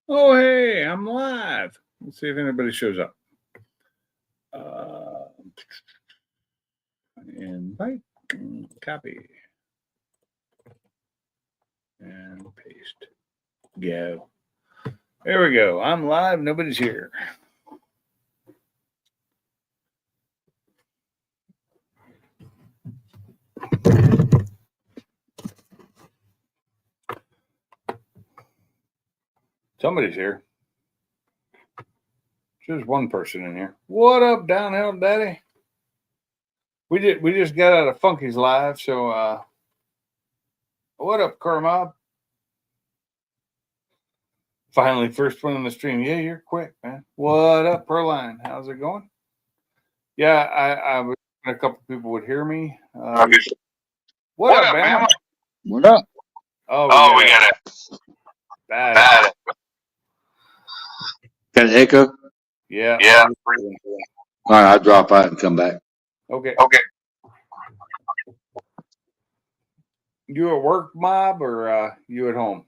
Oh, hey, I'm live. Let's see if anybody shows up. Invite, copy, and paste. Go. There we go. I'm live. Nobody's here. Somebody's here. Just one person in here. What up, Downhill Daddy? We just got out of Funky's live, so what up, Kermob? Finally, first one on the stream. Yeah, you're quick, man. What up, Perline? How's it going? Yeah, I was a couple people would hear me. What up, man? What up? Oh, we got it. Bad. Got an echo? Yeah. All right, I'll drop out and come back. Okay. You at work, Mob, or you at home?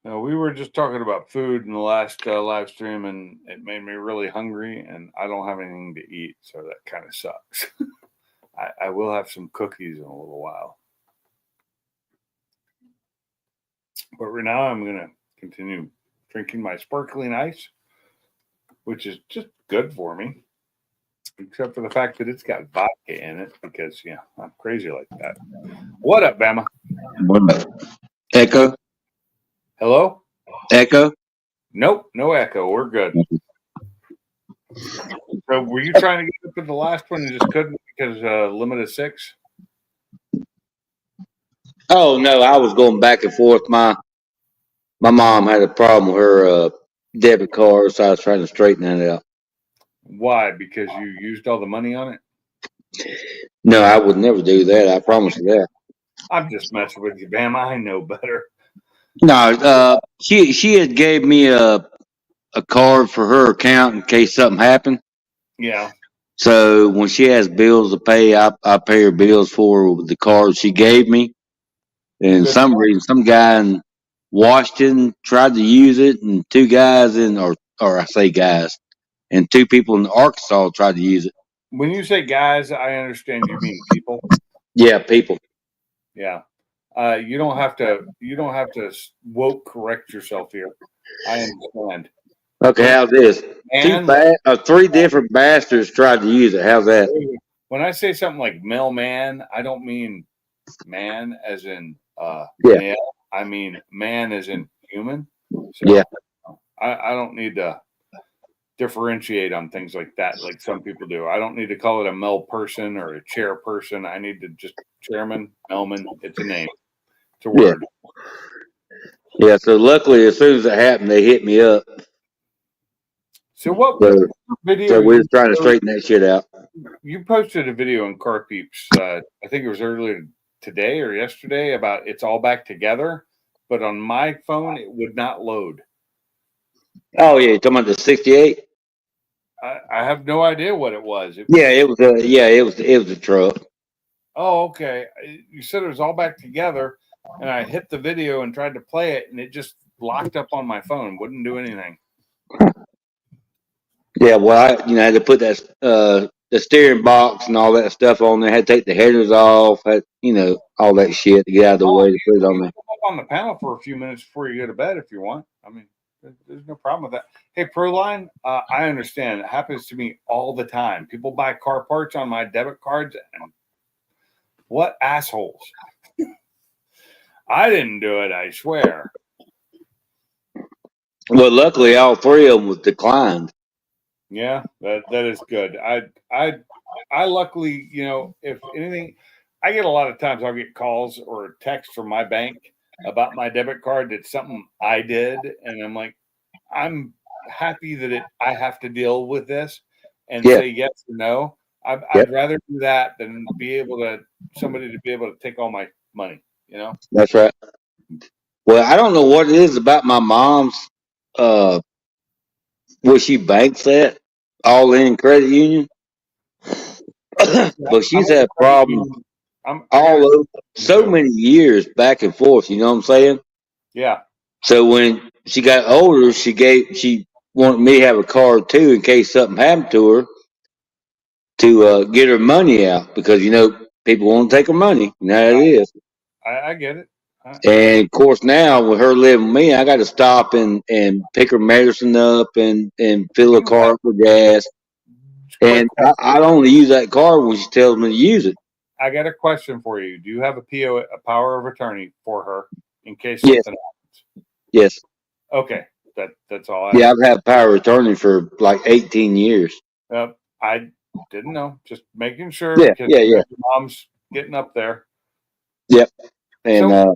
No, we were just talking about food in the last live stream, and it made me really hungry, and I don't have anything to eat, so that kind of sucks. I will have some cookies in a little while. But right now, I'm going to continue drinking my sparkling ice, which is just good for me, except for the fact that it's got vodka in it because, I'm crazy like that. What up, Bama? What up? Echo? Hello? Echo? Nope, no echo. We're good. So were you trying to get up to the last one and just couldn't because limit of 6? Oh, no, I was going back and forth. My mom had a problem with her debit card, so I was trying to straighten that out. Why? Because you used all the money on it? No, I would never do that. I promise you that. I'm just messing with you, Bam. I know better. No, she had gave me a card for her account in case something happened. Yeah. So when she has bills to pay, I pay her bills for her with the card she gave me. And some reason, some guy in Washington tried to use it, and two guys or I say guys, and two people in Arkansas tried to use it. When you say guys, I understand you mean people. Yeah, people. Yeah. You don't have to woke correct yourself here. I understand. Okay, how's this? Three different bastards tried to use it. How's that? When I say something like mailman, I don't mean man as in male. I mean man as in human. So yeah. I don't need to differentiate on things like that, like some people do. I don't need to call it a mel person or a chairperson. I need to just chairman, Melman. It's a name. It's a word. Yeah. So luckily, as soon as it happened, they hit me up. So what video? So we were trying to straighten that shit out. You posted a video on Car Peeps. I think it was earlier today or yesterday about it's all back together, but on my phone it would not load. Oh yeah, you talking about the 68? I have no idea what it was. It was a truck. Oh, okay. You said it was all back together, and I hit the video and tried to play it, and it just locked up on my phone. Wouldn't do anything. Yeah, well, I had to put that the steering box and all that stuff on there. Had to take the headers off. Had all that shit to get out of the way to put it on there. On the panel for a few minutes before you go to bed if you want. I mean, there's no problem with that. Hey, Proline, I understand. It happens to me all the time. People buy car parts on my debit cards, and what assholes! I didn't do it. I swear. Well, luckily, all three of them was declined. Yeah, that is good. I luckily, if anything, I get a lot of times I'll get calls or texts from my bank about my debit card. That's something I did, and I'm like, I'm happy that I have to deal with this and say yes or no. I'd rather do that than somebody to be able to take all my money. That's right. Well, I don't know what it is about my mom's where she banks at, All In Credit Union. But she's had problems. all over so many years back and forth. You know what I'm saying? Yeah. So when she got older, she wanted me to have a card too in case something happened to her to get her money out because people want to take her money. You know how it is. I get it. And of course now with her living with me, I got to stop and pick her medicine up and fill her car up with gas. And I only use that card when she tells me to use it. I got a question for you. Do you have a power of attorney for her in case something happens? Yes. Okay. That's all. I've had power of attorney for like 18 years. I didn't know. Just making sure. Yeah. Because your mom's getting up there. Yep. And so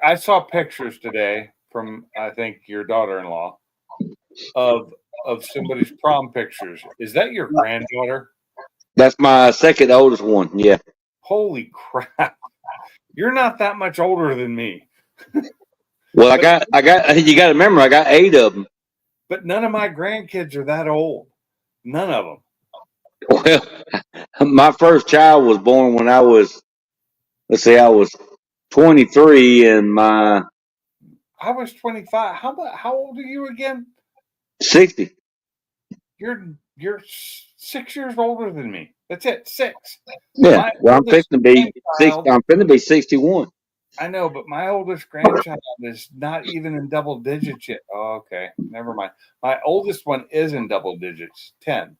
I saw pictures today from I think your daughter-in-law of somebody's prom pictures. Is that your granddaughter? That's my second oldest one. Yeah. Holy crap! You're not that much older than me. Well, I got. You got to remember, I got 8 of them. But none of my grandkids are that old. None of them. Well, my first child was born when I was, let's see, I was 23, and I was 25. How old are you again? 60. You're 6 years older than me. That's it, 6. Yeah, well, I'm fixing to be 60. I'm going to be 61. I know, but my oldest grandchild is not even in double digits yet. Oh, okay, never mind. My oldest one is in double digits, 10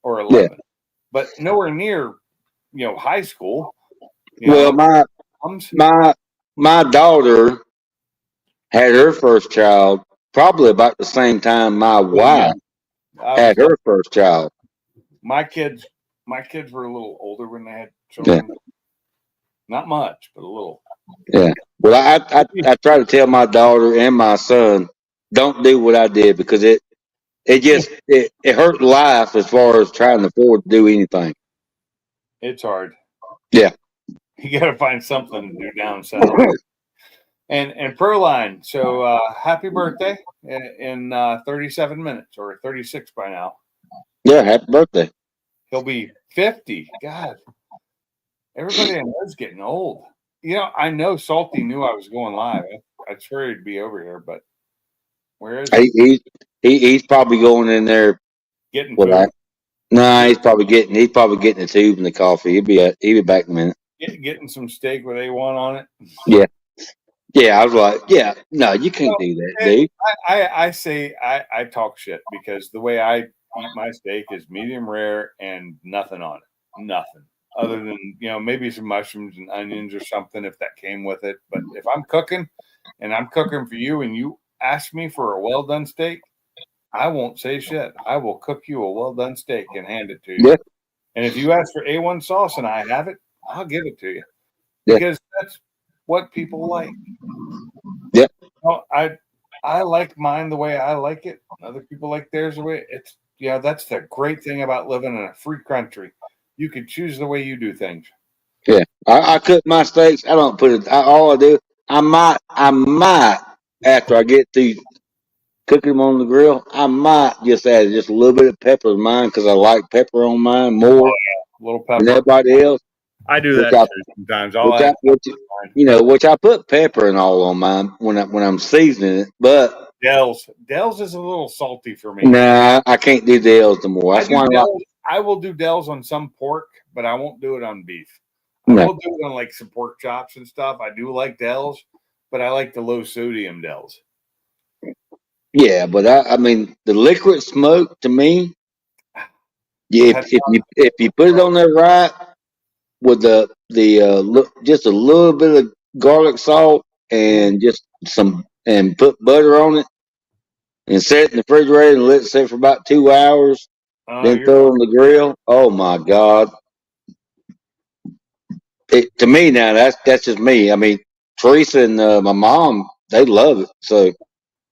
or 11, but nowhere near, high school. Well, my daughter had her first child probably about the same time my wife had her first child. My kids were a little older when they had children. Yeah. Not much, but a little. Yeah. Well, I try to tell my daughter and my son, don't do what I did because it hurt life as far as trying to afford to do anything. It's hard. Yeah. You got to find something to do down south. And Proline, so happy birthday in 37 minutes or 36 by now. Yeah, happy birthday. He'll be 50. God, everybody I know is getting old. I know Salty knew I was going live. I swear he'd be over here, but where is he? He's probably going in there getting food. No, he's probably getting the tube and the coffee. He'll be back in a minute. Getting some steak with A1 on it. Yeah. Yeah, I was like, yeah, no, you can't do that, dude. I say I talk shit because the way I eat my steak is medium rare and nothing on it. Nothing. Other than, maybe some mushrooms and onions or something if that came with it. But if I'm cooking and I'm cooking for you and you ask me for a well done steak, I won't say shit. I will cook you a well done steak and hand it to you. Yeah. And if you ask for A1 sauce and I have it, I'll give it to you. Because that's what people like. Yeah. I like mine the way I like it. Other people like theirs the way it's. That's the great thing about living in a free country. You can choose the way you do things. Yeah, I cook my steaks. I don't put it. All I do, I might after I get through cooking them on the grill, I might just add just a little bit of pepper to mine because I like pepper on mine more little pepper than everybody else. I do that sometimes. Which I put pepper and all on mine when I'm seasoning it, but. Dell's is a little salty for me. Nah, I can't do Dell's no more. That's why I will do Dell's on some pork, but I won't do it on beef. I will do it on like some pork chops and stuff. I do like Dell's, but I like the low sodium Dell's. Yeah, but I mean the liquid smoke to me. Yeah, if you put it on there right with the just a little bit of garlic salt and just and put butter on it and set it in the refrigerator and let it sit for about 2 hours. Then throw it on the grill. Oh my God! To me now, that's just me. I mean, Teresa and my mom, they love it.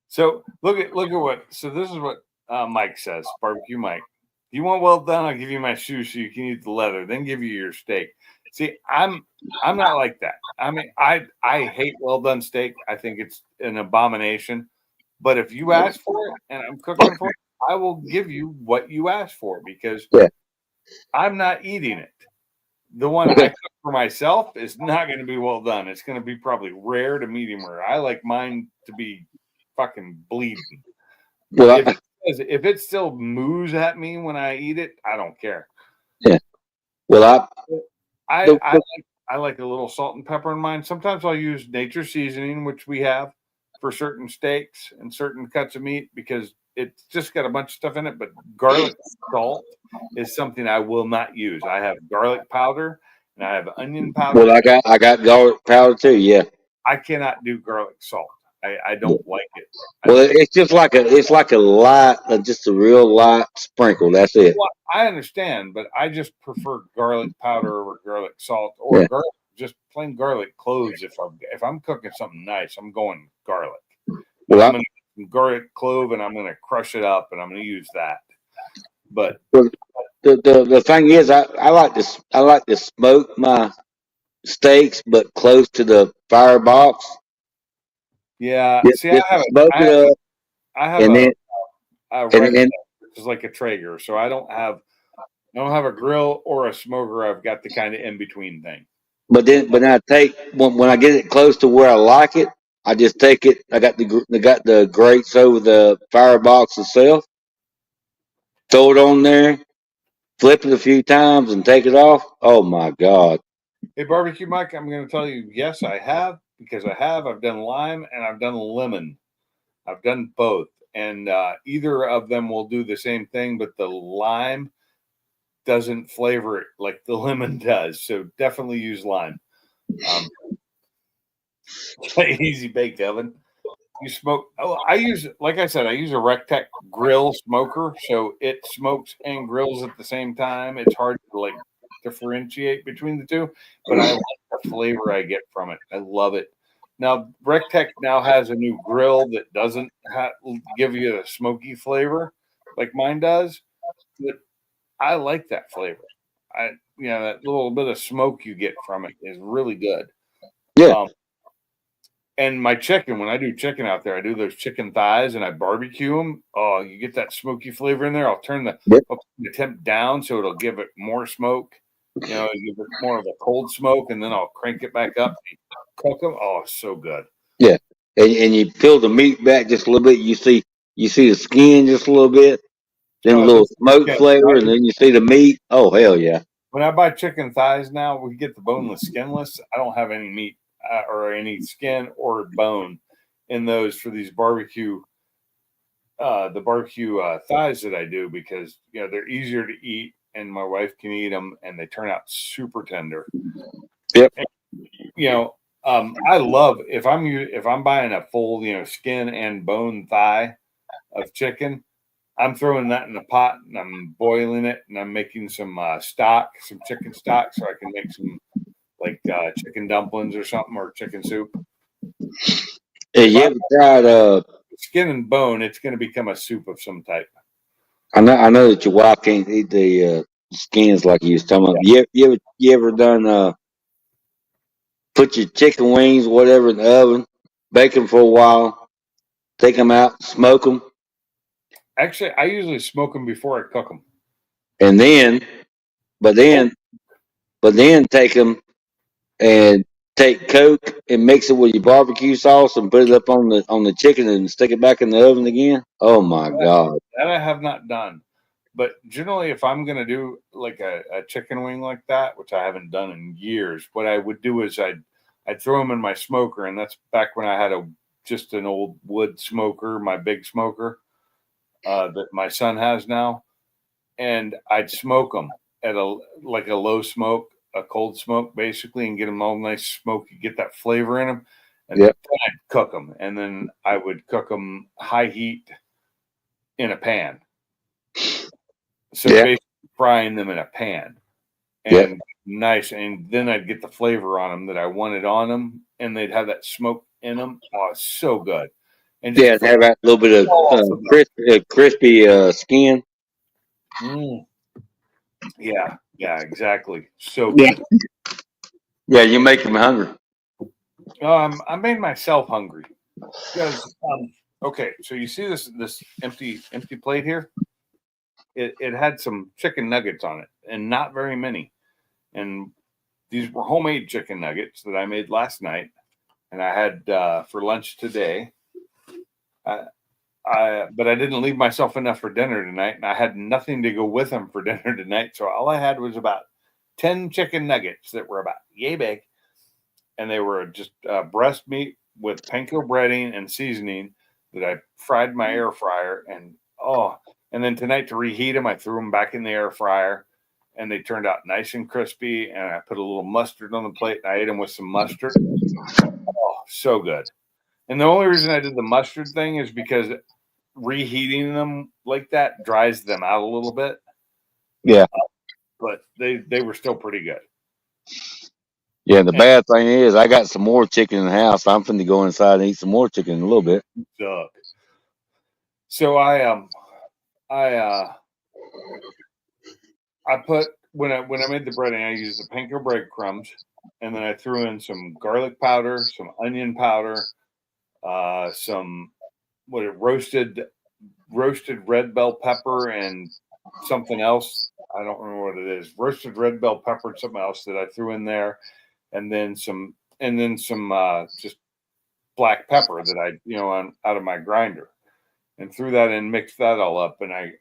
So look at what. So this is what Mike says. Barbecue Mike. If you want well done, I'll give you my shoes so you can eat the leather. Then give you your steak. See, I'm not like that. I mean, I hate well done steak. I think it's an abomination. But if you ask for it and I'm cooking for it, I will give you what you asked for because I'm not eating it. The one I cook for myself is not going to be well done. It's going to be probably rare to medium rare. I like mine to be fucking bleeding. Well, If it still moos at me when I eat it, I don't care. yeah. Well, I like a little salt and pepper in mine. Sometimes I'll use nature seasoning, which we have for certain steaks and certain cuts of meat because it's just got a bunch of stuff in it. But garlic salt is something I will not use. I have garlic powder and I have onion powder. well, I got garlic powder too. Yeah. I cannot do garlic salt. I don't like it. Well, it's like a light, just a real light sprinkle. That's it. Well, I understand, but I just prefer garlic powder over garlic salt or garlic, just plain garlic cloves. If I'm cooking something nice, I'm going garlic. Well, I'm going to garlic clove and I'm going to crush it up and I'm going to use that. But the thing is, I like to smoke my steaks, but close to the firebox. yeah, Just, see, just to smoke it up, I have and a, then a and, Redneck, and which is like a Traeger, so I don't have a grill or a smoker. I've got the kind of in between thing. but I take when I get it close to where I like it, I just take it. I got the grates over the firebox itself. Throw it on there, flip it a few times, and take it off. Oh my God! Hey, Barbecue Mike, I'm going to tell you, yes, I have, because I've done lime and I've done lemon. I've done both. And either of them will do the same thing, but the lime doesn't flavor it like the lemon does. So definitely use lime. Easy baked oven. You smoke. Oh, like I said, I use a Rectech grill smoker. So it smokes and grills at the same time. It's hard to like differentiate between the two, but I like the flavor I get from it. I love it. Now, Rectech now has a new grill that doesn't give you a smoky flavor like mine does, but I like that flavor. That little bit of smoke you get from it is really good. Yeah. And my chicken, when I do chicken out there, I do those chicken thighs and I barbecue them. Oh, you get that smoky flavor in there. I'll turn the temp down so it'll give it more smoke. Give it more of a cold smoke, and then I'll crank it back up and cook them. Oh, so good. Yeah, and you peel the meat back just a little bit. You see the skin just a little bit, then a little smoke flavor, and then you see the meat. Oh hell yeah! When I buy chicken thighs now, we get the boneless, skinless. I don't have any meat or any skin or bone in those for these barbecue. The barbecue thighs that I do because they're easier to eat and my wife can eat them and they turn out super tender. Yep. And, I love if I'm buying a full skin and bone thigh of chicken, I'm throwing that in a pot and I'm boiling it and I'm making some stock, some chicken stock, so I can make some like chicken dumplings or something or chicken soup. Hey, you ever tried skin and bone? It's going to become a soup of some type. I know that your wife can't eat the skins like you was talking about. You ever done put your chicken wings, whatever, in the oven, bake them for a while, take them out, smoke them, Actually, I usually smoke them before I cook them. and then, but then take them and take Coke and mix it with your barbecue sauce and put it up on the chicken and stick it back in the oven again. Oh my God! That I have not done. But generally, if I'm going to do like a chicken wing like that, which I haven't done in years, what I would do is I'd throw them in my smoker, and that's back when I had just an old wood smoker, my big smoker that my son has now, and I'd smoke them at a low smoke, a cold smoke, basically, and get them all nice smoky, get that flavor in them, and then I'd cook them, and then I would cook them high heat in a pan. So basically frying them in a pan and nice. And then I'd get the flavor on them that I wanted on them and they'd have that smoke in them. Oh, it's so good. And have that little bit of crispy skin. Yeah, exactly. So good. Yeah, you make them hungry. I made myself hungry because okay, so you see this empty plate here? It had some chicken nuggets on it and not very many. And these were homemade chicken nuggets that I made last night, and I had for lunch today. But I didn't leave myself enough for dinner tonight, and I had nothing to go with them for dinner tonight. So all I had was about 10 chicken nuggets that were about yay big, and they were just breast meat with panko breading and seasoning that I fried in my air fryer. And then tonight to reheat them, I threw them back in the air fryer, and they turned out nice and crispy. And I put a little mustard on the plate, and I ate them with some mustard. Oh, so good. And the only reason I did the mustard thing is because reheating them like that dries them out a little bit. Yeah. But they were still pretty good. Yeah, the bad thing is I got some more chicken in the house. I'm finna go inside and eat some more chicken in a little bit. So I put when I made the breading, I used the panko breadcrumbs, and then I threw in some garlic powder, some onion powder, some roasted red bell pepper, and something else. I don't remember what it is. Roasted red bell pepper and something else that I threw in there, and then some just black pepper that I out of my grinder, and threw that in, mixed that all up, and I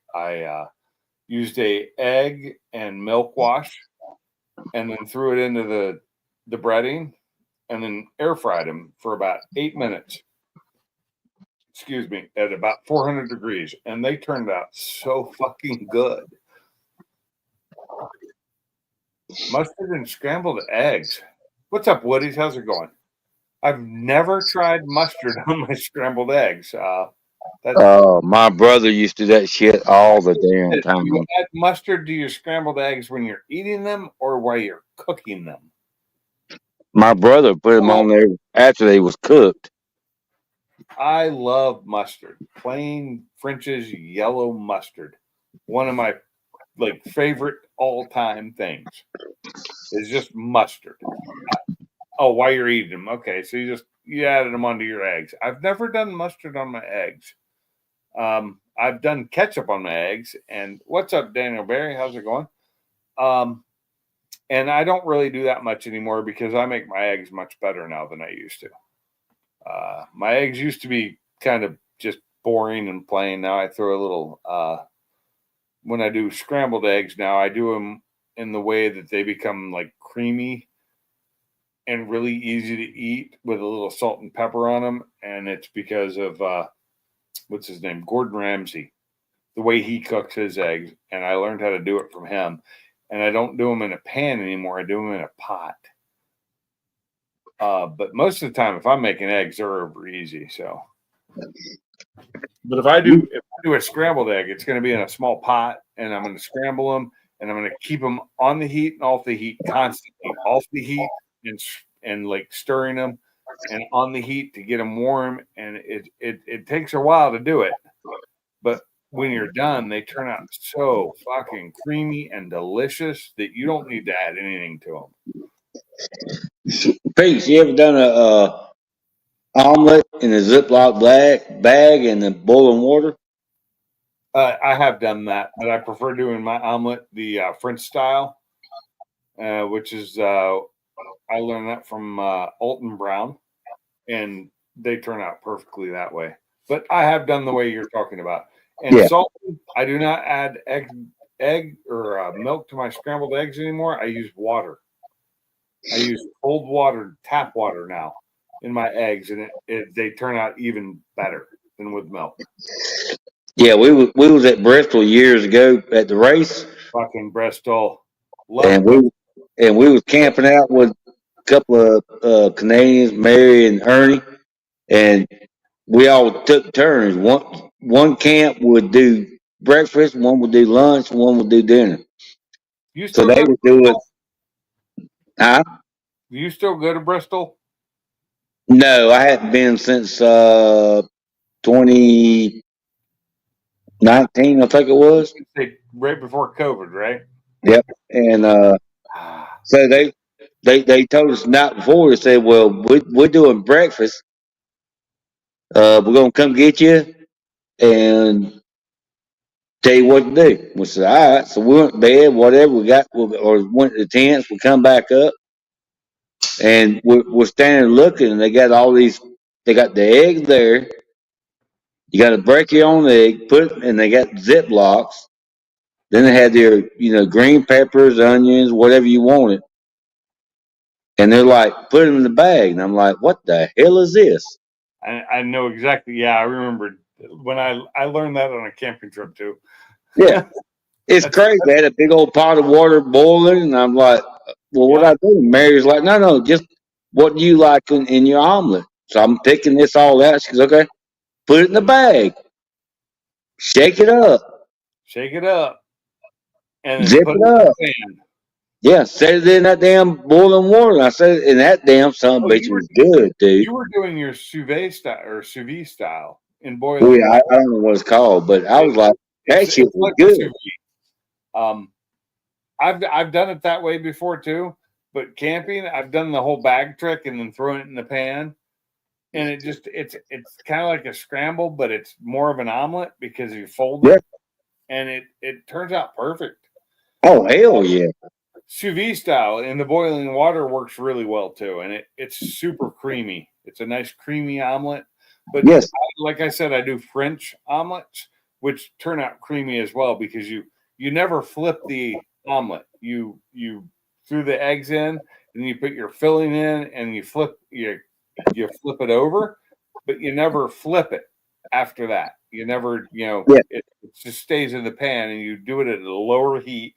used a egg and milk wash, and then threw it into the breading, and then air fried them for about 8 minutes. Excuse me, at about 400 degrees, and they turned out so fucking good. Mustard and scrambled eggs. What's up, Woodies? How's it going? I've never tried mustard on my scrambled eggs. My brother used to do that shit all the damn time. You add mustard to your scrambled eggs when you're eating them or while you're cooking them? My brother put them on there after they was cooked. I love mustard. Plain French's yellow mustard. One of my favorite all-time things is just mustard. Oh, while you're eating them. Okay, so you added them onto your eggs. I've never done mustard on my eggs. I've done ketchup on my eggs. And what's up, Daniel Barry? How's it going? And I don't really do that much anymore because I make my eggs much better now than I used to. My eggs used to be kind of just boring and plain. Now I throw a little, when I do scrambled eggs now, I do them in the way that they become like creamy and really easy to eat with a little salt and pepper on them. And it's because of, what's his name? Gordon Ramsay, the way he cooks his eggs. And I learned how to do it from him. And I don't do them in a pan anymore. I do them in a pot. But most of the time, if I'm making eggs, they're over easy. So, but if I do a scrambled egg, it's going to be in a small pot, and I'm going to scramble them, and I'm going to keep them on the heat and off the heat constantly, off the heat and like stirring them, and on the heat to get them warm. And it takes a while to do it, but when you're done, they turn out so fucking creamy and delicious that you don't need to add anything to them. Pete, you ever done a omelet in a Ziploc bag in the boiling water? I have done that, but I prefer doing my omelet the French style, which is I learned that from Alton Brown, and they turn out perfectly that way. But I have done the way you're talking about. And salt, I do not add egg or milk to my scrambled eggs anymore. I use water. I use cold water, tap water now in my eggs, and they turn out even better than with milk. Yeah, we was at Bristol years ago at the race. Fucking Bristol. And we was camping out with a couple of Canadians, Mary and Ernie, and we all took turns. One camp would do breakfast, one would do lunch, one would do dinner. So they would do it. Huh? You still go to Bristol? No, I hadn't been since 2019, I think it was. Right before COVID, right? Yep. And so they told us the night before. They said, "Well, we're doing breakfast. We're gonna come get you and tell you what to do." We said, "All right." So we went to bed, whatever we got, or went to the tents. We come back up. And we're standing looking, and they got all these. They got the egg there. You got to break your own egg, and they got Ziplocs. Then they had their, green peppers, onions, whatever you wanted. And they're like, put it in the bag. And I'm like, what the hell is this? I know exactly. Yeah, I remember when I learned that on a camping trip too. Yeah. It's crazy. They had a big old pot of water boiling. And I'm like, well, what I do? Mary's like, no, just what do you like in your omelet? So I'm picking this all out. She goes, okay, put it in the bag. Shake it up. Shake it up. And then Zip put it it in up. the pan. Yeah, set it in that damn boiling water. And I said, and that damn son of a bitch was good, dude. You were doing your sous vide style in Oh, boiling. yeah, I don't know what it's called, but I was like, that shit was like good. I've done it that way before too, but camping, I've done the whole bag trick and then throwing it in the pan. And it's kind of like a scramble, but it's more of an omelet because you fold it, and it turns out perfect. Oh, hell yeah. Sous vide style in the boiling water works really well too, and it's super creamy. It's a nice creamy omelet. But yes, like I said, I do French omelets, which turn out creamy as well because you never flip the omelet. You threw the eggs in, and you put your filling in, and you flip it over, but you never flip it after that. You never, it just stays in the pan, and you do it at a lower heat,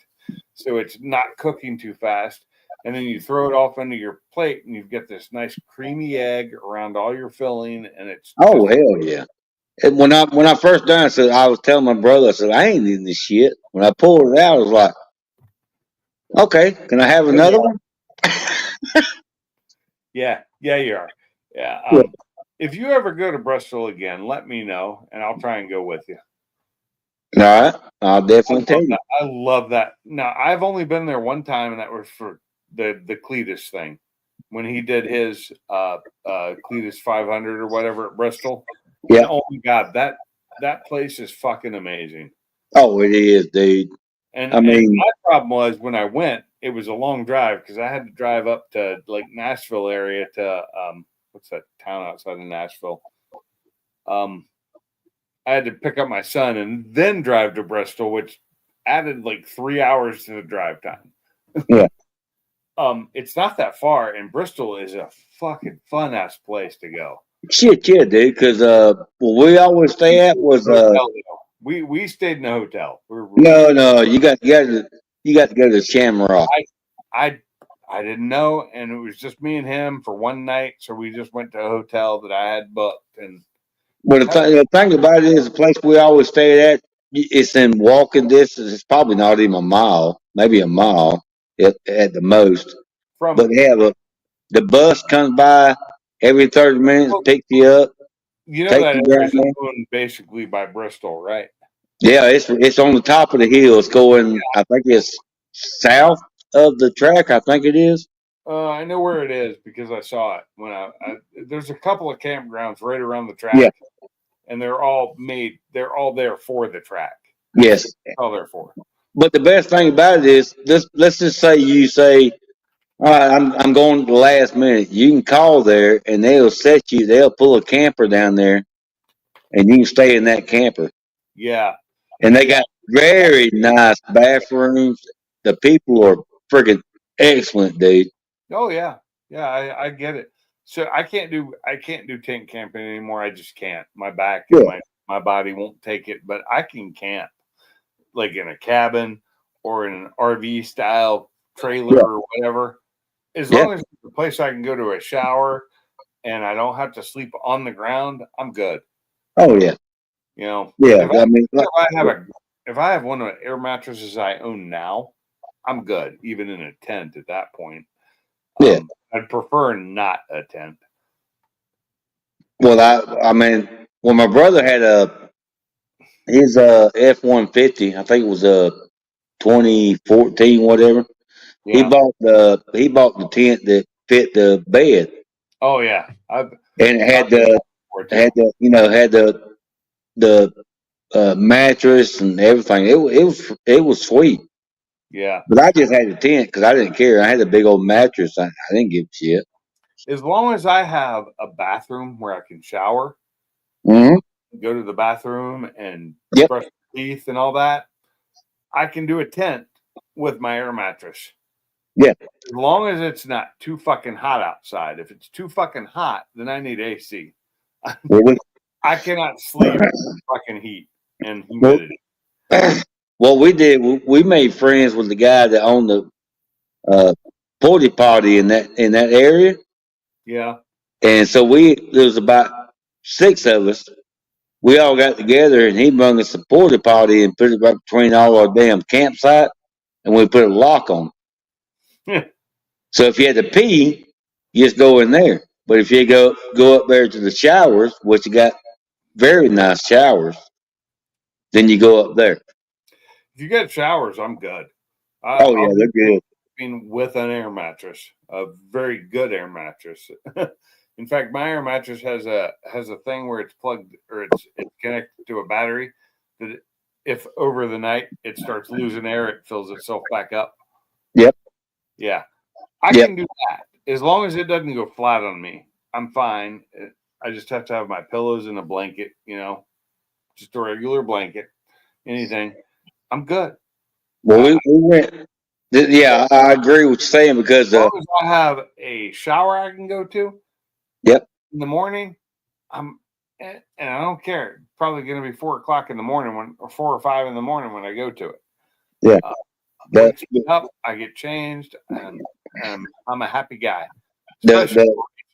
so it's not cooking too fast. And then you throw it off into your plate, and you've got this nice creamy egg around all your filling, and it's hell yeah. And when I first done it, I was telling my brother, I said, I ain't eating this shit. When I pulled it out, I was like, okay, can I have another one? Yeah, you are. Yeah. If you ever go to Bristol again, let me know, and I'll try and go with you. All right, I'll definitely tell you. I love that. Now, I've only been there one time, and that was for the Cletus thing when he did his Cletus 500 or whatever at Bristol. Yeah. And, oh my God, that place is fucking amazing. Oh, it is, dude. And I mean, my problem was when I went, it was a long drive because I had to drive up to like Nashville area to what's that town outside of Nashville? I had to pick up my son and then drive to Bristol, which added like 3 hours to the drive time. Yeah. It's not that far, and Bristol is a fucking fun ass place to go. Shit, yeah, dude. Because where we always stay at was we stayed in a hotel. No, you got to go to the Shamrock. I didn't know, and it was just me and him for one night, so we just went to a hotel that I had booked. And well, the thing about it is, the place we always stayed at, it's in walking distance. It's probably not even a mile, maybe a mile at the most. But they have the bus comes by every 30 minutes, picks you up. You know that area is owned basically by Bristol, right? Yeah, it's on the top of the hill. It's going, I think it's south of the track. I think it is. I know where it is because I saw it when there's a couple of campgrounds right around the track, and they're all there for the track. Yes, that's all they're for. But the best thing about it is, let's just say you say, all right, I'm going to the last minute. You can call there, and they'll pull a camper down there, and you can stay in that camper. Yeah. And they got very nice bathrooms. The people are freaking excellent, dude. Oh yeah, I get it. So I can't do tent camping anymore. I just can't. My back and my body won't take it. But I can camp, like in a cabin or in an RV style trailer or whatever. As long as it's a place I can go to a shower and I don't have to sleep on the ground, I'm good. Oh yeah. Yeah. If I have one of the air mattresses I own now, I'm good, even in a tent at that point. Yeah. I'd prefer not a tent. Well, when my brother had his F-150, I think it was 2014, whatever. Yeah. He bought the tent that fit the bed. Oh yeah. And it had the mattress and everything. It was sweet. Yeah. But I just had a tent because I didn't care. I had a big old mattress. I didn't give a shit. As long as I have a bathroom where I can shower and Hmm. go to the bathroom and Yep. brush my teeth and all that, I can do a tent with my air mattress. Yeah. As long as it's not too fucking hot outside. If it's too fucking hot, then I need AC. Well, I cannot sleep in fucking heat and well, humidity. what we did, we made friends with the guy that owned the uh, porta potty in that area, Yeah. and so there was about 6 of us. We all got together, and he brought us a porta potty and put it right between all our damn campsite, and we put a lock on it. So if you had to pee, you just go in there. But if you go up there to the showers, which you got very nice showers, then you go up there. If you get showers, I'm good. Oh I'll yeah, be they're good. sleeping with an air mattress, a very good air mattress. In fact, my air mattress has a thing where it's plugged or it's connected to a battery that if over the night it starts losing air, it fills itself back up. Yep. Yeah, I Yep. can do that as long as it doesn't go flat on me. I'm fine. I just have to have my pillows and a blanket, just a regular blanket, anything. I'm good. Well, I, we went. Yeah, I agree with you saying because long as I have a shower I can go to yep, in the morning, and I don't care. It's probably going to be 4 o'clock in the morning or 4 or 5 in the morning when I go to it. yeah, Uh, the wakes me up, I get changed, and I'm a happy guy. the,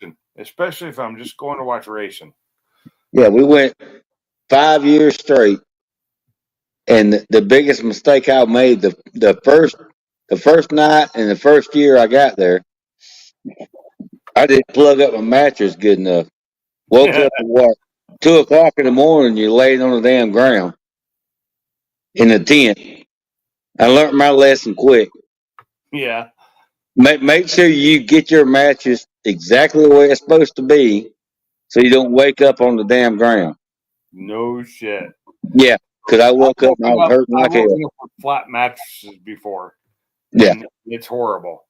the Especially if I'm just going to watch racing. yeah, we went 5 years straight, and the biggest mistake I made the first night and the first year I got there, I didn't plug up my mattress good enough. Woke up at what 2 o'clock in the morning, you're laying on the damn ground in a tent. I learned my lesson quick. Yeah, Make sure you get your mattress exactly the way it's supposed to be, so you don't wake up on the damn ground. no shit. Yeah, because I woke up and I was hurting I've like hell. woken up with flat mattresses before, Yeah, and it's horrible.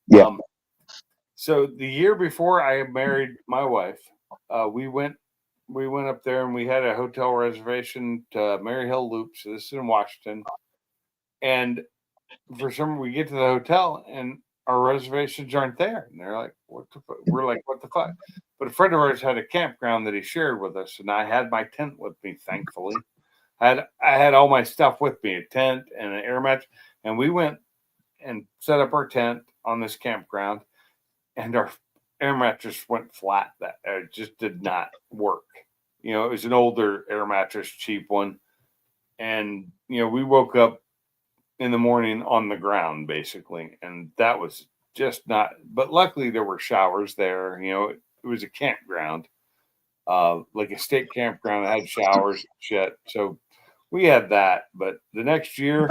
yeah, So the year before I married my wife, we went up there and we had a hotel reservation to Mary Hill Loop. So this is in Washington, and for some we get to the hotel and our reservations aren't there, and they're like, "What the fuck?" We're like, "What the fuck?" But a friend of ours had a campground that he shared with us, and I had my tent with me, thankfully. I had all my stuff with me, a tent and an air mattress, and we went and set up our tent on this campground, and our air mattress went flat. That it just did not work. It was an older air mattress, cheap one, and we woke up in the morning on the ground basically, and that was just not. But luckily, there were showers there. It was a campground, like a state campground that had showers and shit. So we had that, but the next year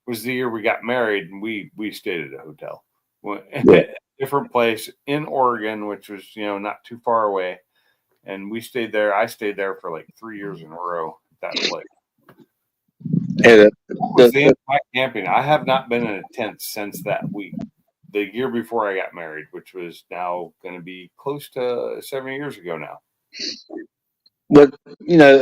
was the year we got married, and we stayed at a hotel, yeah. different place in Oregon, which was not too far away, and we stayed there. I stayed there for like 3 years in a row at that place. And And that was the end of my camping. I have not been in a tent since that week. The year before I got married, which was now going to be close to 7 years ago now. but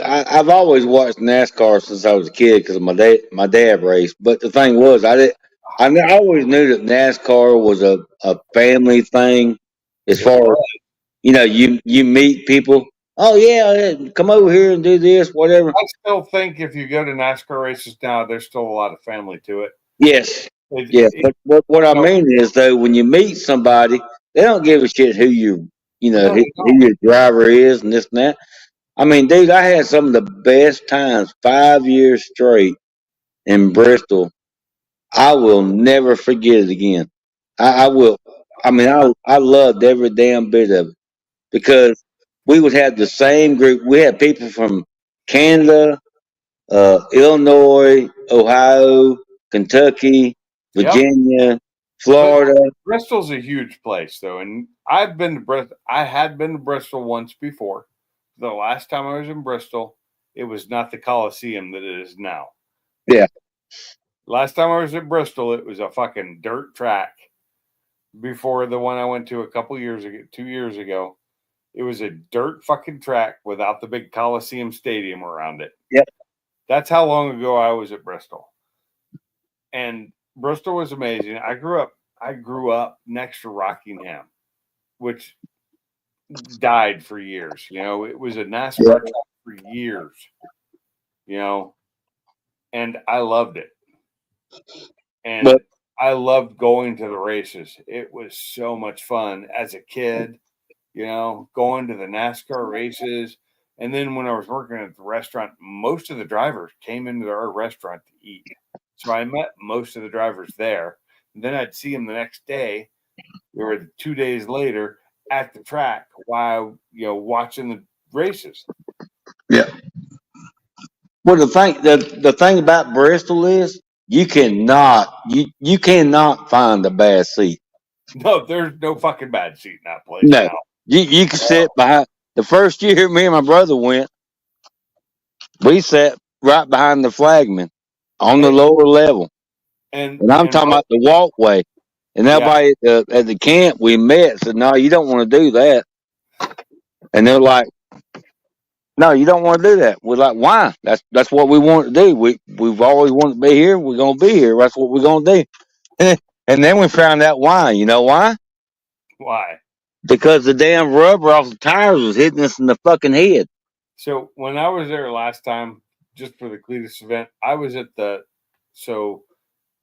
I've always watched NASCAR since I was a kid because my dad raced. But the thing was, I always knew that NASCAR was a family thing. As It far as was. you meet people. Oh yeah, come over here and do this, whatever. I still think if you go to NASCAR races now, there's still a lot of family to it. Yes, It, yeah. it But what I you know, mean is though, when you meet somebody, they don't give a shit who no, they who don't. your driver is and this and that. I mean, dude, I had some of the best times 5 years straight in Bristol. I will never forget it again. I will. I mean, I loved every damn bit of it because we would have the same group. We had people from Canada, Illinois, Ohio, Kentucky, Yep. Virginia, But Florida. Bristol's a huge place, though, and I've been to Bristol. I had been to Bristol once before. The last time I was in Bristol, it was not the Coliseum that it is now. Yeah. Last time I was at Bristol, it was a fucking dirt track. Before the one I went to a couple years ago, 2 years ago, it was a dirt fucking track without the big Coliseum Stadium around it. Yep. That's how long ago I was at Bristol. And Bristol was amazing. I grew up next to Rockingham, which died for years. You know, it was a NASCAR track for years. You know, and I loved it. And But- I loved going to the races. It was so much fun as a kid, you know, going to the NASCAR races. And then when I was working at the restaurant, most of the drivers came into our restaurant to eat. So I met most of the drivers there. And then I'd see them the next day or 2 days later at the track while, you know, watching the races. Yeah. Well, the thing about Bristol is you cannot find a bad seat. No, there's no fucking bad seat in that place No, now. you can sit behind. The first year me and my brother went, we sat right behind the flagman on the lower level, And and I'm talking about the walkway. And everybody at the camp we met said, "No, you don't want to do that." And they're like, "No, you don't want to do that." We're like, "Why? That's what we want to do. We've always wanted to be here. We're gonna be here. That's what we're gonna do." And then we found out why. You know why? Why? Because the damn rubber off the tires was hitting us in the fucking head. So when I was there last time, just for the Cletus event, I was at so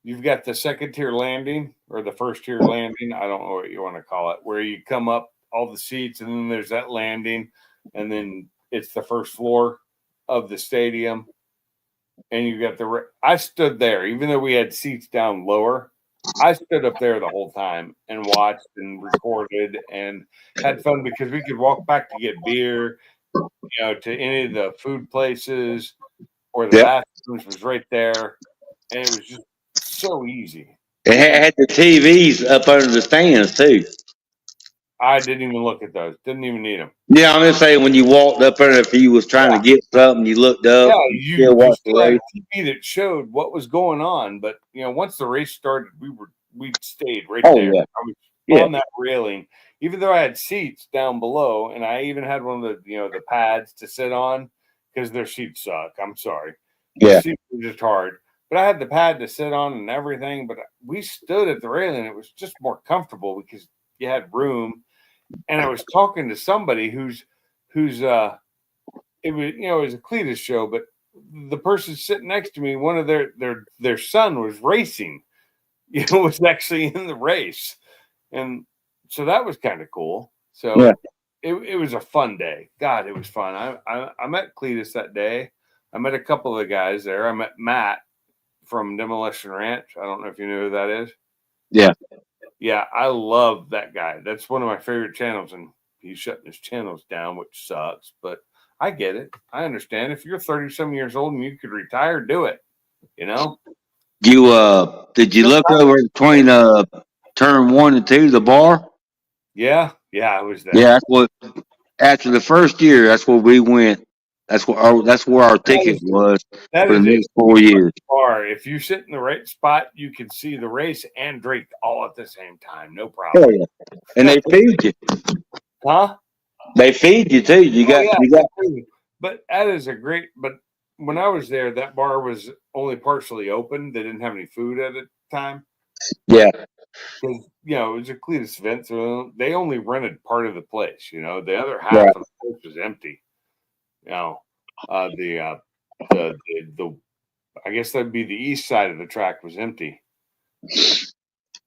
you've got the second tier landing or the first tier landing. I don't know what you want to call it, where you come up all the seats and then there's that landing, and then it's the first floor of the stadium. And you got I stood there, even though we had seats down lower. I stood up there the whole time and watched and recorded and had fun because we could walk back to get beer, you know, to any of the food places or the bathrooms was right there. And it was just so easy. It had the TVs up under the stands too. I didn't even look at those. Didn't even need them. Yeah, I'm just saying when you walked up there, if you was trying to get something, you looked up. Yeah, and you still watched the still had race. a TV that showed what was going on. But you know, once the race started, we stayed right Oh, there. yeah. I was Yeah. on that railing, even though I had seats down below, and I even had one of the pads to sit on because their seats suck. I'm sorry, the Yeah. seats were just hard. But I had the pad to sit on and everything. But we stood at the railing; it was just more comfortable because you had room. And I was talking to somebody who's it was a Cletus show, but the person sitting next to me, one of their son was racing, was actually in the race, and so that was kind of cool. So Yeah. it was a fun day. God, it was fun. I met Cletus that day. I met a couple of the guys there. I met Matt from Demolition Ranch. I don't know if you know who that is. Yeah. Yeah, I love that guy. That's one of my favorite channels, and he's shutting his channels down, which sucks. But I get it. I understand. If you're 30-some years old and you could retire, do it. You know? You did you look over between turn 1 and 2, the bar? Yeah, I was there. Yeah, that's what. After the first year, that's where we went. That's where our ticket was That for the is next 4 years. bar. If you sit in the right spot, you can see the race and drink all at the same time. No problem. Oh, yeah. And they feed you. Huh? They feed you too. You got. But that is a great. But when I was there, that bar was only partially open. They didn't have any food at the time. Yeah. Because it was a Cletus event, so they only rented part of the place. The other half Right. of the place was empty. The I guess that'd be the east side of the track was empty.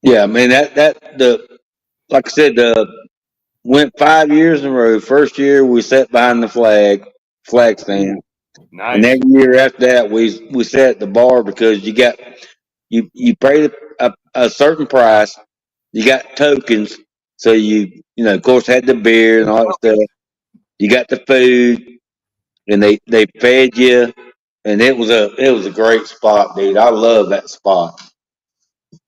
Yeah, I mean like I said, went 5 years in a row. First year we sat behind the flag stand, Nice. and every year after that we sat at the bar because you paid a certain price. You got tokens, so of course had the beer and all that stuff. You got the food, and they fed you, and it was a great spot, dude. I love that spot.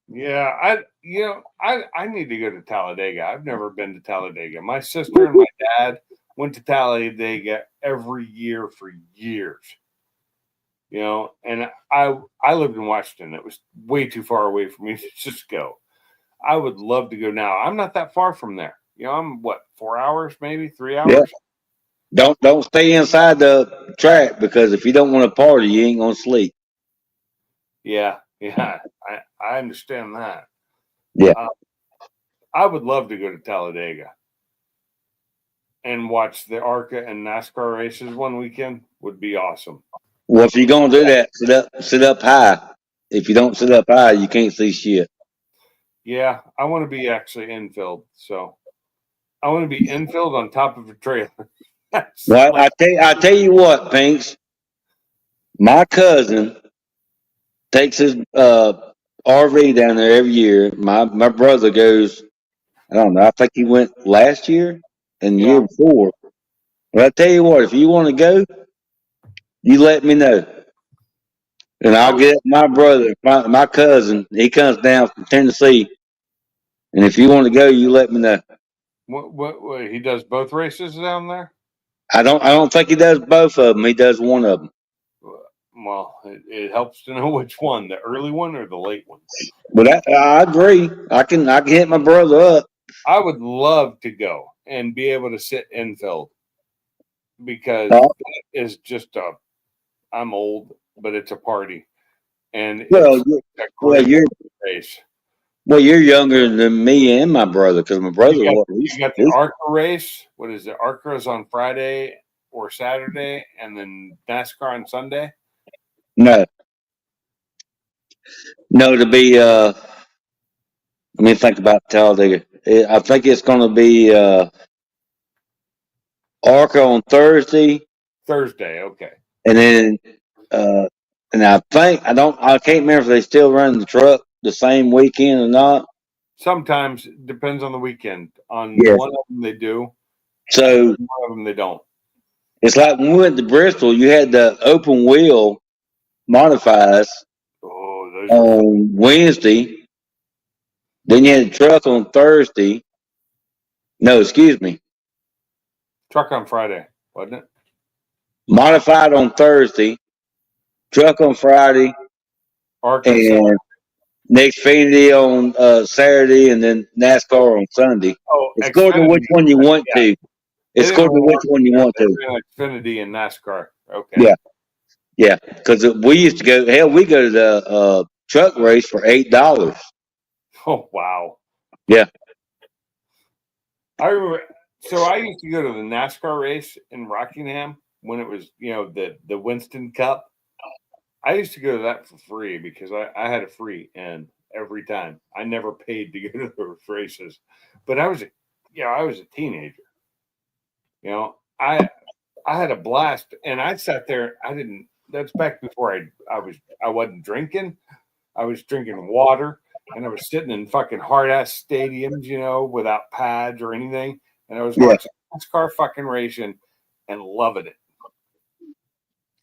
Yeah, I need to go to Talladega. I've never been to Talladega. My sister and my dad went to Talladega every year for years. you know. And I lived in Washington. It was way too far away for me to just go. I would love to go now. I'm not that far from there. You know, I'm what, 4 hours, maybe 3 hours. Yeah. Don't stay inside the track because if you don't want to party, you ain't gonna sleep. Yeah, I understand that. Yeah. I would love to go to Talladega and watch the ARCA and NASCAR races one weekend. Would be awesome. Well, if you're gonna do that, sit up high. If you don't sit up high, you can't see shit. Yeah, I want to be actually infield. So I want to be infield on top of a trailer. Well, I tell you what, Pinks. My cousin takes his RV down there every year. My brother goes. I don't know. I think he went last year and the Yeah. year before. But I tell you what, if you want to go, you let me know, and I'll get my brother, my cousin. He comes down from Tennessee, and if you want to go, you let me know. What he does both races down there? I don't think he does both of them. He does one of them. Well, it helps to know which one, the early one or the late one. But I agree. I can hit my brother up. I would love to go and be able to sit infield because Uh, that is just a. I'm old, but it's a party, and well, it's a well, great race. you're younger than me and my brother because my brother. You got the ARCA race. What is it? ARCA is on Friday or Saturday, and then NASCAR on Sunday. No, to be. Let me think about Talladega. I think it's going to be ARCA on Thursday, Okay. and then and I think I can't remember if they still run the truck the same weekend or not. Sometimes it depends on the weekend. On Yeah. one of them they do. So One of them they don't. it's like when we went to Bristol, you had the open wheel modifieds Oh, those are on Wednesday. Then you had the truck on Thursday. No, excuse me. truck on Friday, wasn't it? Modified on Thursday, truck on Friday, ARCA and Xfinity on Saturday, and then NASCAR on Sunday. Oh, It's according to which one you want to. It's according to which one you want to. Xfinity and NASCAR. Okay. Yeah. Yeah, because we used to go. Hell, we go to the truck race for $8. Oh wow. Yeah. I remember. So I used to go to the NASCAR race in Rockingham when it was, the Winston Cup. I used to go to that for free because I had a free in every time. I never paid to go to those races, but I was a teenager. You know, I had a blast, and I sat there. I didn't. That's back before I wasn't drinking. I was drinking water, and I was sitting in fucking hard ass stadiums, without pads or anything, and I was watching NASCAR fucking racing and loving it.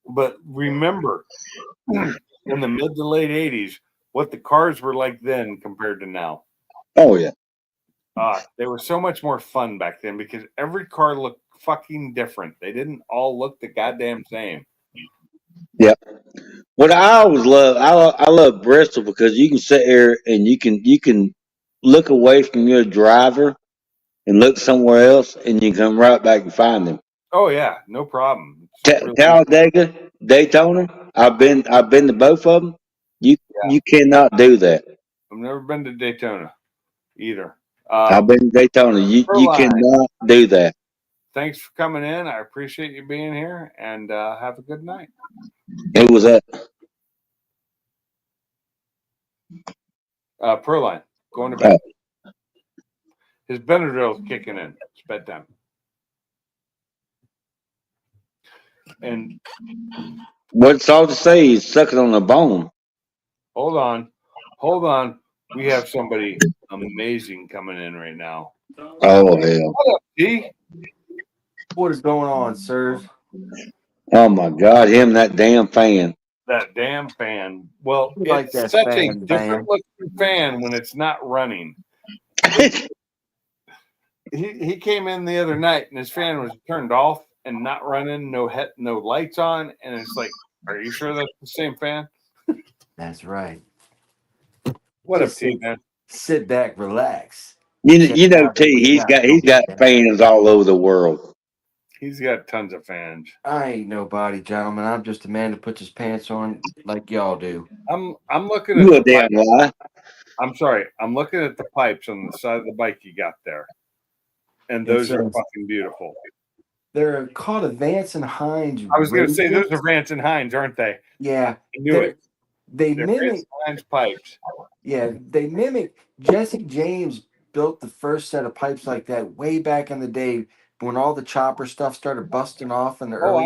But remember, in the mid to late '80s, what the cars were like then compared to now. Oh yeah. They were so much more fun back then because every car looked fucking different. They didn't all look the goddamn same. Yep. What I always I love Bristol because you can sit there and you can look away from your driver and look somewhere else, and you come right back and find them. Oh yeah, no problem. Talladega, Daytona. I've been to both of them. You cannot do that. I've never been to Daytona either. I've been to Daytona. You cannot do that. Thanks for coming in. I appreciate you being here, and have a good night. Who was that? Proline, going to bed. His Benadryl's kicking in. It's bedtime. And what's all to say is sucking on a bone. Hold on. We have somebody amazing coming in right now. Oh hell! What up, D? What is going on, sirs? Oh my God, him that damn fan. That damn fan. Well, Like it's that such a fan, different looking fan when it's not running. He came in the other night and his fan was turned off and not running, no lights on, and it's like Are you sure that's the same fan? That's right. What up, Just T, man? sit back, relax. You know, out what T. we He's got going on. fans all over the world. He's got tons of fans. I ain't nobody, gentlemen. I'm just a man that puts his pants on like y'all do. I'm looking You a at the damn lie. I'm sorry. I'm looking at the pipes on the side of the bike you got there, and those are fucking beautiful. They're called a Vance and Hines. I was going to say those Radiant. are Vance and Hines, aren't they? Yeah, I knew it. They They're mimic. Vance and Hines pipes. Yeah, they mimic. Jesse James built the first set of pipes like that way back in the day when all the chopper stuff started busting off in the Oh, early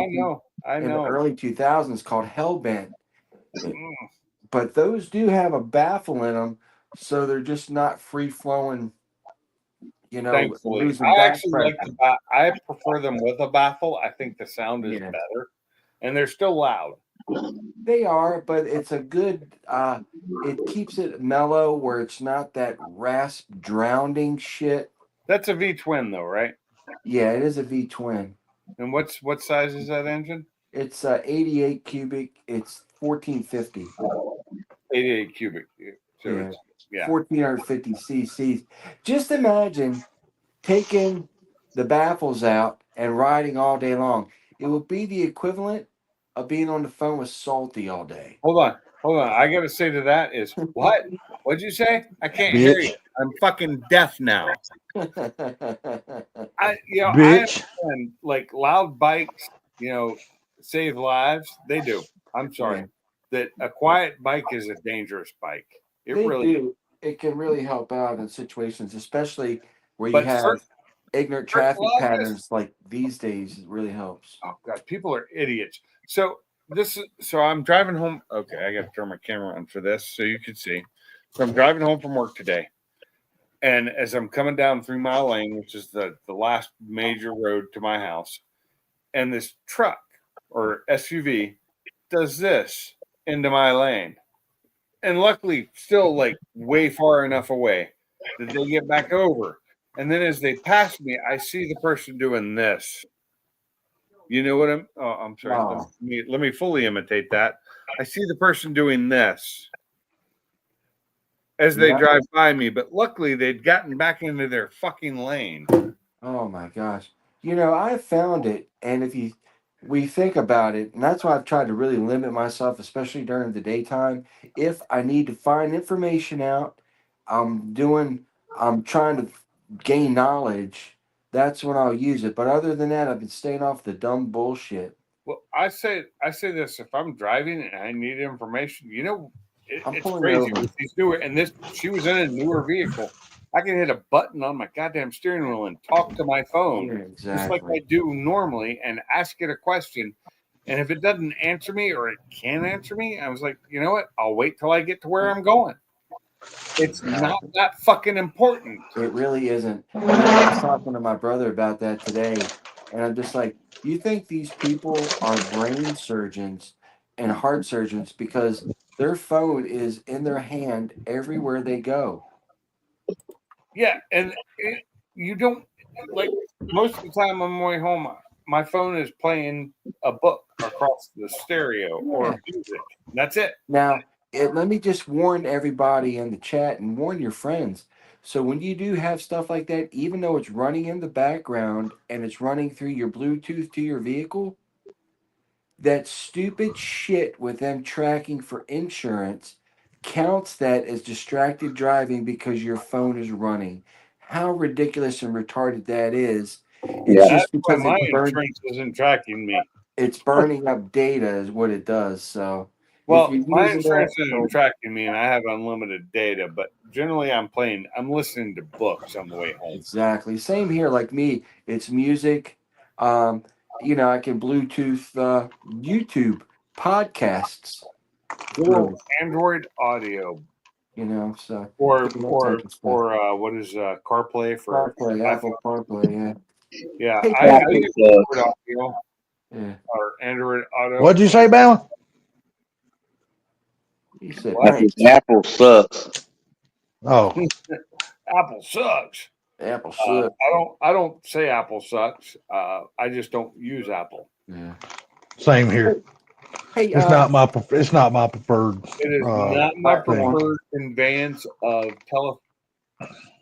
I in the know. early 2000s, called Hellbent. Mm. But those do have a baffle in them, so they're just not free flowing. You know, Thankfully, losing I back actually pressure. like the. I prefer them with a baffle. I think the sound is Yeah. better, and they're still loud. They are, but it's a good. It keeps it mellow where it's not that rasp drowning shit. That's a V twin, though, right? Yeah, it is a V twin. And what size is that engine? It's 88 cubic. It's 1450. 88 cubic. So Yeah. it's 1450 cc's. Just imagine taking the baffles out and riding all day long. It would be the equivalent of being on the phone with Salty all day. Hold on. I got to say to that is what? What'd you say? I can't hear you. I'm fucking deaf now. I understand, like loud bikes, save lives. They do. I'm sorry. Yeah. That a quiet bike is a dangerous bike. It They really do. It can really help out in situations, especially where you But have ignorant for traffic loudness- patterns like these days. It really helps. Oh god, people are idiots. So I'm driving home. Okay, I got to turn my camera on for this so you can see. So I'm driving home from work today, and as I'm coming down 3 Mile Lane, which is the last major road to my house, and this truck or SUV does this into my lane, and luckily still like way far enough away that they get back over. And then as they pass me, I see the person doing this. You know what I'm sorry. Wow. Let me fully imitate that. I see the person doing this as they Yeah. drive by me, but luckily they'd gotten back into their fucking lane. Oh my gosh. I found it, and if we think about it, and that's why I've tried to really limit myself, especially during the daytime. If I need to find information out, I'm trying to gain knowledge, that's when I'll use it. But other than that, I've been staying off the dumb bullshit. Well, I say this: if I'm driving and I need information, I'm it's pulling crazy over. with these newer. And she was in a newer vehicle. I can hit a button on my goddamn steering wheel and talk to my phone, Yeah, just like exactly. I do normally, and ask it a question. And if it doesn't answer me or it can answer me, I was like, you know what? I'll wait till I get to where I'm going. It's not that fucking important. It really isn't. I was talking to my brother about that today, and I'm just like, you think these people are brain surgeons and heart surgeons because their phone is in their hand everywhere they go. Yeah, and you don't like most of the time on my way home. My phone is playing a book across the stereo or music. That's it. Now, let me just warn everybody in the chat and warn your friends. So when you do have stuff like that, even though it's running in the background and it's running through your Bluetooth to your vehicle, that stupid shit with them tracking for insurance counts that as distracted driving because your phone is running. How ridiculous and retarded that is. It's That's just why because my insurance isn't tracking me. it's burning up data is what it does. So Well, if my you're using insurance that, isn't tracking me, and I have unlimited data. But generally, I'm listening to books on the way home. exactly. Same here, like me. It's music. I can Bluetooth YouTube podcasts. Little Android Audio, So or that type of stuff. what is CarPlay for CarPlay, Apple CarPlay, Yeah, Hey, I Patrick. use Android Audio yeah. or Android Auto. What'd you say, Bama? You said What? nice. Apple sucks. Oh, Apple sucks. Apple sucks. I don't say Apple sucks. I just don't use Apple. Yeah. same here. Hey, It's not my it's not my preferred It is not my thing. preferred conveyance of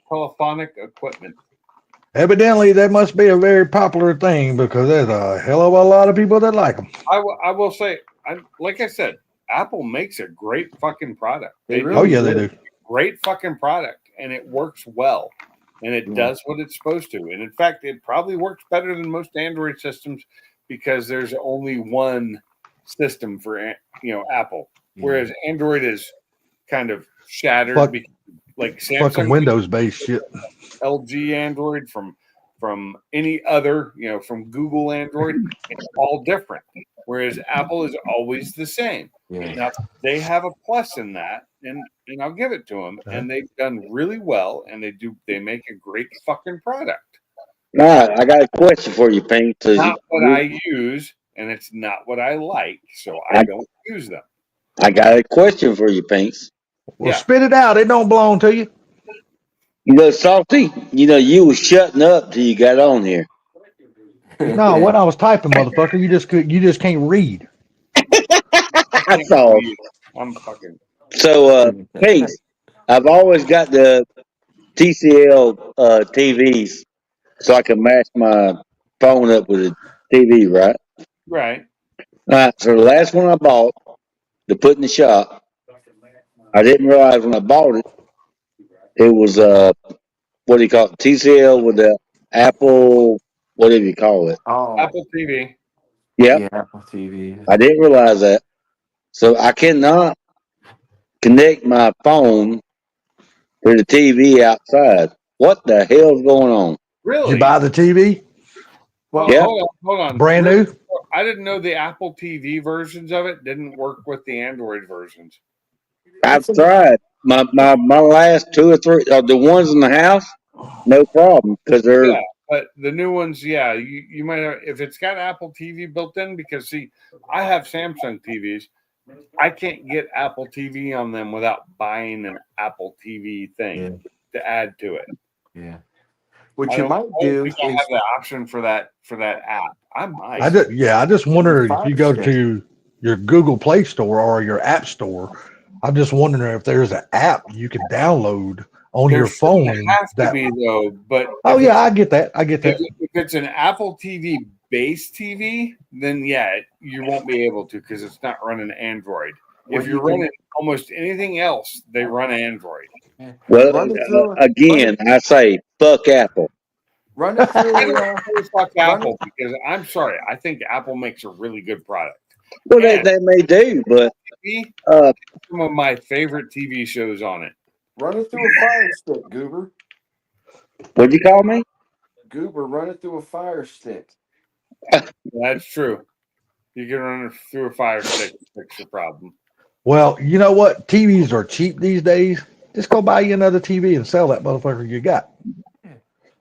telephonic equipment. Evidently, that must be a very popular thing because there's a hell of a lot of people that like them. I will say, like I said, Apple makes a great fucking product. They do Oh really yeah, they do. do. great fucking product, and it works well, and it Yeah. does what it's supposed to. And in fact, it probably works better than most Android systems because there's only one system for Apple, whereas Android is kind of shattered. Fuck- Like Fucking Samsung, Windows based shit. LG Android from any other, from Google Android, it's all different. Whereas Apple is always the same. Yeah. Now they have a plus in that, and I'll give it to them. Okay. And they've done really well, and they make a great fucking product. Now, I got a question for you, Pink. Not what I use, and it's not what I like, so I don't use them. I got a question for you, Pinks. Well, Yeah. spit it out. It don't belong to you. You know, Salty, you was shutting up till you got on here. No, when I was typing, motherfucker, you just can't read. I saw it. I'm fucking. So, Pinks, I've always got the TCL TVs so I can match my phone up with a TV, right? Right. All right. So the last one I bought to put in the shop, I didn't realize when I bought it, it was what do you call it? TCL with the Apple, whatever you call it. Oh, Apple TV. Yep. yeah, Apple TV. I didn't realize that. So I cannot connect my phone to the TV outside. What the hell's going on? Really? Did you buy the TV? Well, Yeah. hold on. Brand Really, new? I didn't know the Apple TV versions of it didn't work with the Android versions. I've tried. My last two or three, the ones in the house, no problem because they're Yeah, but the new ones, yeah, you might have, if it's got Apple TV built in, because see, I have Samsung TVs. I can't get Apple TV on them without buying an Apple TV thing to add to it. Yeah. What I you don't- might I don't do think I is have the option for that app. I might. I just wonder if you go Fire to your Google Play Store or your App Store. I'm just wondering if there's an app you can download on There your shouldn't phone. have to be though, but Oh if yeah, I get that. I get that. if it's an Apple TV based TV, then yeah, you won't be able to because it's not running Android. What If you you're can- running almost anything else, they run Android. well. Run it through- Again, I say fuck Apple. run it through. I don't really fuck run Apple because I'm sorry, I think Apple makes a really good product. Well, Yeah. they may do, but TV, uh, some of my favorite TV shows on it. Run it through a fire stick, Goober. what'd you call me? Goober, run it through a fire stick. That's true. You can run it through a fire stick to fix your problem. Well, you know what? TVs are cheap these days. Just go buy you another TV and sell that motherfucker you got.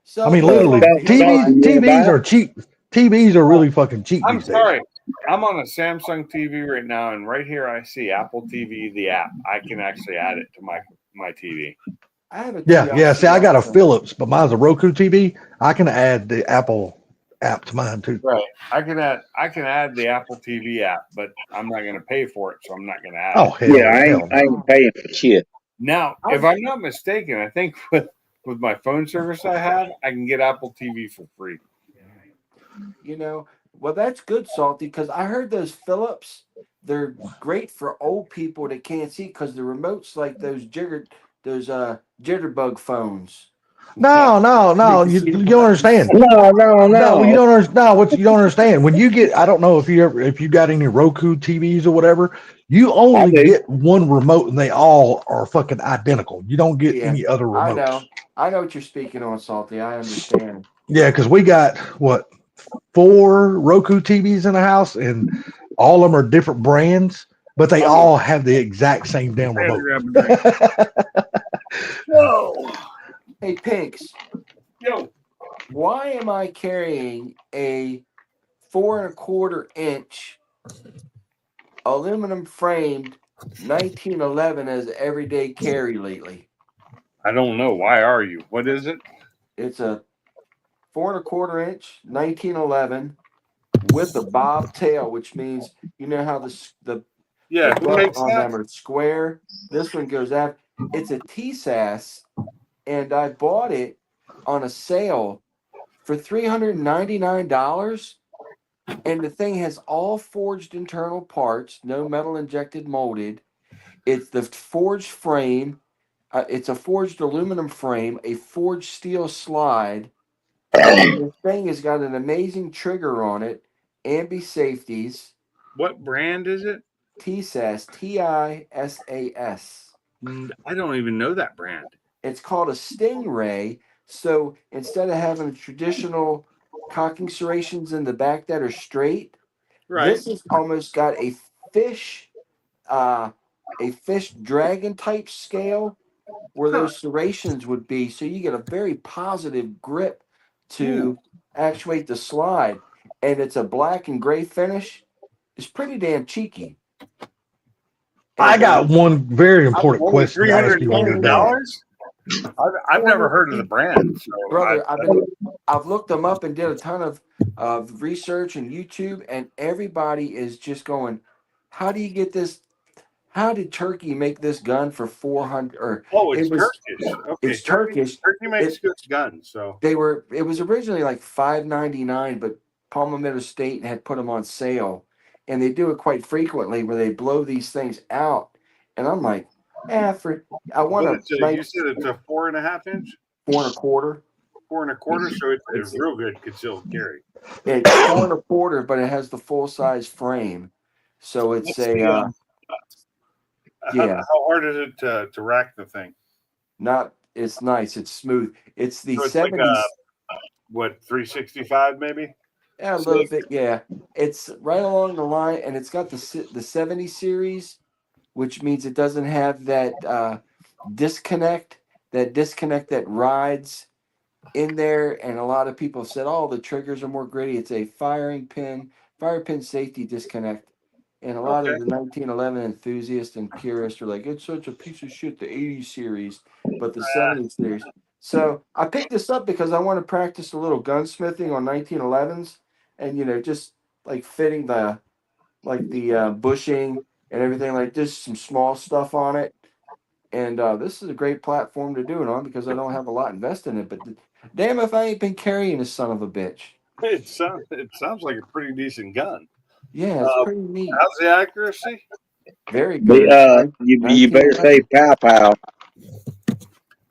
So I mean, literally, Don't- TVs are cheap. TVs are really fucking cheap I'm these days. sorry. I'm on a Samsung TV right now, and right here I see Apple TV, the app. I can actually add it to my TV. I have a Yeah. See, I got a TLC Philips, but mine's a Roku TV. I can add the Apple app to mine too. Right. I can add the Apple TV app, but I'm not going to pay for it, so I'm not going to add Oh it. hell, Yeah, I hell ain't paying for shit. Now, if I'm not mistaken, I think with my phone service I have, I can get Apple TV for free. You know, well, that's good, Salty, because I heard those Philips, they're great for old people that can't see because the remote's like those jitterbug phones. no. You don't understand. No. No, you don't understand. No, what you don't understand when you get. I don't know if you got any Roku TVs or whatever. You only I do. get one remote, and they all are fucking identical. You don't get Yeah, any other remotes. I know what you're speaking on, Salty. I understand. Yeah, because we got 4 Roku TVs in the house, and all of them are different brands, but they all have the exact same damn remote. Whoa. Hey, Pinks, Yo. why am I carrying a 4 1/4 inch aluminum framed 1911 as everyday carry lately? I don't know. Why are you? What is it? It's a 4 1/4 inch 1911 with a bobtail, which means you know how the Yeah, who butt makes on that? them are square. This one goes out. It's a TSAS, and I bought it on a sale for $399. And the thing has all forged internal parts, no metal injected molded. It's the forged frame. It's a forged aluminum frame, a forged steel slide, and the thing has got an amazing trigger on it, ambi safeties, What brand is it? TSAS, TISAS. I don't even know that brand. It's called a Stingray. So instead of having traditional cocking serrations in the back that are straight, Right. this has almost got fish, uh, a fish dragon type scale where Huh. those serrations would be. So you get a very positive grip to actuate the slide. And it's a black and gray finish. It's pretty damn cheeky. I And got one very important Only question to ask you on your dad. $320? I've never heard of the brand. So brother, I've looked them up and did a ton of research and YouTube, and everybody is just going, how do you get this? How did Turkey make this gun for 400? Or it's it was Turkish. Okay, it's Turkish. Turkey makes It, good guns. So it was originally like $5.99, but Palmetto State had put them on sale, and they do it quite frequently where they blow these things out, and I'm like, I want a you nice said it's a 4.5 inch, 4.25. 4.25. So it's It's real good concealed carry. It's 4.25, but it has the full size frame. So it's What's the, yeah, how hard is it to rack the thing? not it's nice, it's smooth. It's the So it's like 70s, what 365 maybe? yeah, a little bit, yeah. It's right along the line, and it's got the 70 series, which means it doesn't have that disconnect, that rides in there. And a lot of people have said, oh, the triggers are more gritty. It's a fire pin safety disconnect. And a lot Okay. of the 1911 enthusiasts and purists are like, it's such a piece of shit, the 80 series, but the 70 series. So I picked this up because I want to practice a little gunsmithing on 1911s, and just like fitting the bushing and everything, like just some small stuff on it. And this is a great platform to do it on because I don't have a lot invested in it. But damn if I ain't been carrying this son of a bitch. It sounds like a pretty decent gun. Yeah, it's pretty neat. How's the accuracy? Very good. You better say pow pow.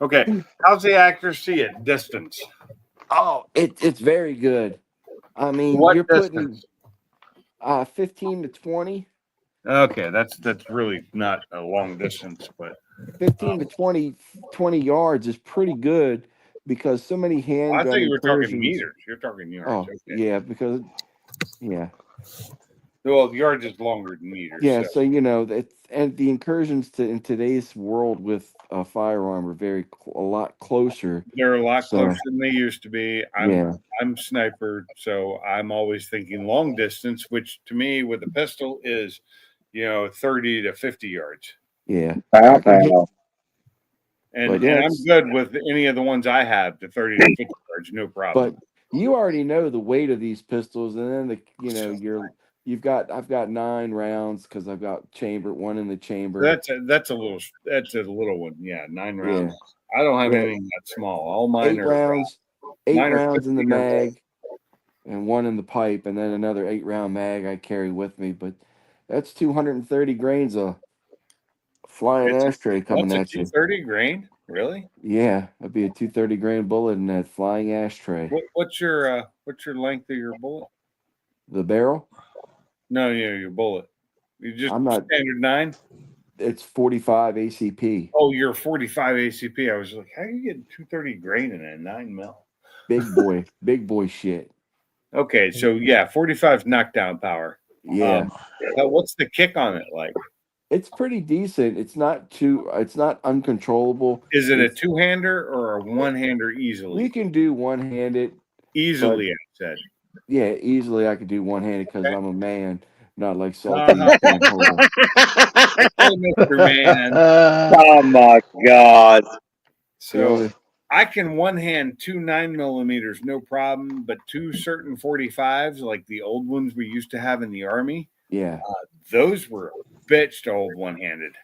Okay. How's the accuracy at distance? Oh, it's very good. I mean, What you're distance? putting 15 to 20. Okay, that's really not a long distance, but 15 to 20 yards is pretty good because so many handgun I thought you were talking incursions. meters. You're talking yards. Oh, Okay. yeah, because yeah. Well, yards is longer than meters. Yeah, so and the incursions in today's world with a firearm are a lot closer. They're a lot So, closer than they used to be. yeah, I'm sniper, so I'm always thinking long distance, which to me with a pistol is, 30 to 50 yards. yeah. Pow pow. And, But yeah, and I'm good with any of the ones I have to 30 to 50 yards, no problem. But you already know the weight of these pistols, and then I've got 9 rounds because I've got one in the chamber. That's a little one. Yeah, 9 rounds. Yeah. I don't have Yeah. anything that small. All mine 8 are rounds, 8 mine are rounds in the 50 yards. mag, and 1 in the pipe, and then another 8-round mag I carry with me. But that's 230 grains of flying ashtray coming That's a at you. 230 grain, really? Yeah, that'd be a 230 grain bullet in that flying ashtray. What's your length of your bullet? The barrel? No, your bullet. You just I'm not. standard 9. It's 45 ACP. Oh, you're 45 ACP. I was like, how are you getting 230 grain in a 9 mil? Big boy shit. Okay, so yeah, 45 knockdown power. Yeah. What's the kick on it like? It's pretty decent. It's not uncontrollable. Is it a 2-hander or a 1-hander easily? We can do one-handed. Easily, I said. Yeah, easily I could do one-handed because I'm a man, not like Salty. Hey, Mr. Man. Oh my God. So I can one hand 2 9mm, no problem, but 2 certain 45s, like the old ones we used to have in the Army, Yeah. those were a bitch to hold one handed.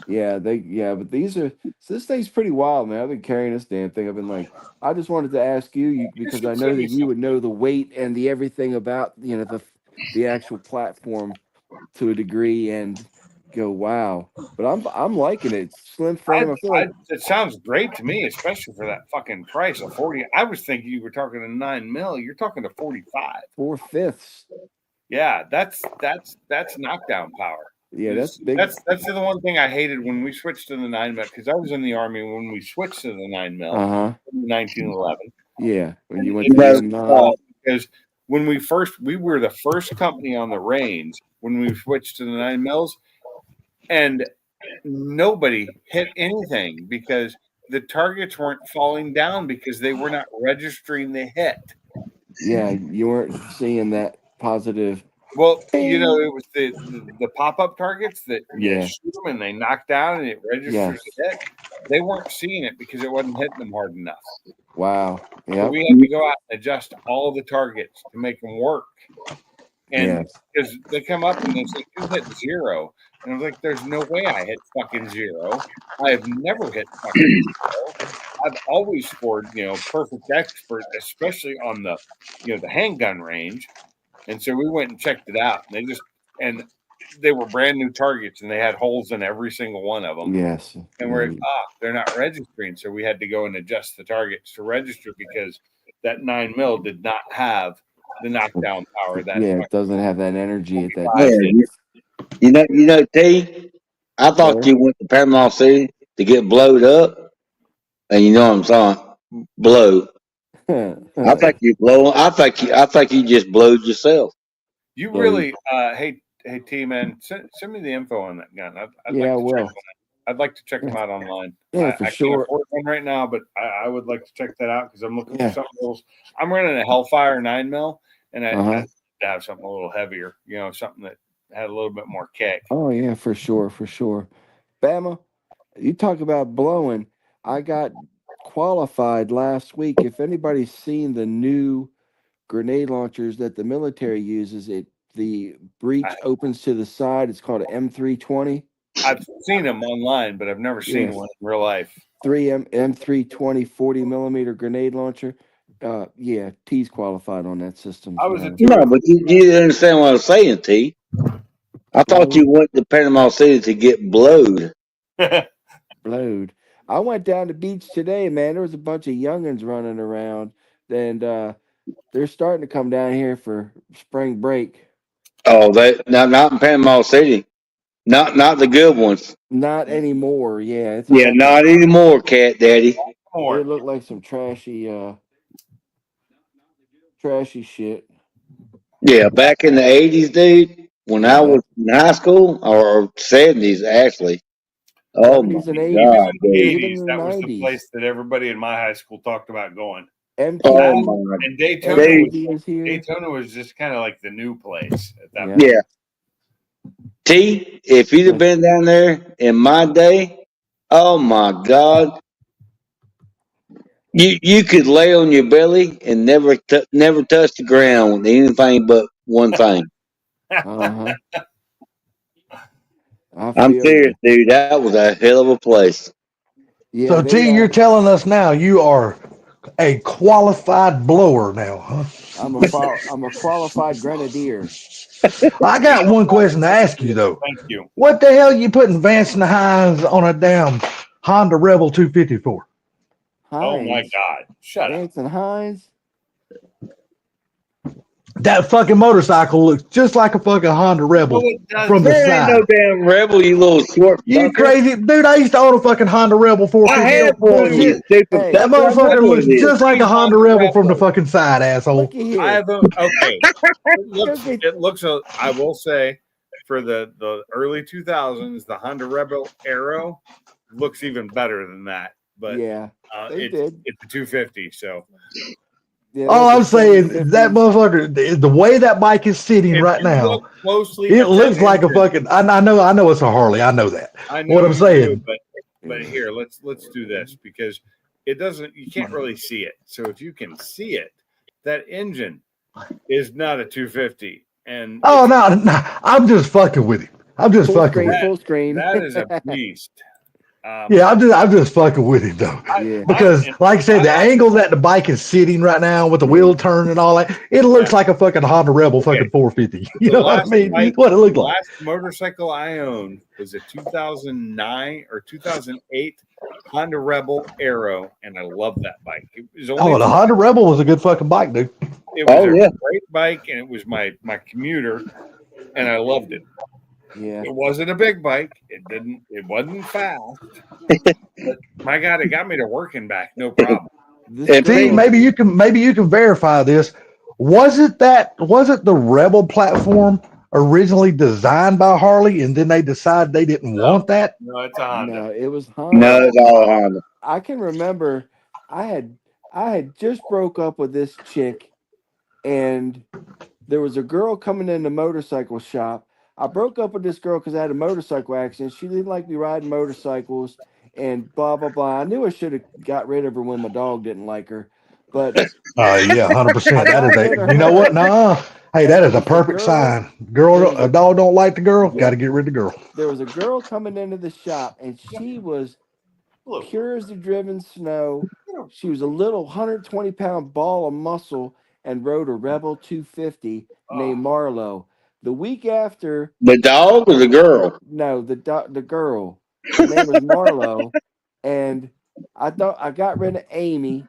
Yeah, but these are so this thing's pretty wild, man. I've been carrying this damn thing. I've been like, I just wanted to ask you because I know that you would know the weight and the everything about the actual platform to a degree and go, wow. But I'm liking it. Slim frame. I feel like It sounds great to me, especially for that fucking price of 40. I was thinking you were talking to 9mm. You're talking to 45. 4/5. Yeah, that's knockdown power. Yeah, that's big. That's the one thing I hated when we switched to the 9mm, because I was in the Army when we switched to the 9mm in 1911. Yeah, when you went to the M9. Because when we were the first company on the range when we switched to the 9mm, and nobody hit anything because the targets weren't falling down because they were not registering the hit. Yeah, you weren't seeing that positive. Well, it was the pop-up targets that you shoot them and they knock down and it registers the hit. They weren't seeing it because it wasn't hitting them hard enough. Wow. Yeah. So we had to go out and adjust all the targets to make them work. And because they come up and they say, you hit 0. And I was like, there's no way I hit fucking 0. I have never hit fucking 0. I've always scored, perfect expert, especially on the, the handgun range. And so we went and checked it out. And they were brand new targets and they had holes in every single one of them. Yes. And we're they're not registering. So we had to go and adjust the targets to register because that 9mm did not have the knockdown power. It doesn't have that energy at that. Yeah, T, I thought you went to Panama City to get blowed up. And you know what I'm saying? Blow. I think you blow. I think you just blowed yourself. You really, hey T man, send me the info on that gun. I'd like to check them out online. Yeah, for sure. I can't afford one right now, but I would like to check that out because I'm looking for something else. I'm running a Hellfire 9mm, and I'd have something a little heavier. Something that had a little bit more kick. Oh yeah, for sure. Bama, you talk about blowing. I got qualified last week. If anybody's seen the new grenade launchers that the military uses, the breech opens to the side. It's called an M320. I've seen them online, but I've never seen one in real life. M320 40mm grenade launcher. T's qualified on that system. But you didn't understand what I was saying, T. I thought you went to Panama City to get blowed. Blowed. I went down to the beach today, man. There was a bunch of youngins running around, and they're starting to come down here for spring break. Oh, not in Panama City. Not the good ones. Not anymore. Yeah. Not anymore, Cat Daddy. It looked like some trashy shit. Yeah, back in the 80s, dude, when I was in high school, or 70s, actually. Oh, my God. Even in the 80s, that was the place that everybody in my high school talked about going. And Daytona was just kind of like the new place at that point. Yeah. T, if you'd have been down there in my day, oh my God, you could lay on your belly and never touch the ground with anything but one thing. I'm serious, dude. That was a hell of a place. Yeah, so T, you're telling us now you are a qualified blower now, huh? I'm a qualified grenadier. I got one question to ask you though. Thank you. What the hell you putting Vance and Hines on a damn Honda Rebel 250 for? Oh my God! Shut up. Vance and Hines. That fucking motorcycle looks just like a fucking Honda Rebel from the side. Ain't no damn Rebel, you little short. You crazy dude? I used to own a fucking Honda Rebel 450. I had one. You stupid. That motherfucker looks just like a Honda Rebel from the fucking side, asshole. I have okay. It looks. I will say, for the early 2000s, the Honda Rebel Aero looks even better than that. But it's the 250. So. All I'm saying, that motherfucker, the way that bike is sitting right now, it looks like a fucking. I know it's a Harley. I know that. What I'm saying, but here, let's do this because it doesn't. You can't really see it. So if you can see it, that engine is not a 250. And Oh no, I'm just fucking with him. I'm just Full fucking screen, with him. full screen. that is a beast. Yeah, I'm just fucking with him though. Yeah. Because, like I said, the angle that the bike is sitting right now with the wheel turn and all that, it looks like a fucking Honda Rebel fucking 450. You know what I mean? What it looked The like. last motorcycle I owned was a 2009 or 2008 Honda Rebel Aero, and I love that bike. It was only Oh, the Honda Rebel was a good fucking bike, dude. it was Oh, a yeah. great bike, and it was my commuter, and I loved it. Yeah. It wasn't a big bike. It wasn't fast. But my God, it got me to work and back, no problem. This See, girl- maybe you can verify this. Wasn't the Rebel platform originally designed by Harley, and then they decided they didn't want that? No, it's a Honda. No, it was Honda. No, it's all Honda. I can remember I had just broke up with this chick, and there was a girl coming in the motorcycle shop. I broke up with this girl because I had a motorcycle accident. She didn't like me riding motorcycles and blah blah blah. I knew I should have got rid of her when my dog didn't like her, but Yeah, 100%. That is Rid of you know her. what? Nah. Hey, that is a There was a perfect girl- sign. there was A dog don't like the girl. Yeah. Got to get rid of the girl. There was a girl coming into the shop, and she was pure as the driven snow. She was a little 120-pound ball of muscle and rode a Rebel 250 named Marlo. The week after, The dog or the girl? no, the girl, her name was Marlo, and I thought I got rid of Amy,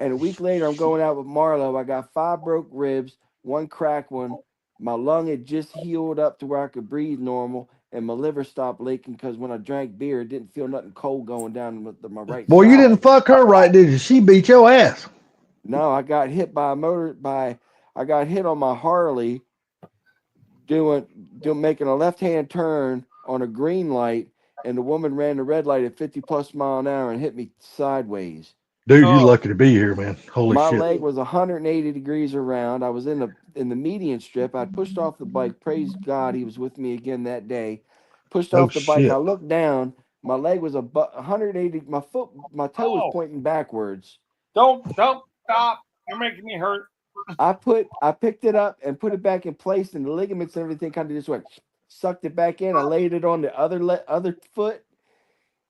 and a week later I'm going out with Marlo. I got 5 broke ribs, 1 cracked one. My lung had just healed up to where I could breathe normal, and my liver stopped leaking because when I drank beer, it didn't feel nothing cold going down my right Boy, side. you didn't fuck her right, did you? She beat your ass. No, I got hit by I got hit on my Harley doing making a left-hand turn on a green light, and the woman ran the red light at 50 plus mile an hour and hit me sideways. Dude, Oh. you lucky to be here, man. Holy My shit. leg was 180 degrees around. I was in the median strip. I pushed off the bike. Praise God, he was with me again that day. Pushed Oh, off the bike. shit. I looked down. My leg was 180. My toe was Oh. pointing backwards. Don't stop. You're making me hurt. I picked it up and put it back in place, and the ligaments and everything kind of just went, sucked it back in. I laid it on the other foot,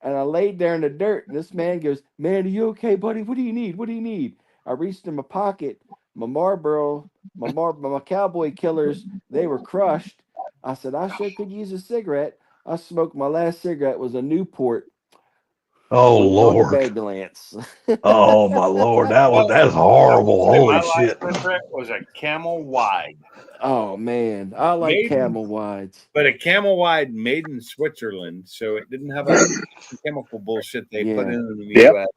and I laid there in the dirt. And this man goes, "Man, are you okay, buddy? What do you need? What do you need?" I reached in my pocket, my Marlboro, my Cowboy Killers. They were crushed. I said, "I sure could use a cigarette." I smoked my last cigarette was a Newport. Oh, on the Lord. Baglands. Oh, my Lord. That's horrible. Holy My shit. life favorite was a Camel Wide, Oh man, I like Maiden. Camel Wides. but a Camel Wide made in Switzerland, so it didn't have all the chemical bullshit they put Yeah. in the Yep. U.S.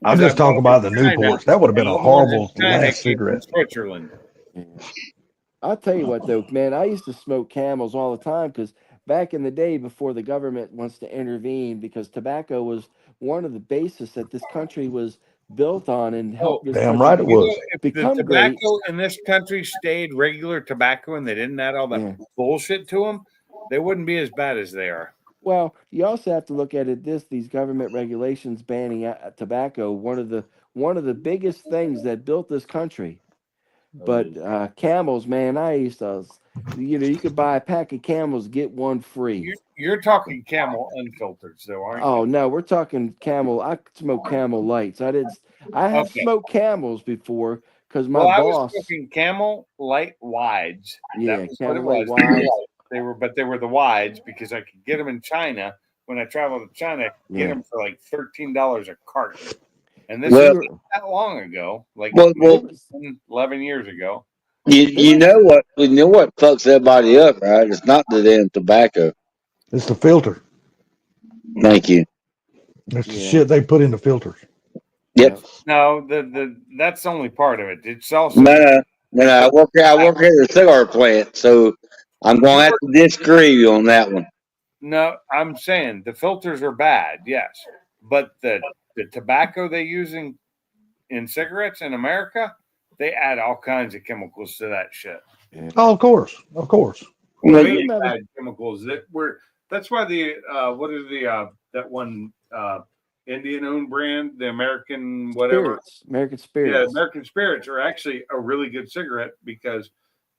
I'm just talking about the Newports. That would have been a horrible last cigarette. Switzerland. Yeah. I'll tell you what though, man, I used to smoke Camels all the time because back in the day before the government wants to intervene, because tobacco was one of the basis that this country was built on and helped this Damn country right it was. If the become tobacco great. in this country stayed regular tobacco and they didn't add all that Yeah. bullshit to them, they wouldn't be as bad as they are. Well, you also have to look at it these government regulations banning tobacco, one of the biggest things that built this country. But Camels, man, I used to, you could buy a pack of Camels, get one free. You're talking Camel unfiltered, though, aren't you? Oh no, we're talking Camel. I smoke Camel lights. I have Okay. smoked Camels before because my Well, I boss. was smoking Camel Light Wides. Yeah, that was Camel what Light it was. Wides. They were the wides because I could get them in China. When I traveled to China, I could get Yeah. them for like $13 a carton. And this Well- isn't that long ago, like Well, 11 years ago. you know what fucks everybody up, right? It's not the damn tobacco. It's the filter. Thank you. It's the Yeah. shit they put in the filters. Yep. No, that's only part of it. It's also No. I work at a cigar plant, so I'm going to have to disagree on that one. no. I'm saying the filters are bad, yes, but the tobacco they use in cigarettes in America, they add all kinds of chemicals to that shit. Oh, of course. Of course. Well, Way remember- bad chemicals that were. That's why the what is the that one Indian-owned brand, the American whatever. American Yeah, Spirits. American Spirits are actually a really good cigarette because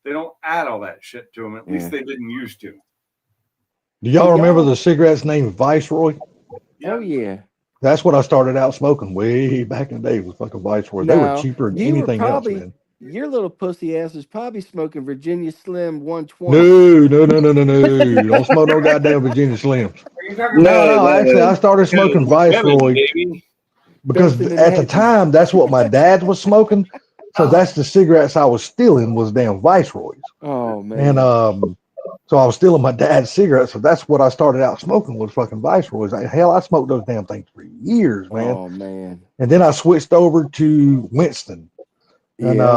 they don't add all that shit to them. At least they didn't used to. Do y'all Hey, remember y'all- the cigarettes named Viceroy? Yeah. Oh yeah. That's what I started out smoking way back in the day, was fucking Viceroy. They were Now, cheaper than you were anything else, probably man. your little pussy ass was probably smoking Virginia Slim 120. No. Don't smoke no goddamn Virginia Slims. Are you talking No, about? no. Actually, I started smoking Viceroy Baby. because Dustin and at the Nancy. time, that's what my dad was smoking. So that's the cigarettes I was stealing was damn Viceroys. Oh man. And so I was stealing my dad's cigarettes. So that's what I started out smoking was fucking Viceroys. Hell, I smoked those damn things for years, man. Oh man. And then I switched over to Winston. And Yeah.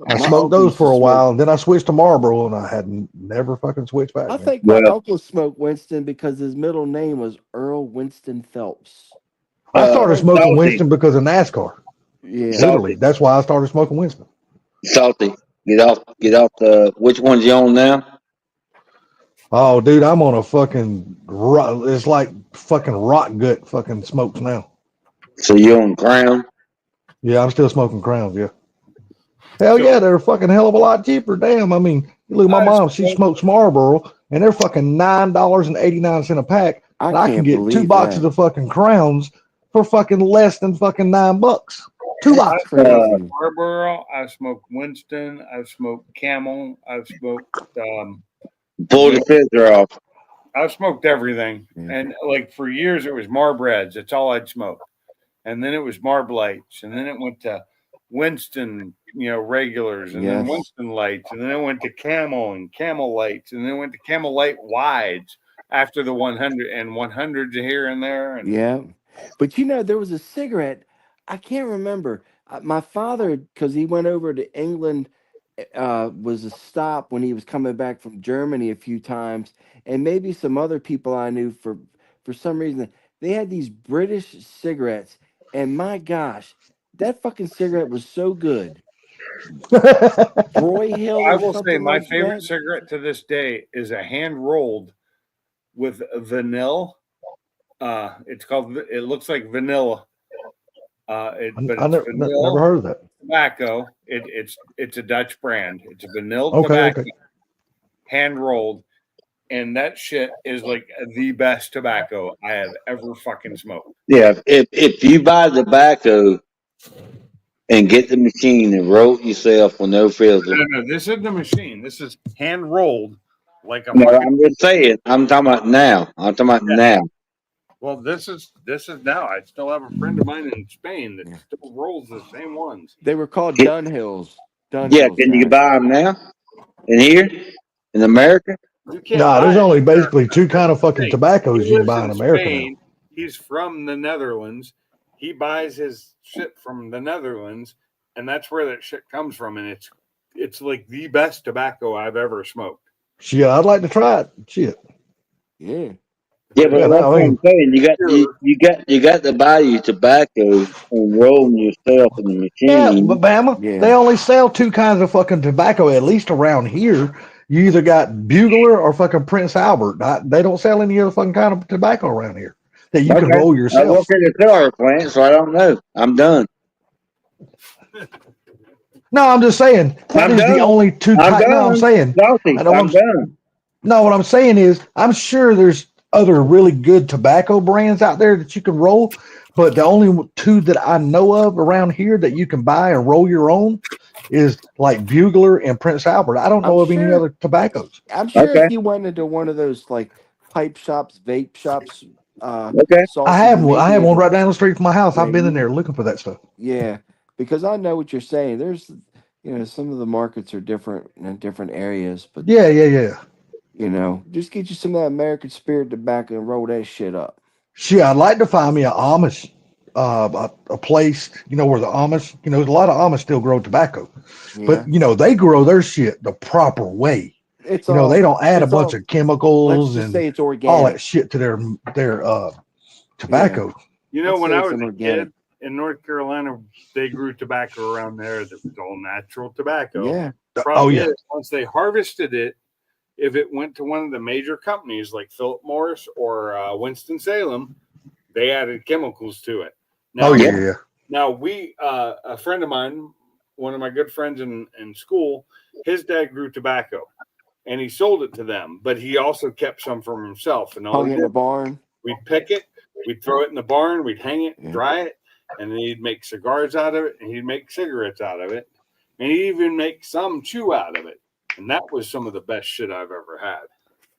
I My smoked uncle those used to for a smoke- while, and then I switched to Marlboro, and I had never fucking switched back. I man. think my Well- uncle smoked Winston because his middle name was Earl Winston Phelps. I started smoking Salty. Winston because of NASCAR. Yeah. So- Literally, that's why I started smoking Winston. Salty. Get off the, which one's you on now? Oh, dude, I'm on a fucking it's like fucking rot gut fucking smokes now. So you on Crown? Yeah, I'm still smoking Crowns. Yeah. Hell So- yeah, they're a fucking hell of a lot cheaper. Damn, I mean, you look at my I mom. She smoke- smokes Marlboro, and they're fucking $9.89 a pack. I And I can't can get believe 2 boxes that. of fucking Crowns for fucking less than fucking $9. 2 That's boxes. crazy. Marlboro. I've smoked Winston. I've smoked Camel. I've smoked. Pull the filter off. I've smoked everything, Yeah. and like for years it was Marbreds. That's all I'd smoke, and then it was Marblights, and then it went to Winston, regulars, and then Yes. Winston lights, and then it went to Camel and Camel lights, and then it went to Camel light wides after the 100 and 100s here and there. And Yeah. But there was a cigarette. I can't remember. My father, because he went over to England, was a stop when he was coming back from Germany a few times, and maybe some other people I knew for some reason they had these British cigarettes, and my gosh, that fucking cigarette was so good. Broy Hill. I or will say something my like favorite that. cigarette to this day is a hand rolled with vanilla. It's called. It looks like vanilla. But I it's never vanilla heard of that. tobacco. It's a Dutch brand. It's a vanilla Okay, tobacco, okay. hand rolled, and that shit is like the best tobacco I have ever fucking smoked. Yeah. If you buy tobacco and get the machine and roll it yourself with no filter. No, this isn't the machine. This is hand rolled, like a No, fucking. I'm just saying. I'm talking about now. I'm talking about now. Well, this is now. I still have a friend of mine in Spain that Yeah. still rolls the same ones. They were called Yeah. Dunhills. Yeah, can you guys. buy them now? In here? In America? You can't. Nah, buy there's it only in basically America. 2 kind of fucking Hey, tobaccos he you can lives buy in America now. Spain. He's from the Netherlands. He buys his shit from the Netherlands, and that's where that shit comes from. And it's like the best tobacco I've ever smoked. Shit, I'd like to try it. Shit. Yeah. Yeah, but Yeah, that's I what mean- I'm saying. You got to buy your tobacco and roll them yourself in the Yeah, machine. but Bama, Yeah. they only sell 2 kinds of fucking tobacco, at least around here. You either got Bugler or fucking Prince Albert. They don't sell any other fucking kind of tobacco around here that you can Okay. roll I yourself. work at a cigar plant, so I don't know. I'm done. No, I'm just saying that I'm is done. the only 2 I'm types. No, I'm done. saying Salty. I know I'm done. no. What I'm saying is, I'm sure there's other really good tobacco brands out there that you can roll, but the only 2 that I know of around here that you can buy and roll your own is like Bugler and Prince Albert. I don't know I'm of any sure- other tobaccos. I'm sure Okay. if you went into one of those like pipe shops, vape shops, Okay. Salty, I have you one. may I be have one able- right down the street from my house. Yeah, I've been in you- there looking for that stuff. Yeah, because I know what you're saying. There's, some of the markets are different in different areas, but Yeah. just get you some of that American Spirit tobacco and roll that shit up. Shit, I'd like to find me a Amish, a place, where the Amish, there's a lot of Amish still grow tobacco, Yeah. but they grow their shit the proper way. It's They don't add a it's bunch all- of chemicals let's just and say it's all organic. that shit to their tobacco. Let's When say I it's was an a organic. kid in North Carolina, they grew tobacco around there that was all natural tobacco. Yeah. Problem yeah. is, once they harvested it, if it went to one of the major companies like Philip Morris or Winston-Salem, They added chemicals to it. Oh Now, yeah. Now a friend of mine, one of my good friends in school, his dad grew tobacco, and he sold it to them, but he also kept some for himself. And all Hung he in the did, barn. we'd pick it, we'd throw it in the barn, we'd hang it, Yeah. dry it, and then he'd make cigars out of it, and he'd make cigarettes out of it, and he'd even make some chew out of it. And that was some of the best shit I've ever had.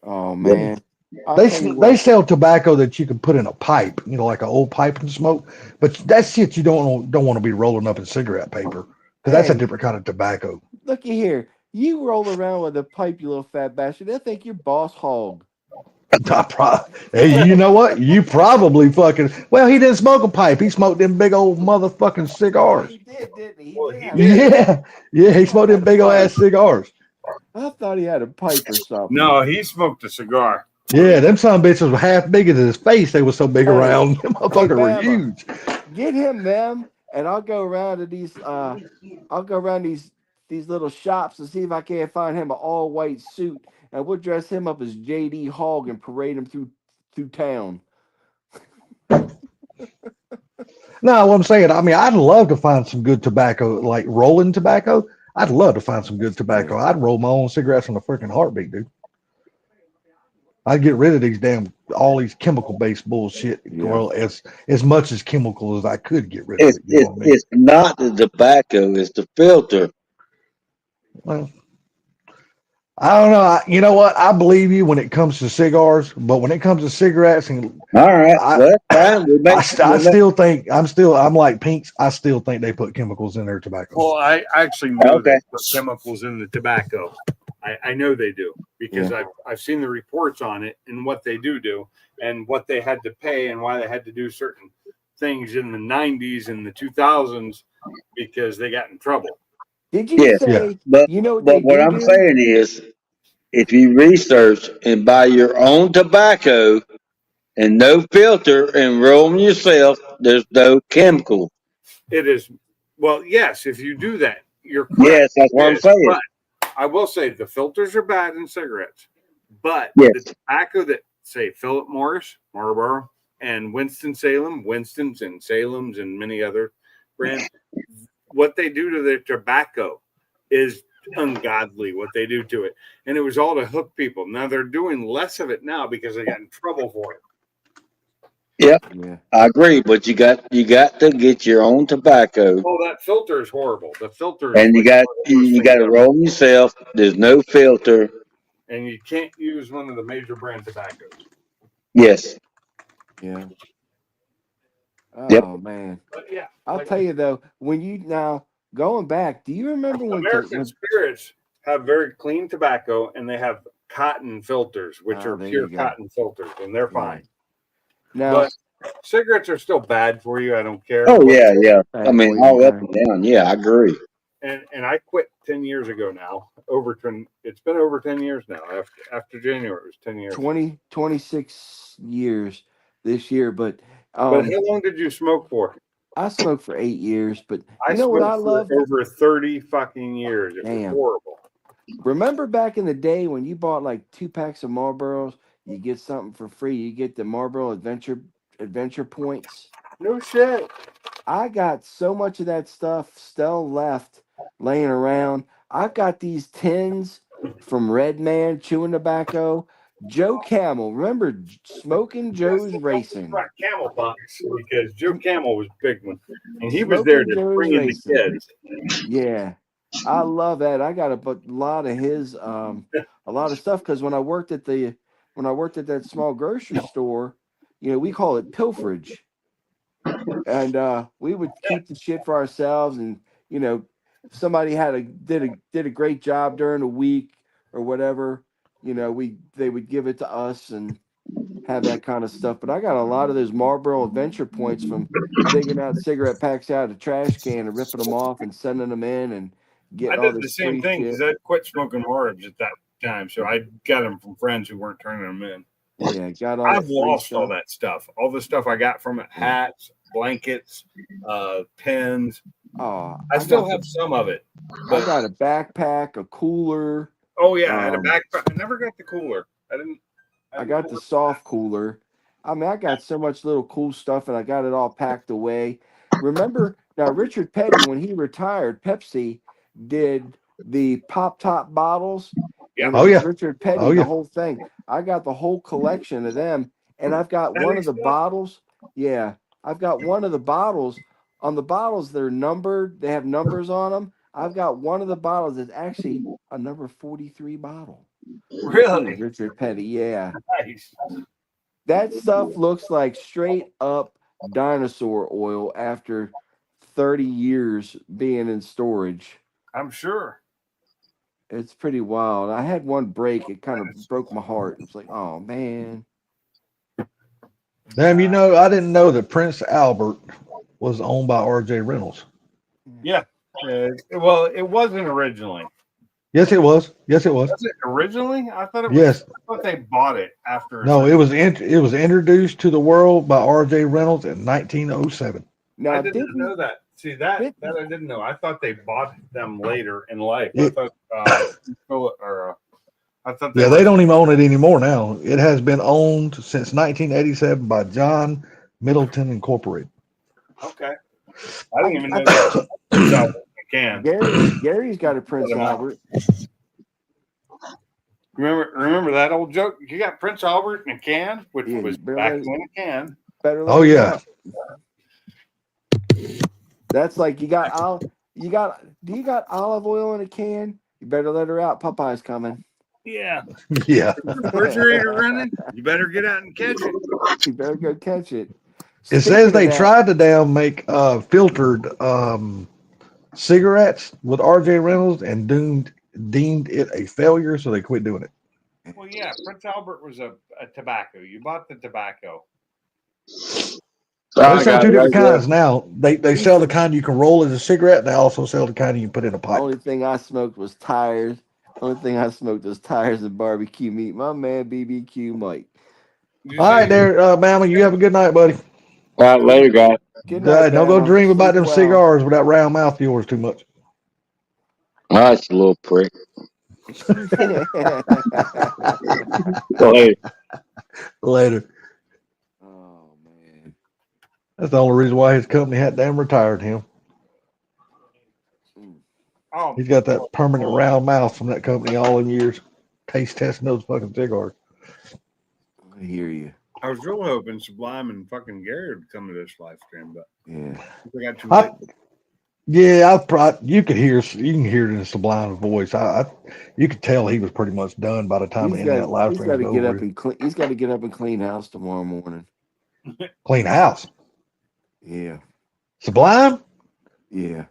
Oh man. I'll They tell you they what. sell tobacco that you can put in a pipe, like an old pipe and smoke. But that shit you don't want to be rolling up in cigarette paper because that's a Hey, different kind of tobacco. looky here. You roll around with a pipe, you little fat bastard. They'll think you're Boss Hog. Hey, you know what? You probably fucking well. He didn't smoke a pipe. He smoked them big old motherfucking cigars. He did, didn't he? He Well, did he have did. Yeah. He I smoked had them a big old pipe. ass cigars. I thought he had a pipe or something. No, he smoked a cigar. Yeah, them son of bitches were half bigger than his face. They were so big Hey, around. Them motherfuckers were Bama, huge. get him them, and I'll go around to these. I'll go around these little shops and see if I can't find him an all white suit, and we'll dress him up as JD Hogg and parade him through town. No, what I'm saying, I mean, I'd love to find some good tobacco, like rolling tobacco. I'd love to find some good tobacco. Yeah. I'd roll my own cigarettes on a freaking heartbeat, dude. I'd get rid of all these chemical based bullshit. Yeah. Well, as much as chemical as I could get rid of It's it. You know it's what I mean? it's not the tobacco, it's the filter. Well, I don't know. You know what? I believe you when it comes to cigars, but when it comes to cigarettes, and All right, I, well, that's fine. I'm like Pinks. I still think they put chemicals in their tobacco. Well, I actually know Okay. they put chemicals in the tobacco. I know they do because I've seen the reports on it and what they do and what they had to pay and why they had to do certain things in the 90s and the 2000s because they got in trouble. Did you Yeah, say but you know what they what I'm do? saying is, if you research and buy your own tobacco and no filter and roll them yourself, there's no chemical. It is, well, yes, if you do that, you're correct. Yes, that's what I'm Yes, saying. but I will say the filters are bad in cigarettes, but Yes. the tobacco that say Philip Morris, Marlboro, and Winston's and Salem's and many other brands, what they do to their tobacco is ungodly what they do to it. And it was all to hook people. Now they're doing less of it now because they got in trouble for it. Yep, Yeah. I agree. But you got to get your own tobacco, Oh, that filter is horrible. The filter is and you like got one of the worst you things got to ever. roll them yourself. There's no filter. And you can't use one of the major brand tobaccos. Yes. Yeah. Oh Yep. man. But yeah, I'll tell you though, when you now going back, do you remember when American Spirits have very clean tobacco and they have cotton filters, which Oh, are there pure you go. cotton filters, and they're fine. now But cigarettes are still bad for you. I don't care. Oh yeah, yeah. bad I mean, for you, all up man. and down. Yeah, I agree. And I quit 10 years ago now. It's been over 10 years now. After January, it was 10 years. 26 years this year, but But how long did you smoke for? I smoked for 8 years, but I you know what I smoked love? for over 30 fucking years. It was Damn. horrible. Remember back in the day when you bought like 2 packs of Marlboros, you get something for free. You get the Marlboro adventure points. No shit. I got so much of that stuff still left laying around. I've got these tins from Red Man chewing tobacco. Joe Camel, remember Smoking Joe's Racing? Right, Camel Bucks, because Joe Camel was a big one, and he was there Smoking to Joe's bring in the Racing. kids. Yeah, I love that. I got a lot of his, a lot of stuff because when I worked at that small grocery store, we call it pilferage, and we would keep the shit for ourselves, and if somebody did a great job during the week or whatever, they would give it to us and have that kind of stuff. But I got a lot of those Marlboro Adventure points from digging out cigarette packs out of the trash can and ripping them off and sending them in and I getting all did the this same free thing shit. because I quit smoking Margs at that time, so I got them from friends who weren't turning them in. Yeah, got all I've that free lost all stuff. that stuff. All the stuff I got from it, hats, blankets, pens. Oh, I still have some of it. I got a backpack, a cooler. Oh yeah, I had a Um, backpack. I never got the cooler. I didn't. I got the soft cooler, I mean, I got so much little cool stuff, and I got it all packed away. Remember now, Richard Petty, when he retired, Pepsi did the pop top bottles, and Yep. it Oh was yeah. Richard Petty, Oh the yeah. whole thing. I got the whole collection of them, and I've got That one of is the stuff. bottles. Yeah, I've got one of the bottles. On the bottles, they're numbered. They have numbers on them. I've got one of the bottles that's actually a number 43 bottle. Ooh, Really Richard Petty, yeah. nice. That stuff looks like straight up dinosaur oil after 30 years being in storage. I'm sure. It's pretty wild. I had one break. It kind That of is- broke my heart. It's like, oh man. Damn, you know, I didn't know that Prince Albert was owned by R.J. Reynolds. Yeah. Well, it wasn't originally. Yes, it was. Yes, it was. Was it originally? I thought it was. Yes. I thought they bought it after. No, it was introduced to the world by R.J. Reynolds in 1907. Now, I did not didn't know that. See that did- that I didn't know. I thought they bought them later in life. It- I thought Yeah, were- they don't even own it anymore now. It has been owned since 1987 by John Middleton Incorporated. Okay. I didn't even I- know that. So, I can. Gary's got a Prince Put 'em out. Albert. Remember that old joke? You got Prince Albert in a can, which Yeah, was you better back let- when a can. Better Oh, let it yeah. out. That's like you got do you got olive oil in a can? You better let her out. Popeye's coming. Yeah. Yeah. Refrigerator running. You better get out and catch it. You better go catch it. It Speaking says of they that, tried to damn make filtered cigarettes with R.J. Reynolds and deemed it a failure, so they quit doing it. Well, yeah, Prince Albert was a tobacco. You bought the tobacco. They I sell got two it different right there. kinds now. They sell the kind you can roll as a cigarette. They also sell the kind you can put in a pipe. only thing I smoked was tires. Only thing I smoked was tires and barbecue meat. My man BBQ Mike. You All say- right, there, Bama. You have a good night, buddy. All right, later, guys. Good night, Don't go Bama. dream about them Sleep well. cigars with that round mouth of yours too much. All right, you little prick. Go ahead. Later. Oh man. That's the only reason why his company had damn retired him. Oh, He's got that permanent round mouth from that company all in years. Taste testing those fucking cigars. I hear you. I was really hoping Sublime and fucking Gary would come to this live stream, but Yeah. we got too I- late. Yeah, you can hear it in his Sublime's voice. You could tell he was pretty much done by the time the internet live He's stream got was to get over. up and clean. He's got to get up and clean house tomorrow morning. Clean house. Yeah. Sublime? Yeah.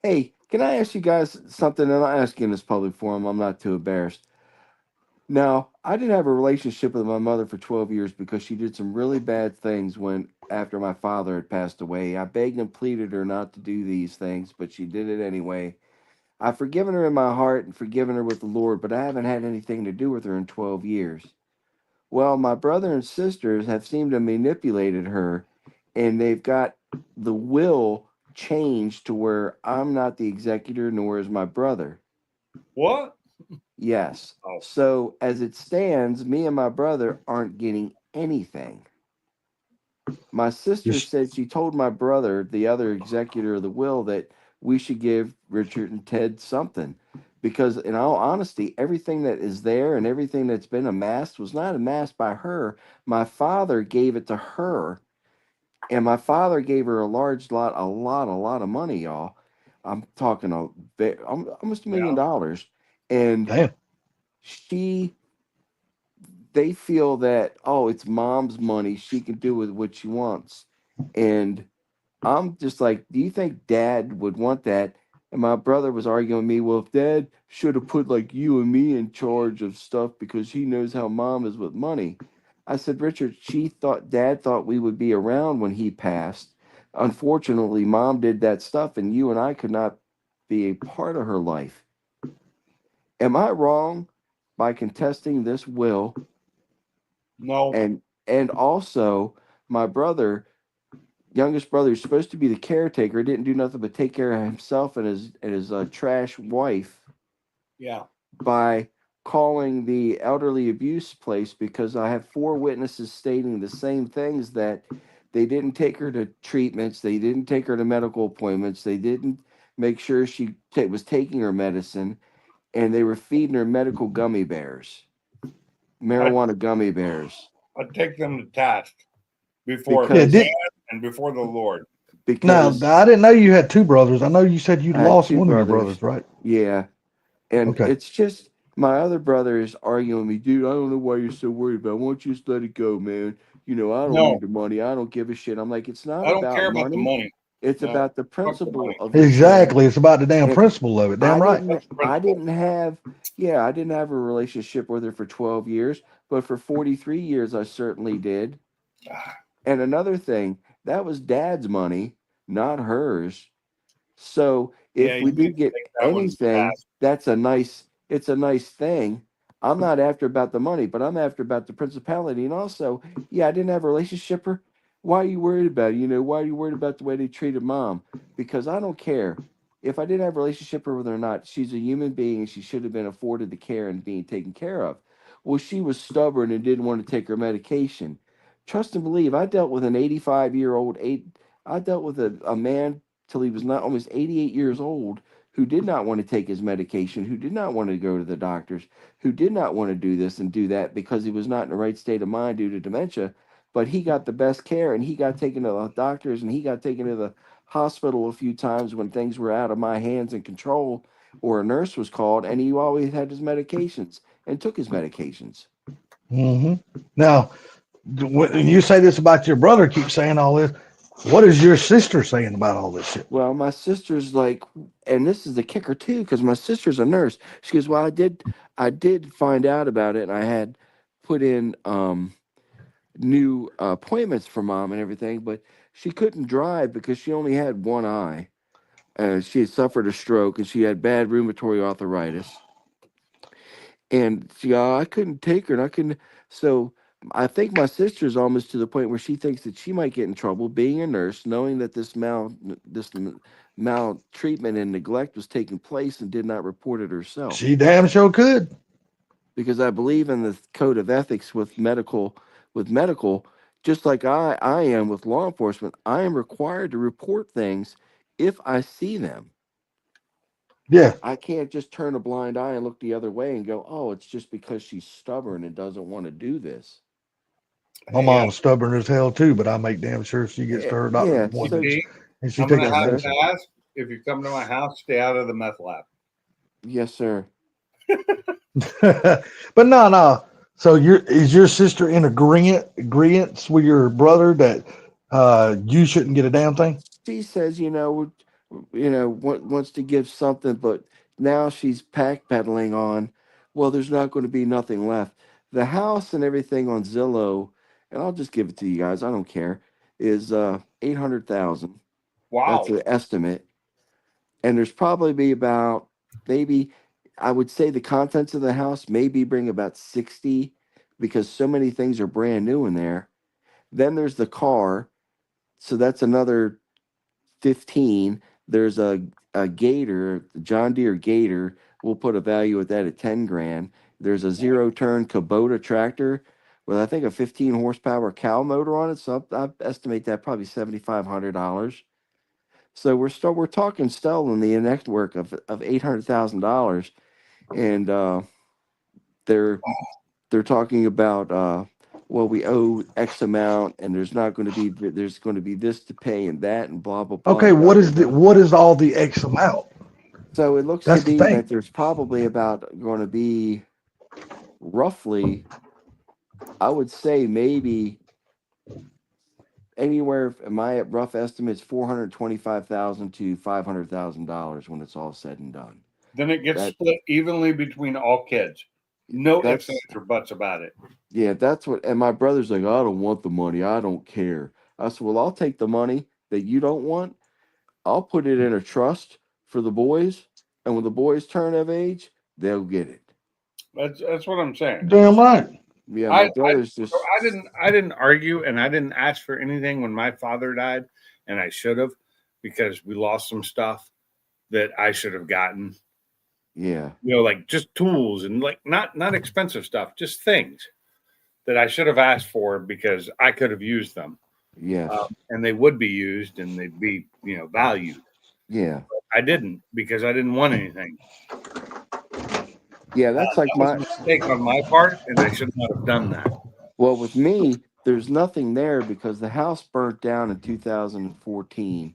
Hey, can I ask you guys something? And I'm asking in this public forum. I'm not too embarrassed. Now, I didn't have a relationship with my mother for 12 years because she did some really bad things after my father had passed away. I begged and pleaded her not to do these things, but she did it anyway. I've forgiven her in my heart and forgiven her with the Lord, but I haven't had anything to do with her in 12 years. Well, my brother and sisters have seemed to have manipulated her, and they've got the will changed to where I'm not the executor, nor is my brother. What? Yes. Oh. So as it stands, me and my brother aren't getting anything. My sister Yes. said she told my brother, the other executor of the will, that we should give Richard and Ted something. Because in all honesty, everything that is there and everything that's been amassed was not amassed by her. My father gave it to her. And my father gave her a lot of money, y'all. I'm talking almost $1 million. And Damn. they feel that, oh, it's mom's money, she can do with what she wants. And I'm just like, do you think dad would want that? And my brother was arguing with me, well, if dad should have put like you and me in charge of stuff because he knows how mom is with money. I said, Richard, dad thought we would be around when he passed. Unfortunately, mom did that stuff and you and I could not be a part of her life. Am I wrong by contesting this will? No. And also my youngest brother, who's supposed to be the caretaker, didn't do nothing but take care of himself and his trash wife Yeah. by calling the elderly abuse place because I have 4 witnesses stating the same things, that they didn't take her to treatments, they didn't take her to medical appointments, they didn't make sure she was taking her medicine, and they were feeding her medical gummy bears, marijuana gummy bears. I'd take them to task before Because- man did- and before the Lord. Now, Because I didn't know you had two brothers. I know you said you I had lost 2 one of your brothers. brothers, right? Yeah. And Okay. it's just my other brother is arguing with me, dude. I don't know why you're so worried about it. Why don't you just let it go, man? You know, I don't No. need the money. I don't give a shit. I'm like, it's not I don't about care money. about the money. It's No. about the the principle money. of the Exactly. It's about the damn And principle of it. Damn right. I didn't have a relationship with her for 12 years, but for 43 years I certainly did. And another thing, that was dad's money, not hers. So if Yeah, we you do need to get take that one to anything, task. it's a nice thing. I'm not after about the money, but I'm after about the principality. And also, I didn't have a relationship with her. Why are you worried about it? You know, why are you worried about the way they treated mom? Because I don't care. If I didn't have a relationship with her or not, she's a human being and she should have been afforded the care and being taken care of. Well, she was stubborn and didn't want to take her medication. Trust and believe, I dealt with an 85-year-old, I dealt with a man till he was not almost 88 years old, who did not want to take his medication, who did not want to go to the doctors, who did not want to do this and do that because he was not in the right state of mind due to dementia. But he got the best care, and he got taken to the doctors, and he got taken to the hospital a few times when things were out of my hands and control, or a nurse was called, and he always had his medications and took his medications. Hmm. Now, when you say this about your brother, keep saying all this. What is your sister saying about all this shit? Well, my sister's like, and this is the kicker too, because my sister's a nurse. She goes, well, I did find out about it, and I had put in new appointments for mom and everything, but she couldn't drive because she only had one eye. She had suffered a stroke, and she had bad rheumatoid arthritis. And I couldn't take her, and I couldn't. So I think my sister's almost to the point where she thinks that she might get in trouble being a nurse, knowing that this maltreatment and neglect was taking place, and did not report it herself. She damn sure could. Because I believe in the code of ethics with medical, just like I am with law enforcement. I am required to report things if I see them. Yeah. I can't just turn a blind eye and look the other way and go, oh, it's just because she's stubborn and doesn't want to do this. My mom's stubborn as hell too, but I make damn sure she gets to her doctor's Yeah, appointment Pete, and she I'm takes gonna her have medicine. to ask, if you come to my house, stay out of the meth lab. Yes, sir. But no. So is your sister in agreement with your brother that you shouldn't get a damn thing? She says, wants to give something, but now she's backpedaling on, well, there's not going to be nothing left. The house and everything on Zillow, and I'll just give it to you guys, I don't care, is 800,000. Wow. That's an estimate. And there's probably be about, maybe, I would say the contents of the house maybe bring about 60, because so many things are brand new in there. Then there's the car, so that's another 15. There's a Gator, John Deere Gator. We'll put a value at that at 10 grand. There's a 0-turn Kubota tractor with, I think, a 15 horsepower cow motor on it. So I estimate that probably $7,500. So we're talking still in the network of $800,000, and they're talking about well, we owe X amount, and there's going to be this to pay and that, and blah blah blah. Okay, blah, blah, blah. what is all the X amount? So it looks That's to the be thing. that there's probably about going to be roughly, I would say maybe anywhere. My rough estimate is $425,000 to $500,000 when it's all said and done. Then it gets That- split evenly between all kids. No ifs, That's- ands, or buts about it. Yeah, that's what. And my brother's like, I don't want the money. I don't care. I said, well, I'll take the money that you don't want. I'll put it in a trust for the boys, and when the boys turn of age, they'll get it. That's what I'm saying. Damn right. Yeah, my brother's just. So I didn't argue, and I didn't ask for anything when my father died, and I should have, because we lost some stuff that I should have gotten. Yeah. like just tools and like not expensive stuff, just things that I should have asked for because I could have used them, Yes. and they would be used and they'd be valued. Yeah. I didn't because I didn't want anything. Yeah. That's like That was a mistake on my part, and I should not have done that. well, with me, there's nothing there because the house burnt down in 2014,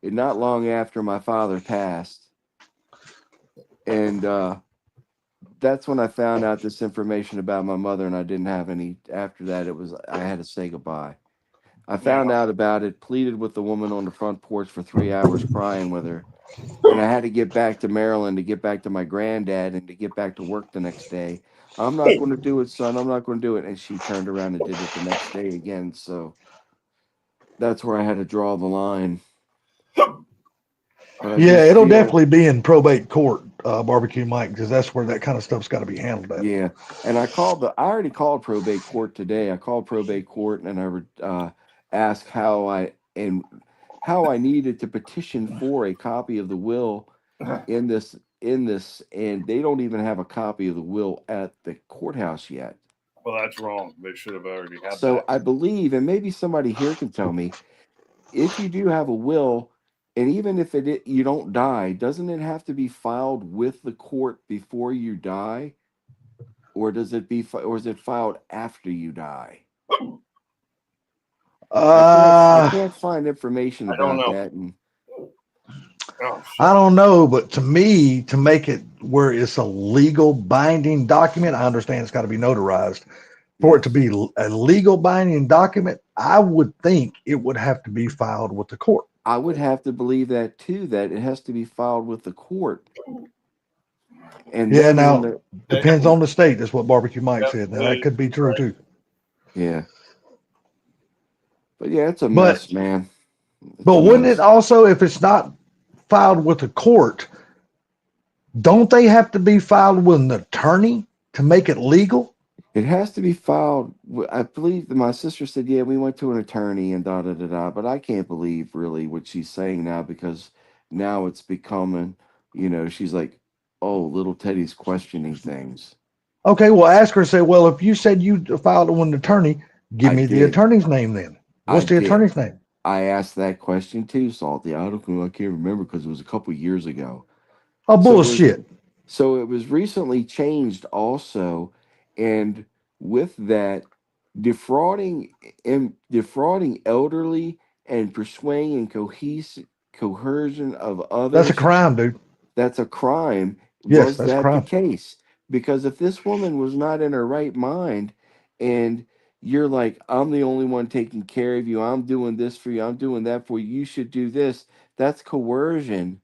and not long after my father passed. And that's when I found out this information about my mother, and I didn't have any. After that, I had to say goodbye. I found out about it, pleaded with the woman on the front porch for 3 hours, crying with her, and I had to get back to Maryland to get back to my granddad and to get back to work the next day. I'm not going to do it, son. I'm not going to do it. And she turned around and did it the next day again. So that's where I had to draw the line. But I Yeah, just it'll feel, definitely be in probate court, Barbecue Mike, because that's where that kind of stuff's got to be handled at. yeah. And I already called probate court today. I called probate court and I asked how I needed to petition for a copy of the will in this, and they don't even have a copy of the will at the courthouse yet. Well, that's wrong. They should have already had So that. I believe, and maybe somebody here can tell me, if you do have a will, and even if you don't die, doesn't it have to be filed with the court before you die, or is it filed after you die? I can't find information I don't about know. that. And I don't know, but to me, to make it where it's a legal binding document, I understand it's got to be notarized. For it to be a legal binding document, I would think it would have to be filed with the court. I would have to believe that too, that it has to be filed with the court. And Yeah, then now depends on the state. That's what Barbecue Mike said. Now that could be true too. Yeah. But yeah, it's a mess, man. But wouldn't it also, if it's not filed with the court, don't they have to be filed with an attorney to make it legal? It has to be filed. I believe my sister said, yeah, we went to an attorney and da da da da. But I can't believe really what she's saying now, because now it's becoming, she's like, oh, little Teddy's questioning things. Okay, well, ask her. Say, well, if you said you filed it with an attorney, give me the attorney's name then. What's the attorney's name? I asked that question too, Salty. I can't remember because it was a couple years ago. Oh, bullshit. So it was recently changed also, and with that, defrauding elderly and persuading and coercion of others. That's a crime, dude. That's a crime. Yes, was that's that a crime. the case? Because if this woman was not in her right mind, and you're like, I'm the only one taking care of you, I'm doing this for you, I'm doing that for you, you should do this. That's coercion.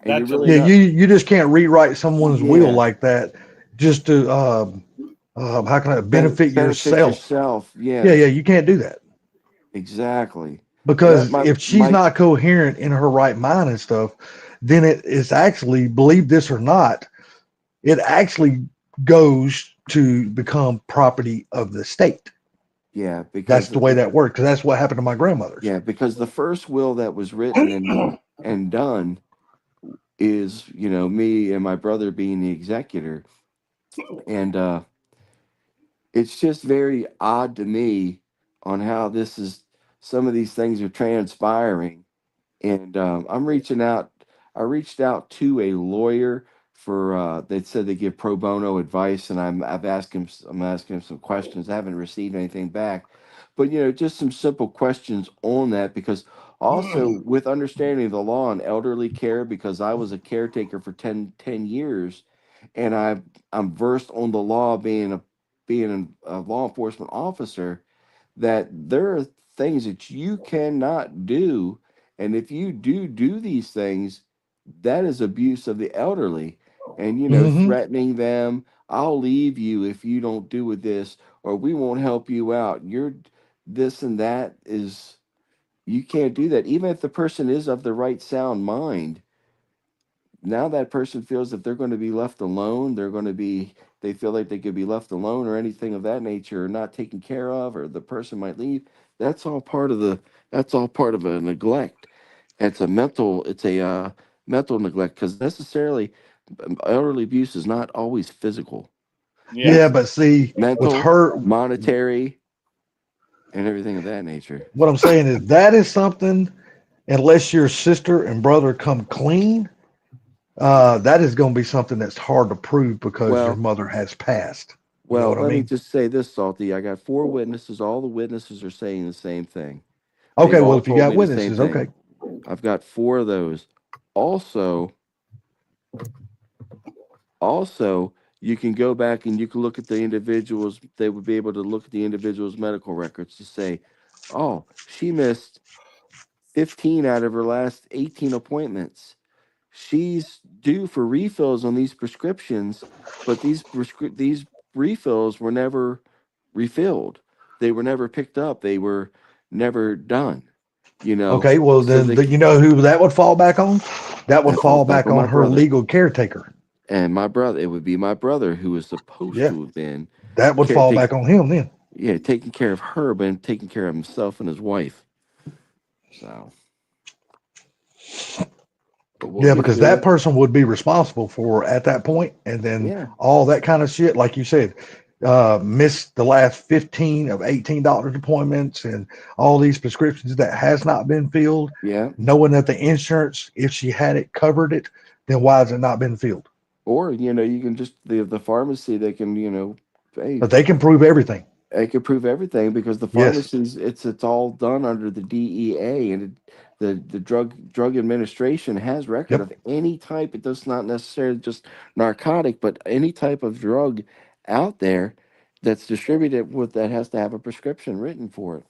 And you just can't rewrite someone's will like that just to how can I benefit yourself? Yeah. Yeah, you can't do that. Exactly. Because if she's not coherent in her right mind and stuff, then it's actually, believe this or not, it actually goes to become property of the state. Yeah, because that's the way that works. Because that's what happened to my grandmother. Yeah, because the first will that was written and done is, me and my brother being the executor. And it's just very odd to me on how some of these things are transpiring. And I reached out to a lawyer for they said they give pro bono advice, and I'm asking him some questions. I haven't received anything back, but just some simple questions on that, because also with understanding the law on elderly care, because I was a caretaker for 10 years, and I'm versed on the law, being a law enforcement officer, that there are things that you cannot do. And if you do these things, that is abuse of the elderly. And, threatening them, I'll leave you if you don't do with this, or we won't help you out. You're this and that you can't do that. Even if the person is of the right sound mind, now that person feels that they're going to be left alone, they feel like they could be left alone or anything of that nature, or not taken care of, or the person might leave. That's all part of a neglect. It's a mental neglect, because necessarily elderly abuse is not always physical. Yeah, but see, with Mental, her, monetary, and everything of that nature. what I'm saying is that is something, unless your sister and brother come clean, that is going to be something that's hard to prove because your Well, mother has passed. You know well, what I let me mean? just say this, Salty. I got 4 witnesses. All the witnesses are saying the same thing. Okay, They've well, all if you told got me the same witnesses, thing. okay. I've got 4 of those. Also, you can go back and you can look at the individuals. They would be able to look at the individual's medical records to say, oh, she missed 15 out of her last 18 appointments. She's due for refills on these prescriptions, but these refills were never refilled. They were never picked up. They were never done. You know, Okay, well, so then they you know who that would fall back on? That would that falls fall back back on on my her brother legal caretaker. and my brother. It would be my brother who was supposed Yeah, to have been that would fall back on him then. taking care of her, but taking care of himself and his wife. So, but we'll Yeah, get because to that it. person would be responsible for at that point, and then Yeah, all that kind of shit, like you said, missed the last 15 of 18 doctor's appointments and all these prescriptions that has not been filled, yeah. knowing that the insurance, if she had it, covered it, then why has it not been filled? Or you can just the pharmacy. They can hey, But they can prove everything. I could prove everything because the Yes. pharmacies it's all done under the DEA and the drug administration has record Yep. of any type. It does not necessarily just narcotic, but any type of drug out there that's distributed with that has to have a prescription written for it.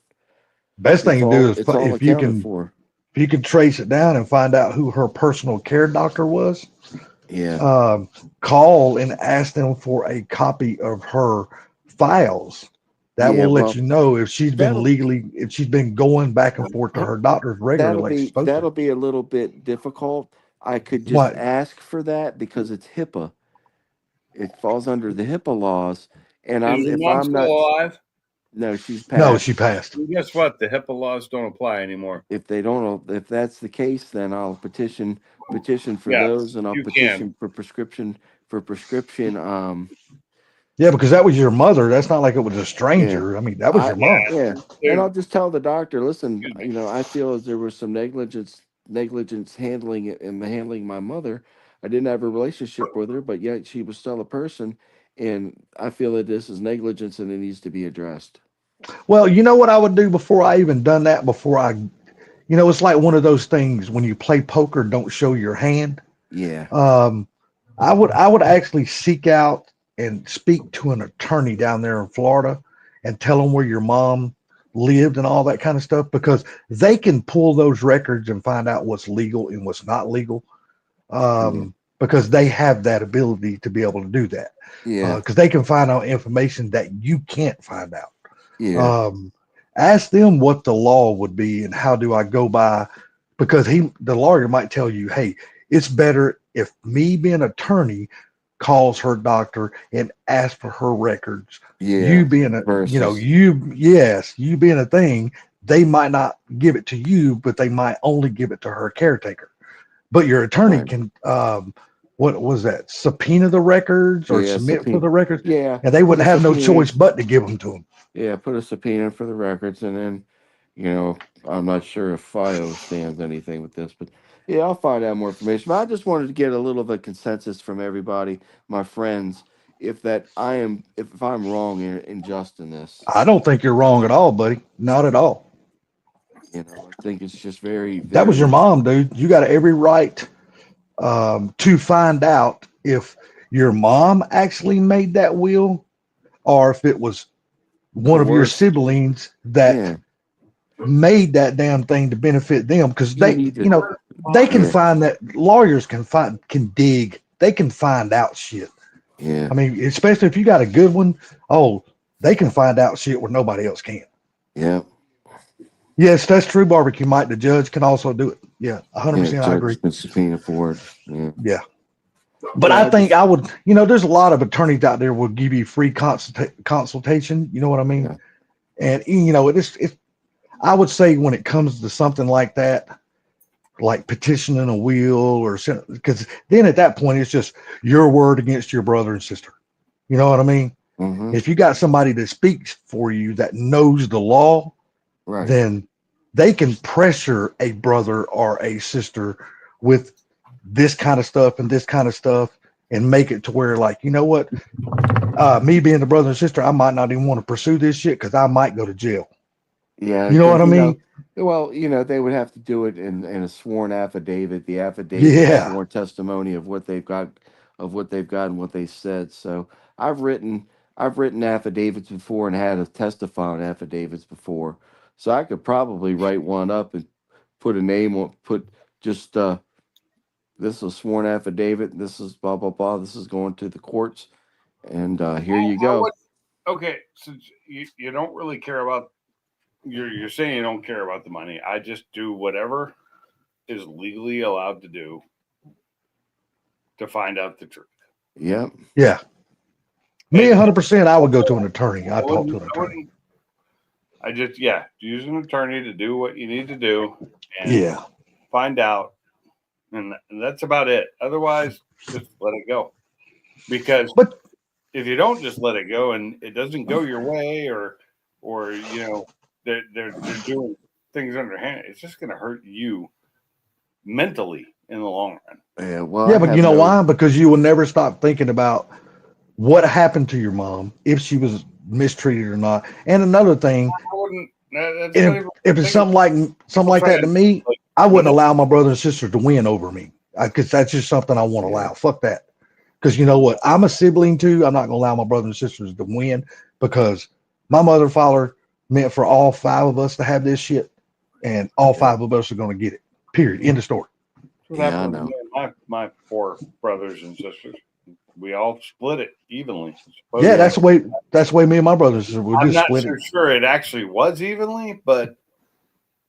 Best thing to do is It's all if you accounted can for. trace it down and find out who her personal care doctor was, Yeah, call and ask them for a copy of her files. That yeah. will let Well, you know if she's been that'll legally, if she's been going back and forth to her doctors regularly like she's supposed to. that'll be a little bit difficult. I could just What? ask for that because it's HIPAA. It falls under the HIPAA laws, and Is your if mom I'm still not, alive? no, she's No, she passed. passed. Well, guess what? The HIPAA laws don't apply anymore. If they don't, if that's the case, then I'll petition for Yeah, those, and I'll you can. petition for prescription. Yeah, because that was your mother. That's not like it was a Yeah, stranger. I mean, that was I your mom. yeah, and There- I'll just tell the doctor, listen, excuse me. I feel as there was some negligence handling it and handling my mother. I didn't have a relationship with her, but yet she was still a person, and I feel that this is negligence and it needs to be addressed. Well, you know what I would do before I even done that? Before I, it's like one of those things when you play poker, don't show your hand. Yeah, I would actually seek out and speak to an attorney down there in Florida and tell them where your mom lived and all that kind of stuff because they can pull those records and find out what's legal and what's not legal. yeah, Because they have that ability to be able to do that. yeah, Because they can find out information that you can't find out. yeah, Ask them what the law would be and how do I go by, because the lawyer might tell you, hey, it's better if me being an attorney calls her doctor and asks for her records. yeah. You being a, Versus, you being a thing, they might not give it to you, but they might only give it to her caretaker. But your attorney right? can, what was that? Subpoena the records or Yeah, submit for subpoena. the records, Yeah, and they put a wouldn't have no subpoena. choice but to give them to them. Yeah, put a subpoena for the records, and then, I'm not sure if FIO stands anything with this, but yeah, I'll find out more information. But I just wanted to get a little of a consensus from everybody, my friends, if I'm wrong in just in this. I don't think you're wrong at all, buddy. Not at all. I think it's just very, That was your very, mom, dude. You got every right to find out if your mom actually made that will or if it was one of your coerced. siblings that Yeah, made that damn thing to benefit them because you need to. they can Yeah, find that lawyers can dig, they can find out shit. yeah, I mean, especially if you got a good one, oh, they can find out shit where nobody else can. yeah, Yes, that's true, Barbecue Mike. The judge can also do it. Yeah, yeah. 100%. I agree. Judge's been subpoenaed for it. Yeah, Yeah. But yeah. I think I would, there's a lot of attorneys out there will give you free consultation. You know what I mean? Yeah. And, I would say when it comes to something like that, like petitioning a will or because then at that point it's just your word against your brother and sister. You know what I mean? Mm-hmm. If you got somebody that speaks for you that knows the law, Right. then they can pressure a brother or a sister with this kind of stuff and this kind of stuff and make it to where, like, you know what? Me being the brother and sister, I might not even want to pursue this shit because I might go to jail. Yeah, You know what I mean? Well, they would have to do it in a sworn affidavit. The affidavit, Yeah. sworn testimony of what they've got, and what they said. So I've written affidavits before and had to testify on affidavits before. So I could probably write one up and put a name on, put just this is a sworn affidavit. This is blah blah blah. This is going to the courts, and here you go. Okay, since you don't really care about you're saying you don't care about the money. I just do whatever is legally allowed to do to find out the truth. Yep. Yeah. Me 100%, I would go to an attorney. I'd talk to an I attorney. wouldn't. I just use an attorney to do what you need to do and Yeah. find out, and that's about it. Otherwise, just let it go. Because But if you don't just let it go and it doesn't go your way, or they're doing things underhand, it's just going to hurt you mentally in the long run. Yeah. Well, yeah, I but have you know no- why? Because you will never stop thinking about what happened to your mom, if she was mistreated or not. And another thing, I wouldn't. That's not if, even if it's something like that to me, I wouldn't allow my brother and sister to win over me because that's just something I won't allow. Fuck that. Because you know what? I'm a sibling too. I'm not going to allow my brothers and sisters to win because my mother and father meant for all 5 of us to have this shit, and all 5 of us are going to get it. Period. End of story. What Yeah, happened I to me and my 4 brothers and sisters? We all split it evenly. Yeah, that's the way me and my brothers and sisters we I'm just not split so it. sure it actually was evenly, but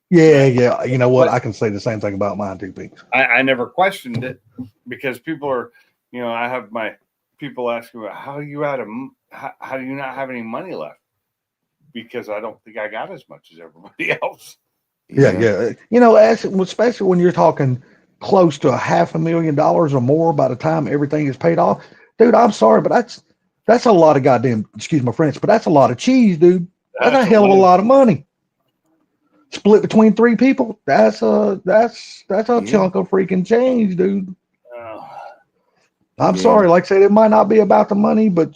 Yeah. You know what? I can say the same thing about mine too, Pinks. I never questioned it because people are, I have my people asking about how do you not have any money left? Because I don't think I got as much as everybody else. Yeah. You know, especially when you're talking close to $500,000 or more by the time everything is paid off, dude. I'm sorry, but that's a lot of goddamn. Excuse my French, but that's a lot of cheese, dude. That's a hell of a lot of money. Split between 3 people. That's a chunk of freaking change, dude. I'm sorry, like I said, it might not be about the money, but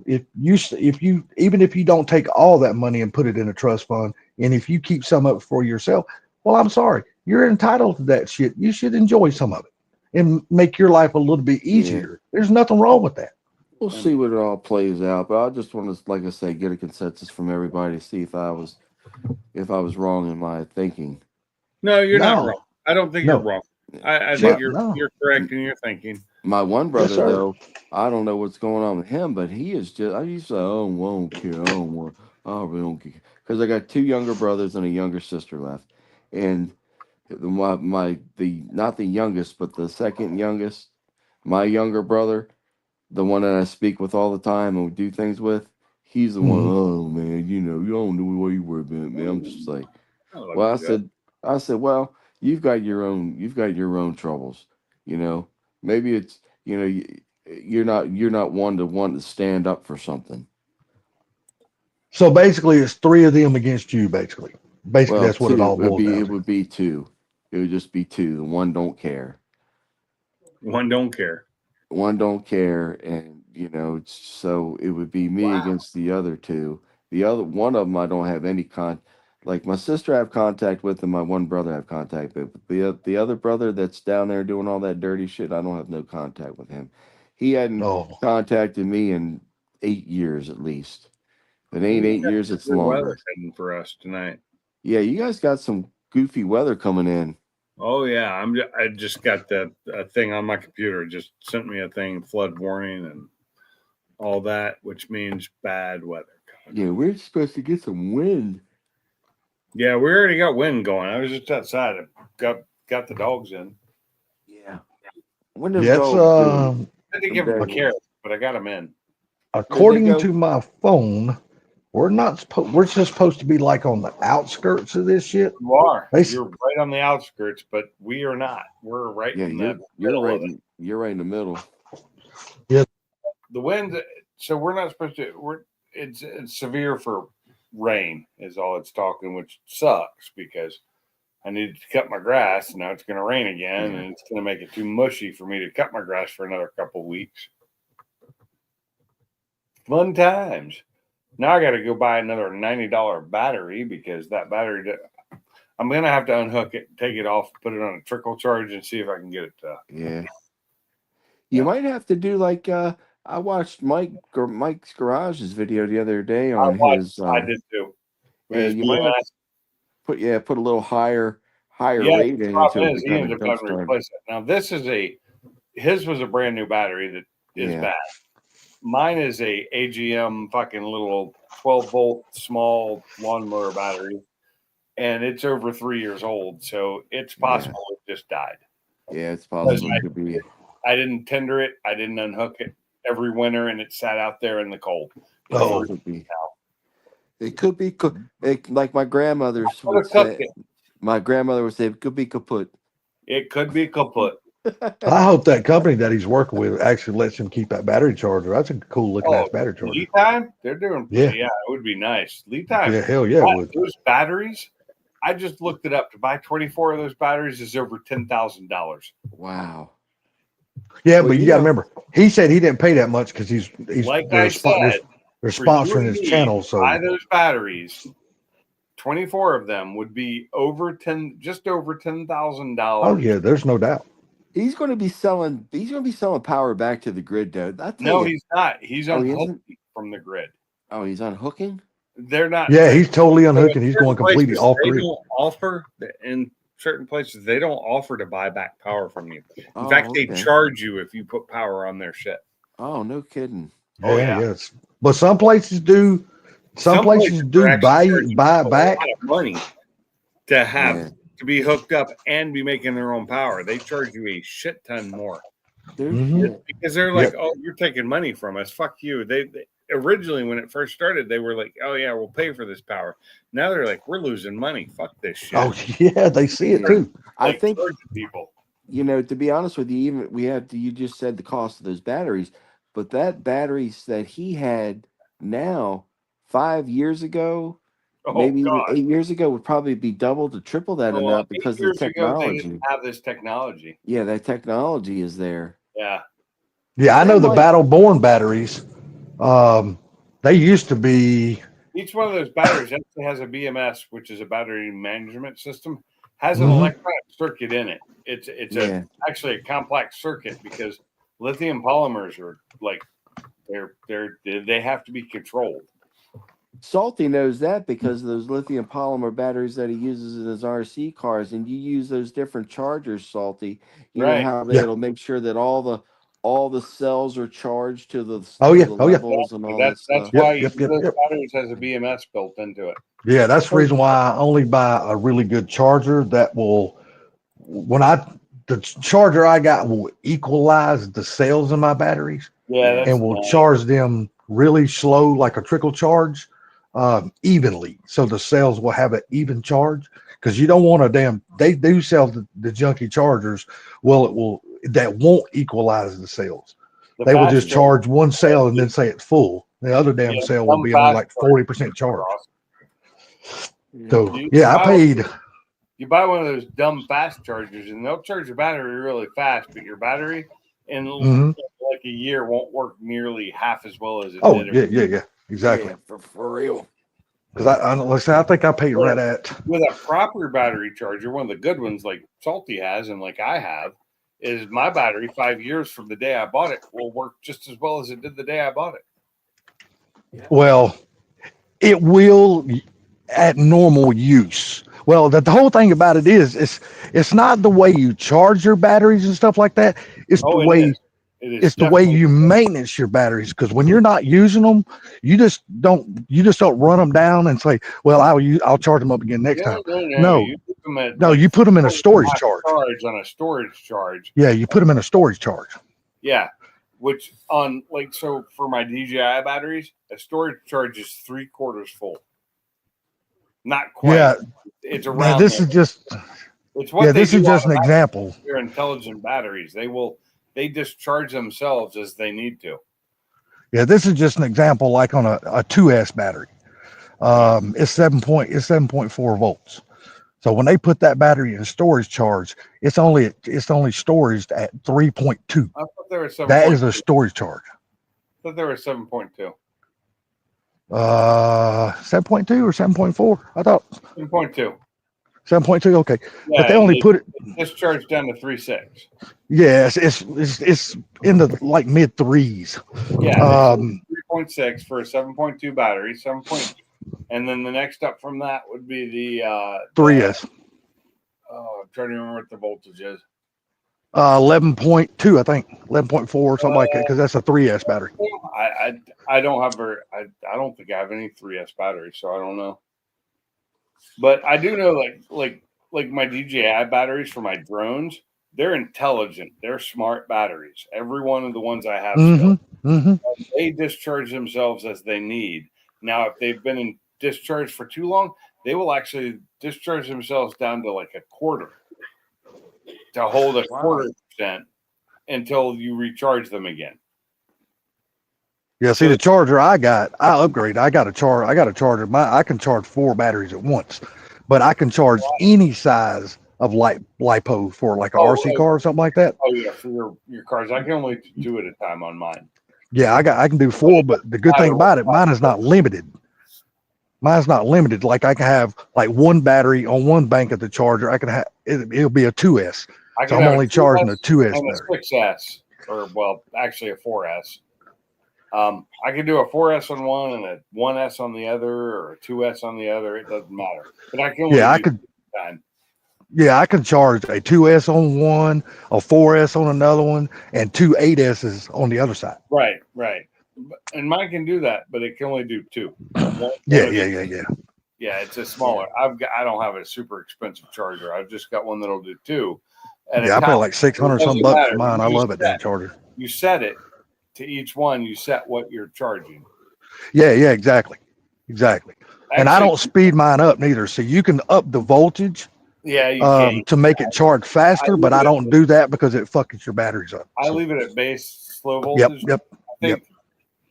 if you even if you don't take all that money and put it in a trust fund, and if you keep some of it for yourself, well, I'm sorry, you're entitled to that shit. You should enjoy some of it and make your life a little bit easier. There's nothing wrong with that. We'll see what it all plays out, but I just want to, like I say, get a consensus from everybody to see if I was wrong in my thinking. No, you're not wrong. I don't think you're wrong. I think you're correct in your thinking. My one brother, though, I don't know what's going on with him, but he is just. I used to say, "Oh, I don't care. I really don't care," because I got 2 younger brothers and a younger sister left, and not the youngest, but the second youngest, my younger brother, the one that I speak with all the time and do things with, he's the one. Oh man, you don't know what you were about, man. I'm just like, well, I said, well, you've got your own troubles, Maybe it's you're not one to want to stand up for something. So basically, it's 3 of them against you. Basically, that's what it all boils down to. It would be 2. It would just be 2. The one don't care. One don't care. One don't care, and so it would be me against the other 2. The other one of them I don't have any like my sister I have contact with, and my one brother I have contact with. But the other brother that's down there doing all that dirty shit, I don't have no contact with him. He hadn't contacted me in 8 years at least. If it ain't 8 years, it's longer. Weather heading for us tonight. Yeah, you guys got some goofy weather coming in. Oh yeah, I just got that thing on my computer. It just sent me a thing, flood warning and all that, which means bad weather. Yeah, we're supposed to get some wind. Yeah, we already got wind going. I was just outside. I got the dogs in. Yeah. When I had to give them a carrot, but I got them in. According to my phone, We're not supposed. We're just supposed to be like on the outskirts of this shit. You are. They- You're right on the outskirts, but we are not. We're right Yeah, in the you're middle right. of it. You're right in the middle. The wind. So we're not supposed to. It's severe for rain is all it's talking, which sucks because I needed to cut my grass. And now it's going to rain again, and it's going to make it too mushy for me to cut my grass for another couple weeks. Fun times. Now I got to go buy another $90 battery because that battery. I'm going to have to unhook it, take it off, put it on a trickle charge, and see if I can get it to. Yeah. You might have to do like I watched Mike's Garage's video the other day on his. I did too. Yeah, His you might have BMS. put a little higher Yeah, rate the in problem it is to he kind ended of up having to jumpstart. replace it. Now this is his was a brand new battery that is Yeah. bad. Mine is a AGM fucking little 12-volt small lawnmower battery, and it's over 3 years old, so it's possible it just died. Yeah, it's possible it could be. I didn't tender it. I didn't unhook it every winter, and it sat out there in the cold. Oh. It could be. It could be like my grandmother's Could would have cooked say. it. My grandmother would say it could be kaput. It could be kaput. I hope that company that he's working with actually lets him keep that battery charger. That's a cool looking ass battery charger. Lead time? They're doing Yeah. yeah, it would be nice. Lead time. Yeah, hell yeah, it would. Those batteries, I just looked it up. To buy 24 of those batteries is over $10,000. Wow. Yeah, Well, but you you got to know- remember, he said he didn't pay that much because he's Like they're I said, they're for you sponsoring and his me, channel. So buy those batteries. 24 of them would be just over $10,000. oh yeah, there's no doubt. He's going to be selling power back to the grid, though. No, he's not. He's Oh, he unhooking from the grid. Oh, he's unhooking. They're not. Yeah, he's totally unhooking. He's Certain going completely places, off They grid. don't offer in certain places. They don't offer to buy back power from you. In Oh, fact, they okay. charge you if you put power on their shit. Oh, no kidding. Oh, yeah. Yes. But some places do. Some places do are buy actually buy it charging back. a lot of money to have Yeah. to be hooked up and be making their own power. They charge you a shit ton more There's Mhm. because they're like, "Oh, you're taking money from us. Fuck you." They originally when it first started, they were like, "Oh yeah, we'll pay for this power." Now they're like, "We're losing money. Fuck this shit." Oh yeah, they see it Yeah. too. I Like, think charging people. to be honest with you, even you just said the cost of those batteries, but that batteries that he had now 5 years ago, Oh maybe even God. 8 years ago, would probably be double to triple that Well, amount 8 because of the years ago, they technology. didn't have this technology. Yeah, that technology is there. Yeah. Yeah, I They know the might- Battle-Born batteries. They used to be. Each one of those batteries actually has a BMS, which is a battery management system, has an Mhm. electronic circuit in it. It's Yeah. actually a complex circuit because lithium polymers are like they have to be controlled. Salty knows that because of those lithium polymer batteries that he uses in his RC cars, and you use those different chargers, Salty. You Right. know how Yeah. it'll make sure that all the cells are charged to the Oh, to yeah. the Oh, yeah. levels and all That's that stuff. Yep, why yep, each of yep, those yep. batteries has a BMS built into it. Yeah, that's the reason why I only buy a really good charger that will. The charger I got will equalize the cells in my batteries Yeah, that's and will charge them really slow, like a trickle charge, evenly, so the cells will have an even charge. Because you don't want they do sell the junky chargers. Well, that won't equalize the cells. the They will fast just charge one cell and then say it's full. The other damn Yeah, cell will some be only fast like chargers 40% charge. Yeah. So You yeah, I buy- paid. You buy one of those dumb fast chargers, and they'll charge your battery really fast, but your battery in Mhm. like a year won't work nearly half as well as it Oh did. yeah, exactly. Yeah, for real. Because I think I paid right at. With a proper battery charger, one of the good ones like Salty has and like I have, is my battery 5 years from the day I bought it will work just as well as it did the day I bought it. Well, it will at normal use. Well, the whole thing about it is it's not the way you charge your batteries and stuff like that. It's Oh, the it way is. It is it's the way definitely- you maintenance your batteries. Because when you're not using them, you just don't run them down and say, well, I'll charge them up again next time. No. You put them at, No, like, you put them in a storage charge. on a storage charge. Yeah, you put them in a storage charge. Yeah. which on like so for my DJI batteries, a storage charge is 3/4 full. Not quite. Yeah. It's Now, around. this there. is just It's what they this do is just on an the example. They're intelligent batteries. They discharge themselves as they need to. Yeah, this is just an example, like on a 2S battery. It's 7.4 volts. So when they put that battery in storage charge, it's only storaged at 3.2. I thought there was 7. That is a storage charge. I thought there was 7.2. 7.2 or 7.4? I thought 7.2. 7.2. Okay, Yeah, but they only put it. discharged down to 3.6. Yes, it's in the like mid threes. Yeah, 3.6 for a 7.2 battery. 7. And then the next up from that would be the 3S. I'm trying to remember what the voltage is. 11.2, I think 11.4, something like that, because that's a 3S battery. I don't have I don't think I have any 3S batteries, so I don't know. But I do know like my DJI batteries for my drones, they're intelligent. They're smart batteries. Every one of the ones I have still, they discharge themselves as they need. Now, if they've been in discharge for too long, they will actually discharge themselves down to like a quarter to hold a 0.25% until you recharge them again. Yeah, see, the charger I got, I upgraded. I got a charger. I can charge 4 batteries at once, but I can charge any size of lipo for like a RC car or something like that. Oh yeah, for your cars, I can only do 2 at a time on mine. Yeah, I can do 4, but the good thing about it, mine is not limited. Mine's not limited. Like I can have like 1 battery on 1 bank of the charger. I can have it'll be a 2S. So I'm only charging a 2S and battery. a 6S, or well, actually a 4S. I can do a 4S on one and a 1S on the other, or a 2S on the other. It doesn't matter. But I can only time. Yeah, I can charge a 2S on one, a 4S on another one, and 2 8S's on the other side. Right. And mine can do that, but it can only do 2. Yeah. Yeah, it's a smaller. I don't have a super expensive charger. I've just got one that'll do 2. Yeah, I pay like 600 some bucks for mine. I love it, that charger. You set it to each one. You set what you're charging. Yeah, exactly. And I don't speed mine up neither. So you can up the voltage. Yeah, you can. To make it charge faster, but I don't do that because it fucks your batteries up. I leave it at base slow voltage. Yep. I think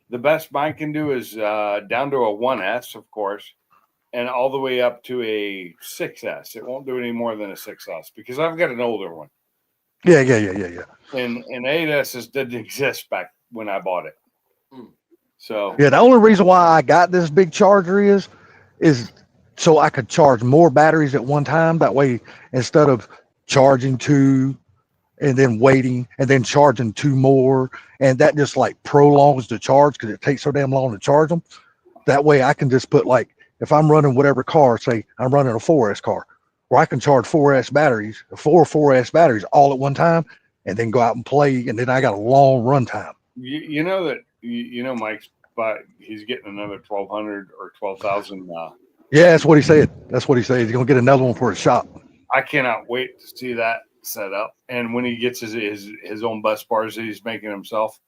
the best mine can do is down to a 1S, of course, and all the way up to a 6S. It won't do any more than a 6S because I've got an older one. Yeah. And 8S didn't exist back when I bought it. So yeah, the only reason why I got this big charger is so I could charge more batteries at one time. That way, instead of charging 2 and then waiting and then charging 2 more, and that just like prolongs the charge because it takes so damn long to charge them. That way I can just put like, if I'm running whatever car, say I'm running a 4S car, where I can charge 4S batteries, 4S batteries all at one time, and then go out and play, and then I got a long run time. You know that Mike's, but he's getting another 1,200 or 12,000. Yeah, that's what he said. He's gonna get another one for his shop. I cannot wait to see that set up, and when he gets his own bus bars that he's making himself.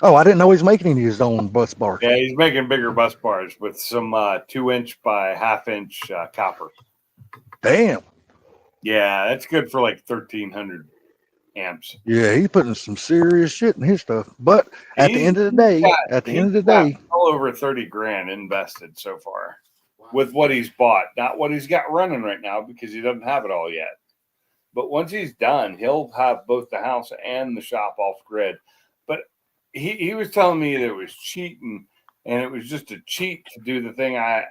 Oh, I didn't know he's making any of his own bus bars. Yeah, he's making bigger bus bars with some 2-inch by 1/2-inch copper. Damn. Yeah, that's good for like 1,300 amps. Yeah, he's putting some serious shit in his stuff. But at the end of the day, all over 30 grand invested so far with what he's bought, not what he's got running right now because he doesn't have it all yet. But once he's done, he'll have both the house and the shop off grid. But he was telling me that it was cheating, and it was just a cheat to do the thing I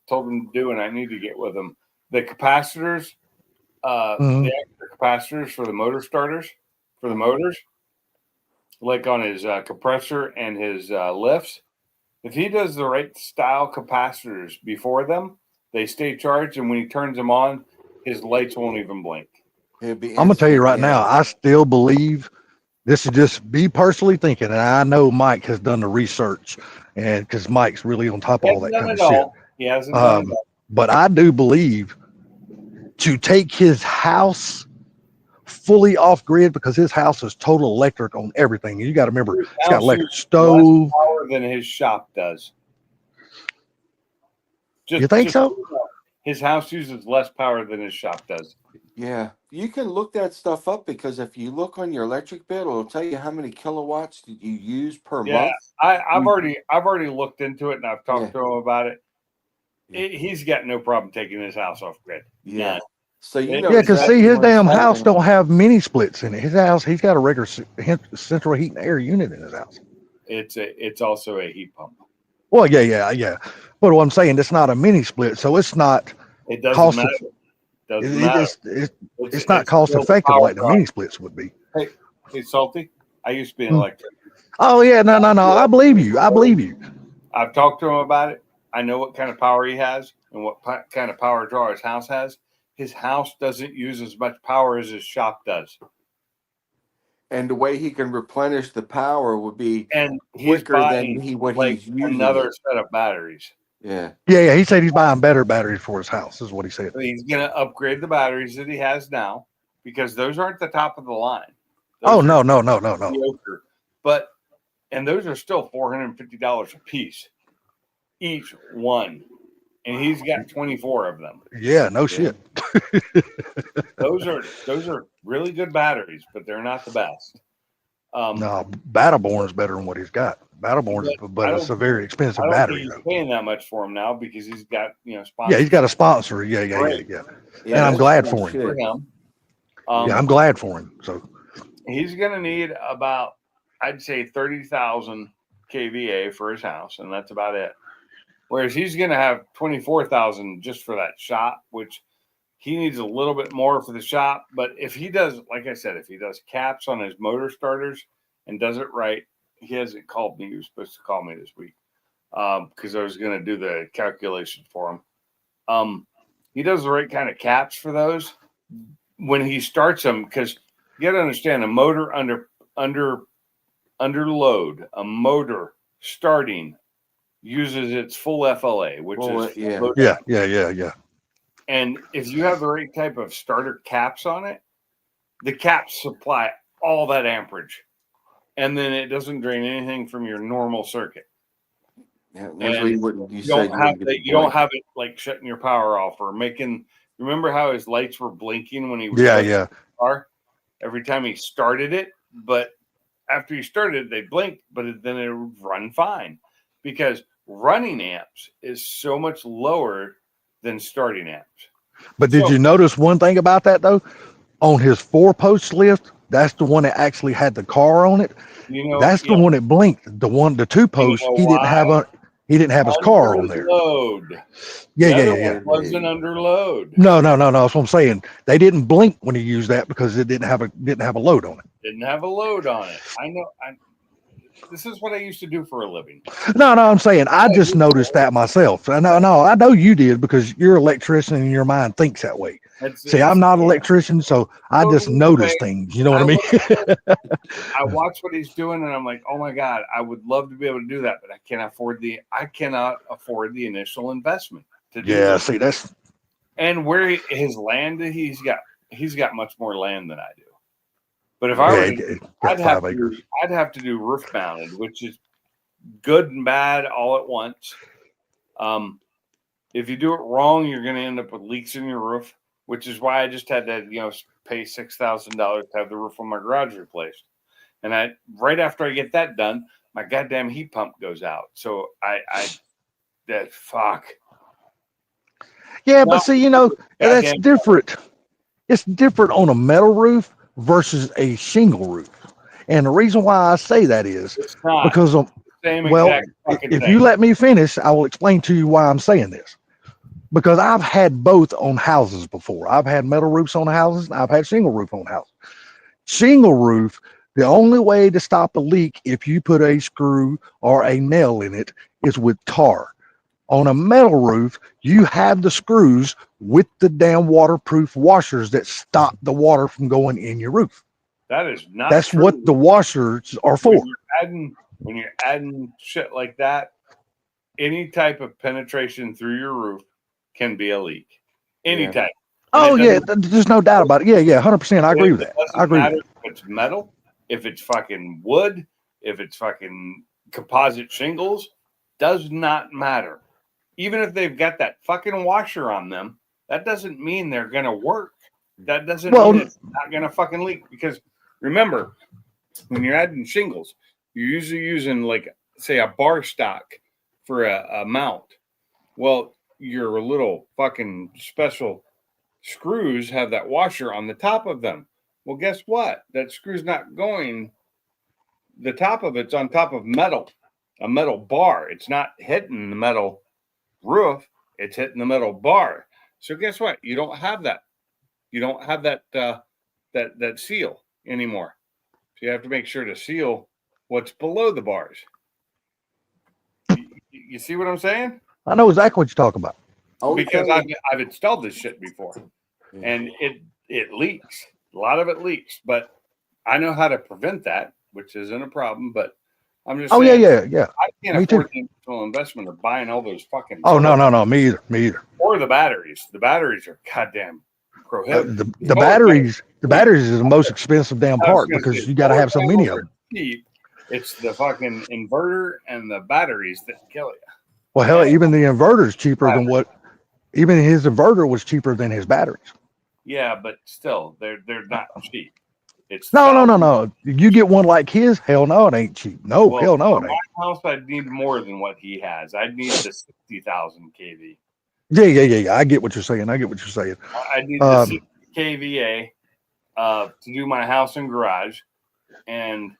told him to do, and I need to get with him. The capacitors, the extra capacitors for the motor starters, for the motors, like on his compressor and his lifts. If he does the right style capacitors before them, they stay charged, and when he turns them on, his lights won't even blink. I'm gonna tell you right now, I still believe this is just me personally thinking, and I know Mike has done the research, and because Mike's really on top of all that kind of shit. He hasn't done it all. But I do believe to take his house fully off grid because his house is total electric on everything. You got to remember, His it's got house electric uses stove. less power than his shop does. You think so? so you know, his house uses less power than his shop does. Yeah, you can look that stuff up because if you look on your electric bill, it'll tell you how many kilowatts that you use per Yeah, month. I've You- already looked into it and I've talked Yeah. to him about it. Yeah. He's got no problem taking his house off grid. Yeah. None. So you Yeah, know Yeah, because see, exactly his what it's damn like house now. don't have mini splits in it. His house, he's got a regular central heat and air unit in his house. It's also a heat pump. Well, yeah. But what I'm saying, it's not a mini split, so it's not It doesn't cost. matter. Doesn't matter. It's not It's cost still the effective power like the drive. mini splits would be. Hey, Salty, I used to be an Hmm. electrician. Oh yeah, no. I believe you. I believe you. I've talked to him about it. I know what kind of power he has and what kind of power draw his house has. His house doesn't use as much power as his shop does. And the way he can replenish the power would be And he's quicker than buying what like he's using. another It. set of batteries. Yeah. Yeah. He said he's buying better batteries for his house. Is what he said. So he's going to upgrade the batteries that he has now because those aren't the top of the line. Those Oh are no. mediocre. And those are still $450 a piece, each one. And he's got 24 of them. Yeah, no shit. Those are really good batteries, but they're not the best. No, Battleborn's better than what he's got. Battleborn's, But but I it's a don't- very I expensive don't battery think he's though. paying that much for them now because he's got sponsors. Yeah, he's got a sponsor. Yeah. Right. Yeah, And I'm that's glad cool for him. for shit. him. Yeah, I'm glad for him. So He's going to need about, I'd say, 30,000 kVA for his house, and that's about it. Whereas he's going to have 24,000 just for that shop, which he needs a little bit more for the shop. But if he does, like I said, if he does caps on his motor starters and does it right, he hasn't called me. He was supposed to call me this week because I was going to do the calculation for him. He does the right kind of caps for those when he starts them, because you got to understand a motor under load, a motor starting uses its full FLA, which Well, is yeah. load. yeah. And if you have the right type of starter caps on it, the caps supply all that amperage, and then it doesn't drain anything from your normal circuit. Yeah, that's what you wouldn't. You You don't said have you that. You don't have it like shutting your power off or making. Remember how his lights were blinking when he was starting Yeah. the car every time he started it, but after he started it, they blinked, but then it would run fine because running amps is so much lower than starting amps. But did So- you notice one thing about that though? On his 4-post lift, that's the one that actually had the car on it. That's the one that blinked. The 2-post, know he didn't why? have his car on there. Load. Yeah. Wasn't under load. No. That's what I'm saying. They didn't blink when he used that because it didn't have a load on it. Didn't have a load on it. I know. This is what I used to do for a living. No, I'm saying I just noticed that myself. I know you did because you're an electrician and your mind thinks that way. See, I'm not an electrician, so I just notice things. You know what I mean? I watch what he's doing, and I'm like, oh my god, I would love to be able to do that, but I cannot afford the initial investment to do Yeah, this. see, that's And where his land, he's got much more land than I do. But if I were to, got 5 acres. I'd have to do roof mounted, which is good and bad all at once. If you do it wrong, you're going to end up with leaks in your roof, which is why I just had to, pay $6,000 to have the roof on my garage replaced. And right after I get that done, my goddamn heat pump goes out. So fuck. Yeah, Well, but see, that's different. It's different on a metal roof versus a shingle roof. And the reason why I say that is It's not because same well, exact fucking if thing. you let me finish, I will explain to you why I'm saying this. Because I've had both on houses before. I've had metal roofs on houses, and I've had shingle roof on houses. Shingle roof, the only way to stop a leak if you put a screw or a nail in it is with tar. On a metal roof, you have the screws with the damn waterproof washers that stop the water from going in your roof. That is not That's true. what the washers are for. When you're adding shit like that, any type of penetration through your roof can be a leak. Any Yeah. type. Oh it yeah, doesn't- there's no doubt about it. Yeah, 100%. I agree with that. It doesn't I agree. matter if it's metal, if it's fucking wood, if it's fucking composite shingles, does not matter. Even if they've got that fucking washer on them, that doesn't mean they're gonna work. That doesn't Well, mean it's not gonna fucking leak. Because remember, when you're adding shingles, you're usually using like say a bar stock for a mount. Well, your little fucking special screws have that washer on the top of them. Well, guess what? That screw's not going. The top of it's on top of metal, a metal bar. It's not hitting the metal roof. It's hitting the metal bar. So guess what? You don't have that. You don't have that that seal anymore. So you have to make sure to seal what's below the bars. You see what I'm saying? I know exactly what you're talking about. Only Because thing- I've installed this shit before, and it leaks. A lot of it leaks, but I know how to prevent that, which isn't a problem. But I'm just Oh saying, yeah. I can't Me afford the additional investment of buying all those fucking. Oh no, me either. Or the batteries. The batteries are goddamn prohibitive. The batteries is the most expensive damn I was part gonna because say, you got to have so solar many of panels them. are cheap. It's the fucking inverter and the batteries that kill you. Well, hell, even the inverter's cheaper than what. Even his inverter was cheaper than his batteries. Yeah, but still, they're not cheap. It's No. thousands. You get one like his, hell no, it ain't cheap. No, Well, hell no, for it ain't. my house, I'd need more than what he has. I'd need the 60,000 kV. Yeah. I get what you're saying. I need the 60 kVA to do my house and garage, and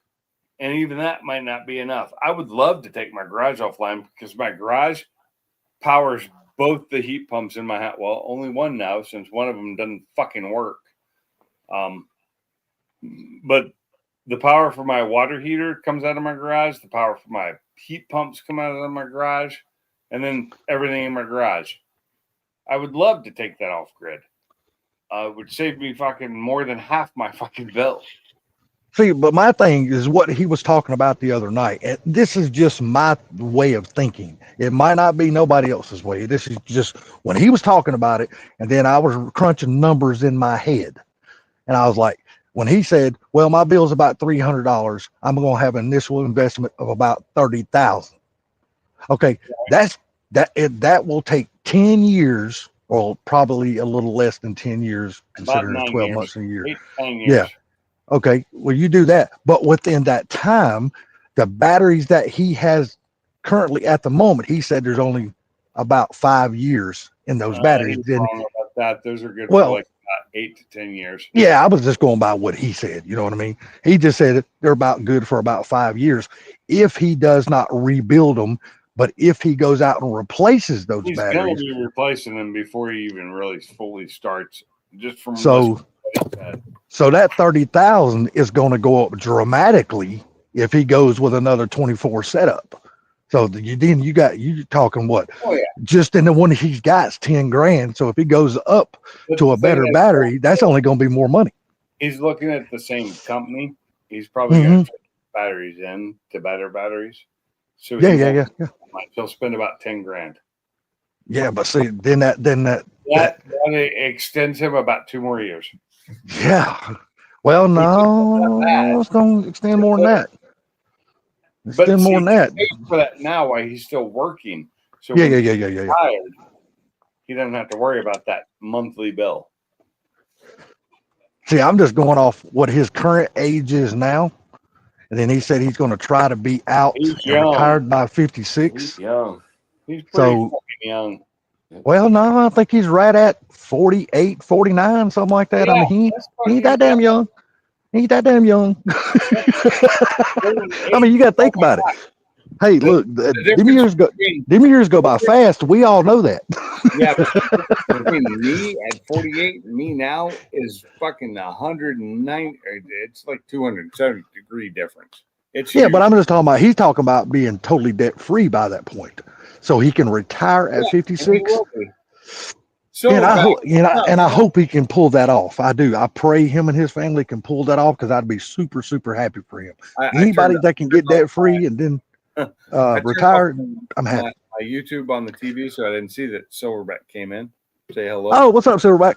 even that might not be enough. I would love to take my garage offline because my garage powers both the heat pumps in my house. Well, only one now since one of them doesn't fucking work. But the power for my water heater comes out of my garage. The power for my heat pumps come out of my garage, and then everything in my garage. I would love to take that off grid. It would save me fucking more than half my fucking bill. See, but my thing is what he was talking about the other night. And this is just my way of thinking. It might not be nobody else's way. This is just when he was talking about it, and then I was crunching numbers in my head, and I was like, when he said, "Well, my bill's about $300, I'm going to have an initial investment of about $30,000." Okay, that will take 10 years, or probably a little less than 10 years, About considering 9 it's 12 years. months a year. 8 to 10 years. Yeah. Okay, well, you do that, but within that time, the batteries that he has currently at the moment, he said there's only about 5 years in those batteries. He's Then, wrong about that. Those are good Well- for like 8 to 10 years. yeah, I was just going by what he said. You know what I mean? He just said they're about good for about 5 years if he does not rebuild them. But if he goes out and replaces those He's going to batteries, be replacing them before he even really fully starts. Just from So- listening to what he said. so that 30,000 is going to go up dramatically if he goes with another 24 setup. So you talking what? Oh, yeah. Just in the one he's got's 10 grand. So if he goes up But to the a thing better is, battery, that's only going to be more money. he's looking at the same company. He's probably Mm-hmm. going to put batteries in to better batteries. So he Yeah. won't- He'll spend about 10 grand. Yeah, but see, then that That extends him about 2 more years. yeah. Well, no, it's going to extend more than that. Extend more than that. He pays for that now while he's still working. So Yeah. when he's retired, he doesn't have to worry about that monthly bill. See, I'm just going off what his current age is now. And then he said he's going to try to be out He's and young. retired by He's 56. young. He's pretty So- fucking young. Well, no, I think he's right at 48, 49, something like that. I Yeah, mean, that's he ain't fucking that damn young. He ain't that damn young. I mean, you got to think about it. Hey, look, them years go by fast. We all know that. Yeah, but between me at 48 and me now is fucking 109. It's like 270-degree difference. It's Yeah, huge. but I'm just talking about, he's talking about being totally debt free by that point. So he can retire at And he 56. will be. So And I back- hope he can pull that off. I do. I pray him and his family can pull that off because I'd be super, super happy for him. I Anybody turned that can get debt free and then I turned retire, off I'm happy. my YouTube on the TV, so I didn't see that Silverback came in. Say hello. Oh, what's up, Silverback?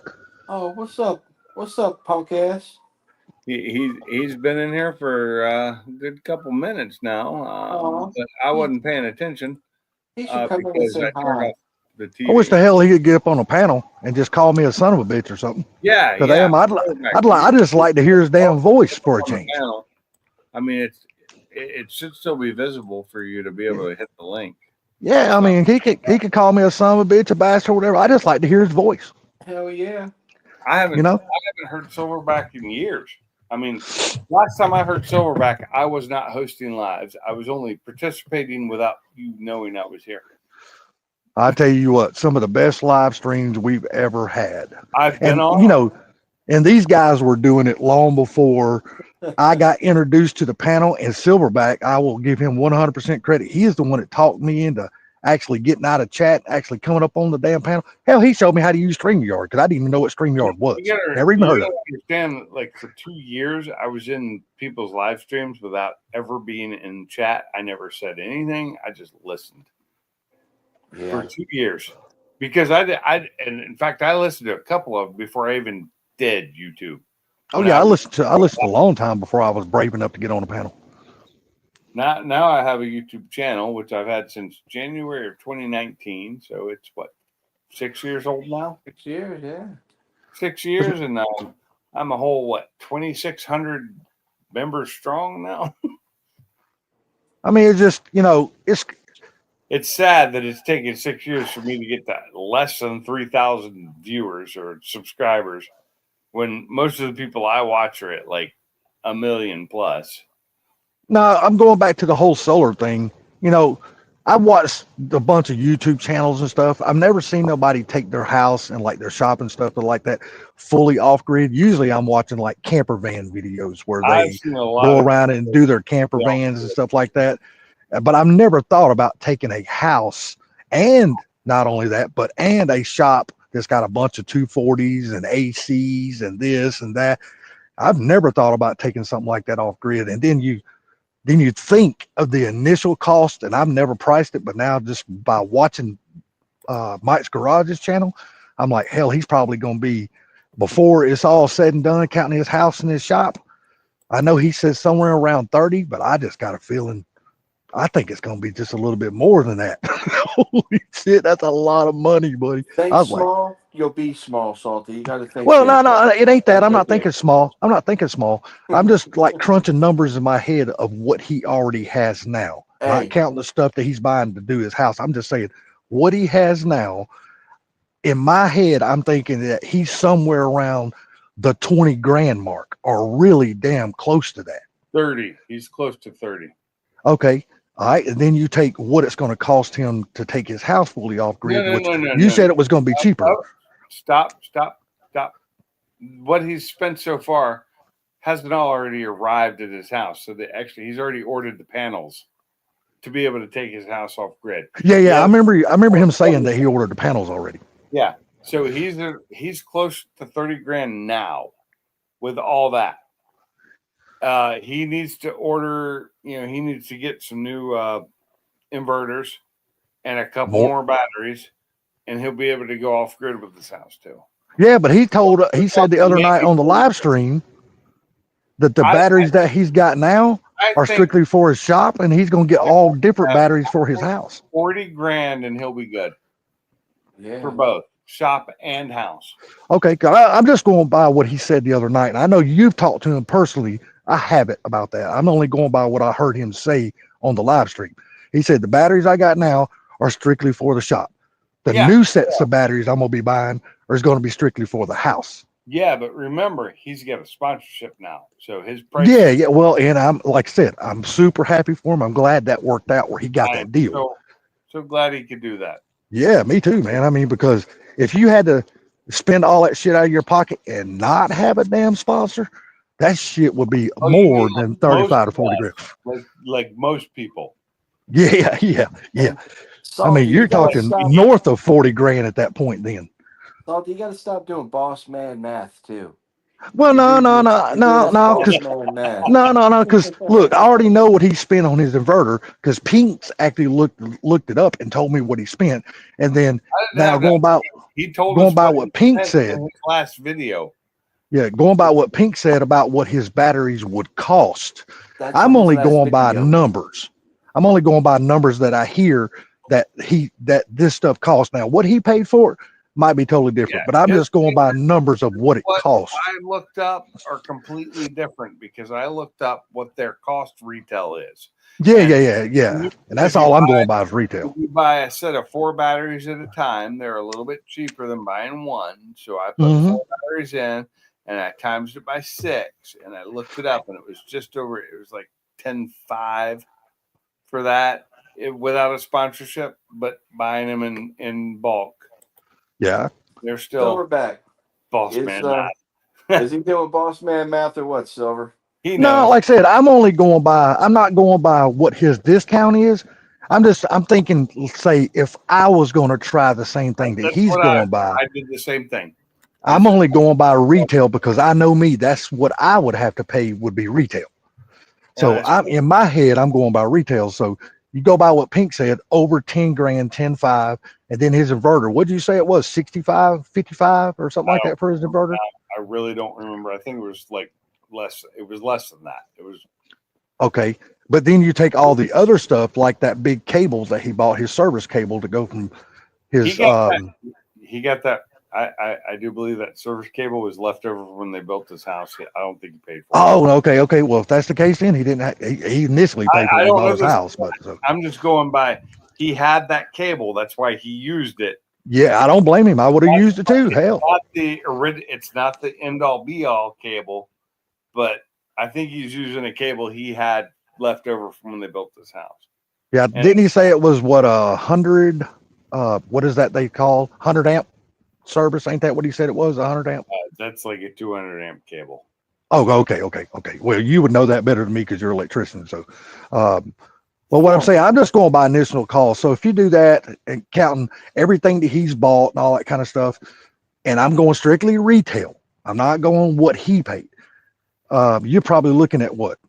Oh, what's up? What's up, punk ass? He's been in here for a good couple minutes now, Oh, but I he, wasn't paying attention he should come in and because say I turned hi. off the I wish TV. the hell he could get up on a panel and just call me a son of a bitch or something. Yeah, Cause yeah. damn, Quarterback, I just like to hear his damn voice for a on the change. panel. I mean, it should still be visible for you to be able to hit the link. Yeah, I mean, he could call me a son of a bitch, a bastard, whatever. I just like to hear his voice. Hell yeah. I You haven't know? heard Silverback in years. I mean, last time I heard Silverback, I was not hosting lives. I was only participating without you knowing I was here. I tell you what, some of the best live streams we've ever had. I've been And on. you know, and these guys were doing it long before I got introduced to the panel. And Silverback, I will give him 100% credit. He is the one that talked me into actually getting out of chat, actually coming up on the damn panel. Hell, he showed me how to use StreamYard because I didn't even know what StreamYard was. Never even heard of it. Understand, like for 2 years, I was in people's live streams without ever being in chat. I never said anything. I just listened for 2 years because and in fact, I listened to a couple of them before I even did YouTube. Oh yeah, I listened a long time before I was brave enough to get on the panel. Now I have a YouTube channel which I've had since January of 2019. So it's what, 6 years old now? 6 years, yeah. 6 years, and I'm a whole 2,600 members strong now. I mean, it's just It's sad that it's taken 6 years for me to get that less than 3,000 viewers or subscribers, when most of the people I watch are at like 1 million plus. No, I'm going back to the whole solar thing. I watched a bunch of YouTube channels and stuff. I've never seen nobody take their house and like their shopping stuff like that fully off grid. Usually I'm watching like camper van videos where they go around and do their camper vans and stuff like that. But I've never thought about taking a house and not only that, but and a shop that's got a bunch of 240s and ACs and this and that. I've never thought about taking something like that off grid. And then you think of the initial cost, and I've never priced it, but now just by watching Mike's Garage's channel, I'm like, hell, he's probably going to be, before it's all said and done, counting his house and his shop. I know he says somewhere around 30, but I just got a feeling, I think it's going to be just a little bit more than that. Holy shit, that's a lot of money, buddy. Think I was small, like, you'll be small, Salty. You got to think. well, no, it ain't that. I'm not thinking small. I'm just like crunching numbers in my head of what he already has now, not counting the stuff that he's buying to do his house. I'm just saying what he has now. In my head, I'm thinking that he's somewhere around the 20 grand mark, or really damn close to that. 30. He's close to 30. Okay. All right. And then you take what it's going to cost him to take his house fully off grid, you said it was going to be cheaper. Stop. What he's spent so far hasn't already arrived at his house. So he's already ordered the panels to be able to take his house off grid. Yeah. I remember him saying that he ordered the panels already. Yeah. So he's close to 30 grand now with all that. He needs to order, he needs to get some new inverters and a couple more batteries, and he'll be able to go off grid with this house too. Yeah, but he said the other night on the live stream that the batteries that he's got now are strictly for his shop, and he's going to get all different batteries for his house. 40 grand and he'll be good. Yeah. For both shop and house. Okay, I'm just going by what he said the other night. And I know you've talked to him personally. I haven't about that. I'm only going by what I heard him say on the live stream. He said the batteries I got now are strictly for the shop. The new sets of batteries I'm going to be buying are going to be strictly for the house. Yeah, but remember, he's got a sponsorship now, so his price. Yeah. Well, and I'm like I said, I'm super happy for him. I'm glad that worked out where he got that deal. So glad he could do that. Yeah, me too, man. I mean, because if you had to spend all that shit out of your pocket and not have a damn sponsor, that shit would be more than 35 to 40 grand. Like most people. Yeah. Salty, I mean, you're talking north of 40 grand at that point then. Salty, you got to stop doing boss man math too. Well, no, because look, I already know what he spent on his inverter because Pink's actually looked it up and told me what he spent. And then now going by He told going us by what what he Pink said said. in his last video. Yeah, going by what Pink said about what his batteries would cost. That's I'm in his only last going by video. numbers. I'm only going by numbers that I hear that this stuff costs. Now, what he paid for it might be totally different, but I'm his just going by numbers of what it what costs. I looked up are completely different because I looked up what their cost retail is. Yeah, And yeah. And that's if you all I'm buy going by is if retail. you buy a set of 4 batteries at a time, they're a little bit cheaper than buying one. So I put Mhm. 4 batteries in and I times it by 6 and I looked it up and it was just over, it was like 10.5 for that without a sponsorship, but buying them in bulk. Yeah. They're still Silverback. boss Is man math. is he doing boss man math or what, Silver? He No, knows. like I said, I'm not going by what his discount is. I'm thinking, say, if I was going to try the same thing that That's he's what going by, I did the same thing. I'm only going by retail because I know me. That's what I would have to pay would be retail. So And I'm in my head, I'm going by retail. So you go by what Pink said, over 10 grand, 10.5, and then his inverter. What did you say it was? 65, 55 or something I like that for his inverter? I really don't remember. I think it was like less. It was less than that. It was Okay. But then you take all the other stuff, like that big cable that he bought, his service cable to go from he his got that. He got that. I do believe that service cable was left over when they built this house. I don't think he paid for it. Oh, okay. Well, if that's the case, then he didn't. He initially paid for I it when he don't bought know his this. house, but so, I'm just going by. He had that cable. That's why he used it. yeah, I don't blame him. I would have used it too. Hell, It's not the end all be all cable, but I think he's using a cable he had left over from when they built this house. yeah. And Didn't he say it was what 100? What is that they call 100 amp service? Ain't that what he said it was? 100 amp. that's like a 200 amp cable. Oh, okay. Well, you would know that better than me because you're an electrician. So, well, what I'm saying, I'm just going by initial call. So if you do that and counting everything that he's bought and all that kind of stuff, and I'm going strictly retail, I'm not going what he paid. You're probably looking at what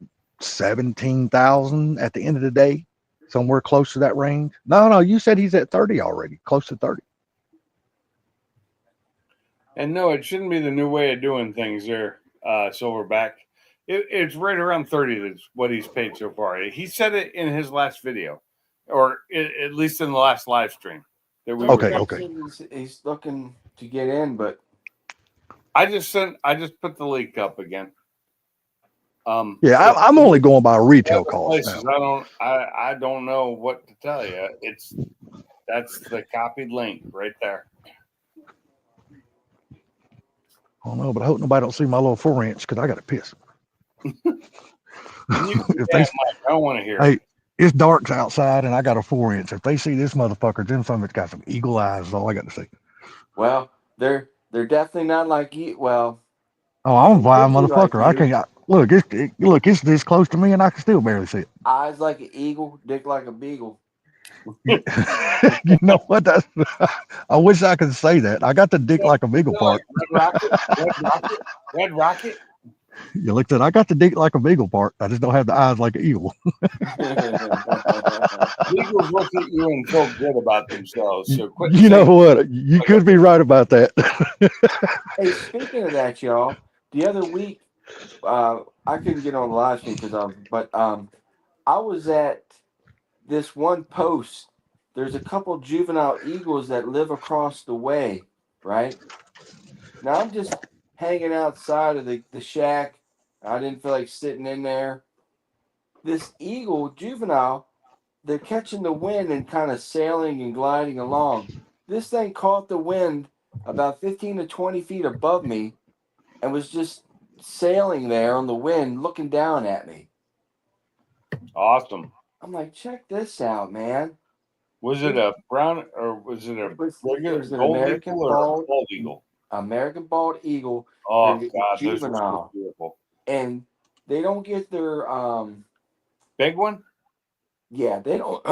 17,000 at the end of the day, somewhere close to that range. No, you said he's at 30 already, close to 30. And no, it shouldn't be the new way of doing things there, Silverback. It's right around 30. That's what he's paid so far. He said it in his last video, or at least in the last live stream that we Okay, were. okay. He's looking to get in, but I just put the link up again. Yeah, I'm only going by retail costs now. I don't know what to tell you. That's the copied link right there. I don't know, but I hope nobody don't see my little 4-inch because I got to piss. If they, Mike, I don't want to hear. hey, it's dark outside and I got a 4-inch. If they see this motherfucker, then somebody's got some eagle eyes. Is all I got to say. well, they're definitely not like you. Well, Oh, I'm a blind could be like motherfucker. I you. can't. Look, it's this close to me and I can still barely see it. Eyes like an eagle, dick like a beagle. You know what? I wish I could say that. I got the dick like a beagle part. Red Rocket. You looked at. I got the dick like a beagle part. I just don't have the eyes like an eagle. Eagles look at you and feel good about themselves. So quit. You know what? You could be right about that. Hey, speaking of that, y'all, the other week, I couldn't get on the live stream but I was at this one post. There's a couple juvenile eagles that live across the way, right? Now I'm just hanging outside of the shack. I didn't feel like sitting in there. This eagle juvenile, they're catching the wind and kind of sailing and gliding along. This thing caught the wind about 15 to 20 feet above me and was just sailing there on the wind, looking down at me. Awesome. I'm like, check this out, man. Was it a brown or was it a regular It was an gold American eagle or a bald eagle? American bald eagle. Oh They're God, those are so juvenile. beautiful. And they don't get their Big one, yeah, they don't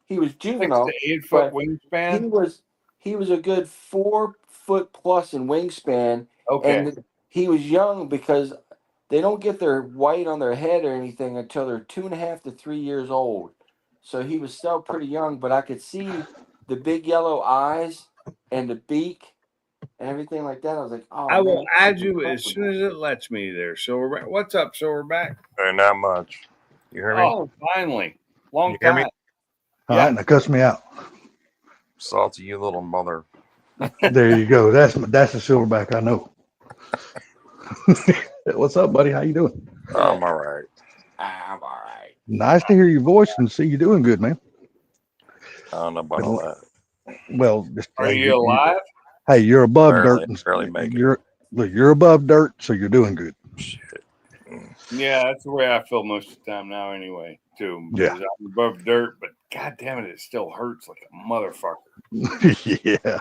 he was 6 juvenile, to 8 foot but wingspan. he was a good 4 foot plus in wingspan, Okay, and he was young because they don't get their white on their head or anything until they're 2.5 to 3 years old. So he was still pretty young, but I could see the big yellow eyes and the beak and everything like that. I was like, oh, I man, will this add is you as soon incredible. as it lets me there. Silverback. What's up, Silverback? Not much. You hear me? Oh, finally. Long You hear me? time. All Yeah. right, now cuss me out. Salty, you little mother. There you go. That's the silverback I know. What's up, buddy? How you doing? I'm all right. I'm all right. Nice to hear your voice and see you doing good, man. I don't know about Been all a- that. Well, just Are you alive? hey, you're above Barely- dirt. barely making you're above dirt, so you're doing good. Shit. Yeah, that's the way I feel most of the time now, anyway. Too. Yeah. Because I'm above dirt, but god damn it, it still hurts like a motherfucker. Yeah.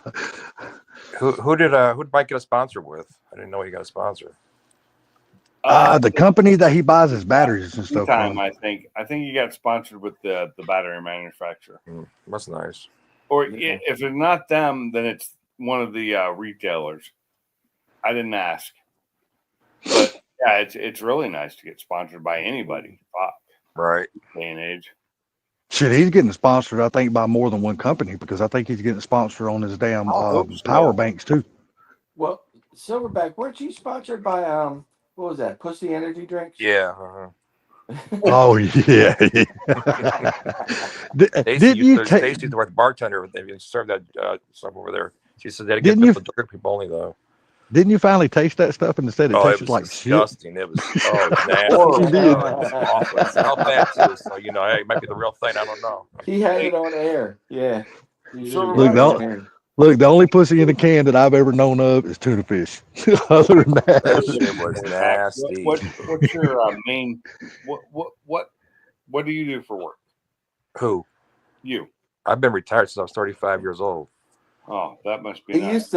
Who did Mike get a sponsor with? I didn't know he got a sponsor. The company that he buys his batteries and stuff Time, from. I think he got sponsored with the battery manufacturer, That's nice. or Yeah. if it's not them, then it's one of the retailers. I didn't ask, but yeah, it's really nice to get sponsored by anybody. Fuck, Right. day and age. Shit, he's getting sponsored, I think, by more than one company because I think he's getting sponsored on his damn I hope so. power banks too. Well, Silverback, weren't you sponsored by what was that? Pussy Energy Drinks? Yeah. Oh yeah. Did you take? Stacy's the bartender. They served that stuff over there. She said they Didn't get you- people, drink people only though. Didn't you finally taste that stuff and instead it Oh, it tasted was like shit? disgusting. It was nasty. You did. Oh, it was awful. It's how bad too. So hey, it might be the real thing. I don't know. He had it on air. Yeah. Look, Look, the only pussy in a can that I've ever known of is tuna fish. Other than That that, shit was nasty. What's your main? What do you do for work? Who? You? I've been retired since I was 35 years old. Oh, that must be He nice.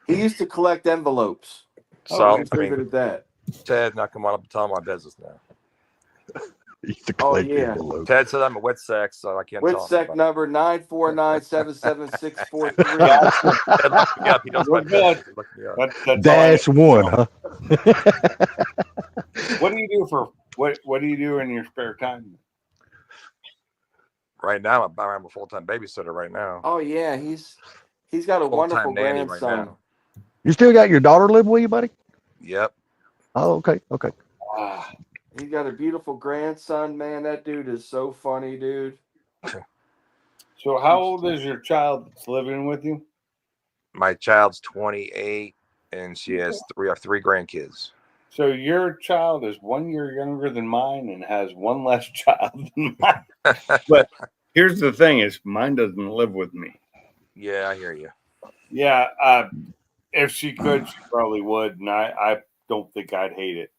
used to collect envelopes. So Leave it at that. Ted, now come on up and tell my business now. he used to Oh, collect yeah. envelopes. Ted said I'm a wet sex, so I can't tell him. WITSEC number 9497763. Ted, look me up. He knows We're my good. business. Look me up. That's all I Dash need. one, huh? What do you do for what do you do in your spare time? Right now, I'm a full-time babysitter right now. Oh yeah, he's got a Full-time wonderful nanny right grandson. now. You still got your daughter living with you, buddy? Yep. Oh, okay, okay. Ah, He's got a beautiful grandson, man. That dude is so funny, dude. so how old is your child that's living with you? My child's 28, and she has three grandkids. So your child is 1 year younger than mine and has one less child than mine. But here's the thing: is mine doesn't live with me. Yeah, I hear you. Yeah, if she could, she probably would, and I don't think I'd hate it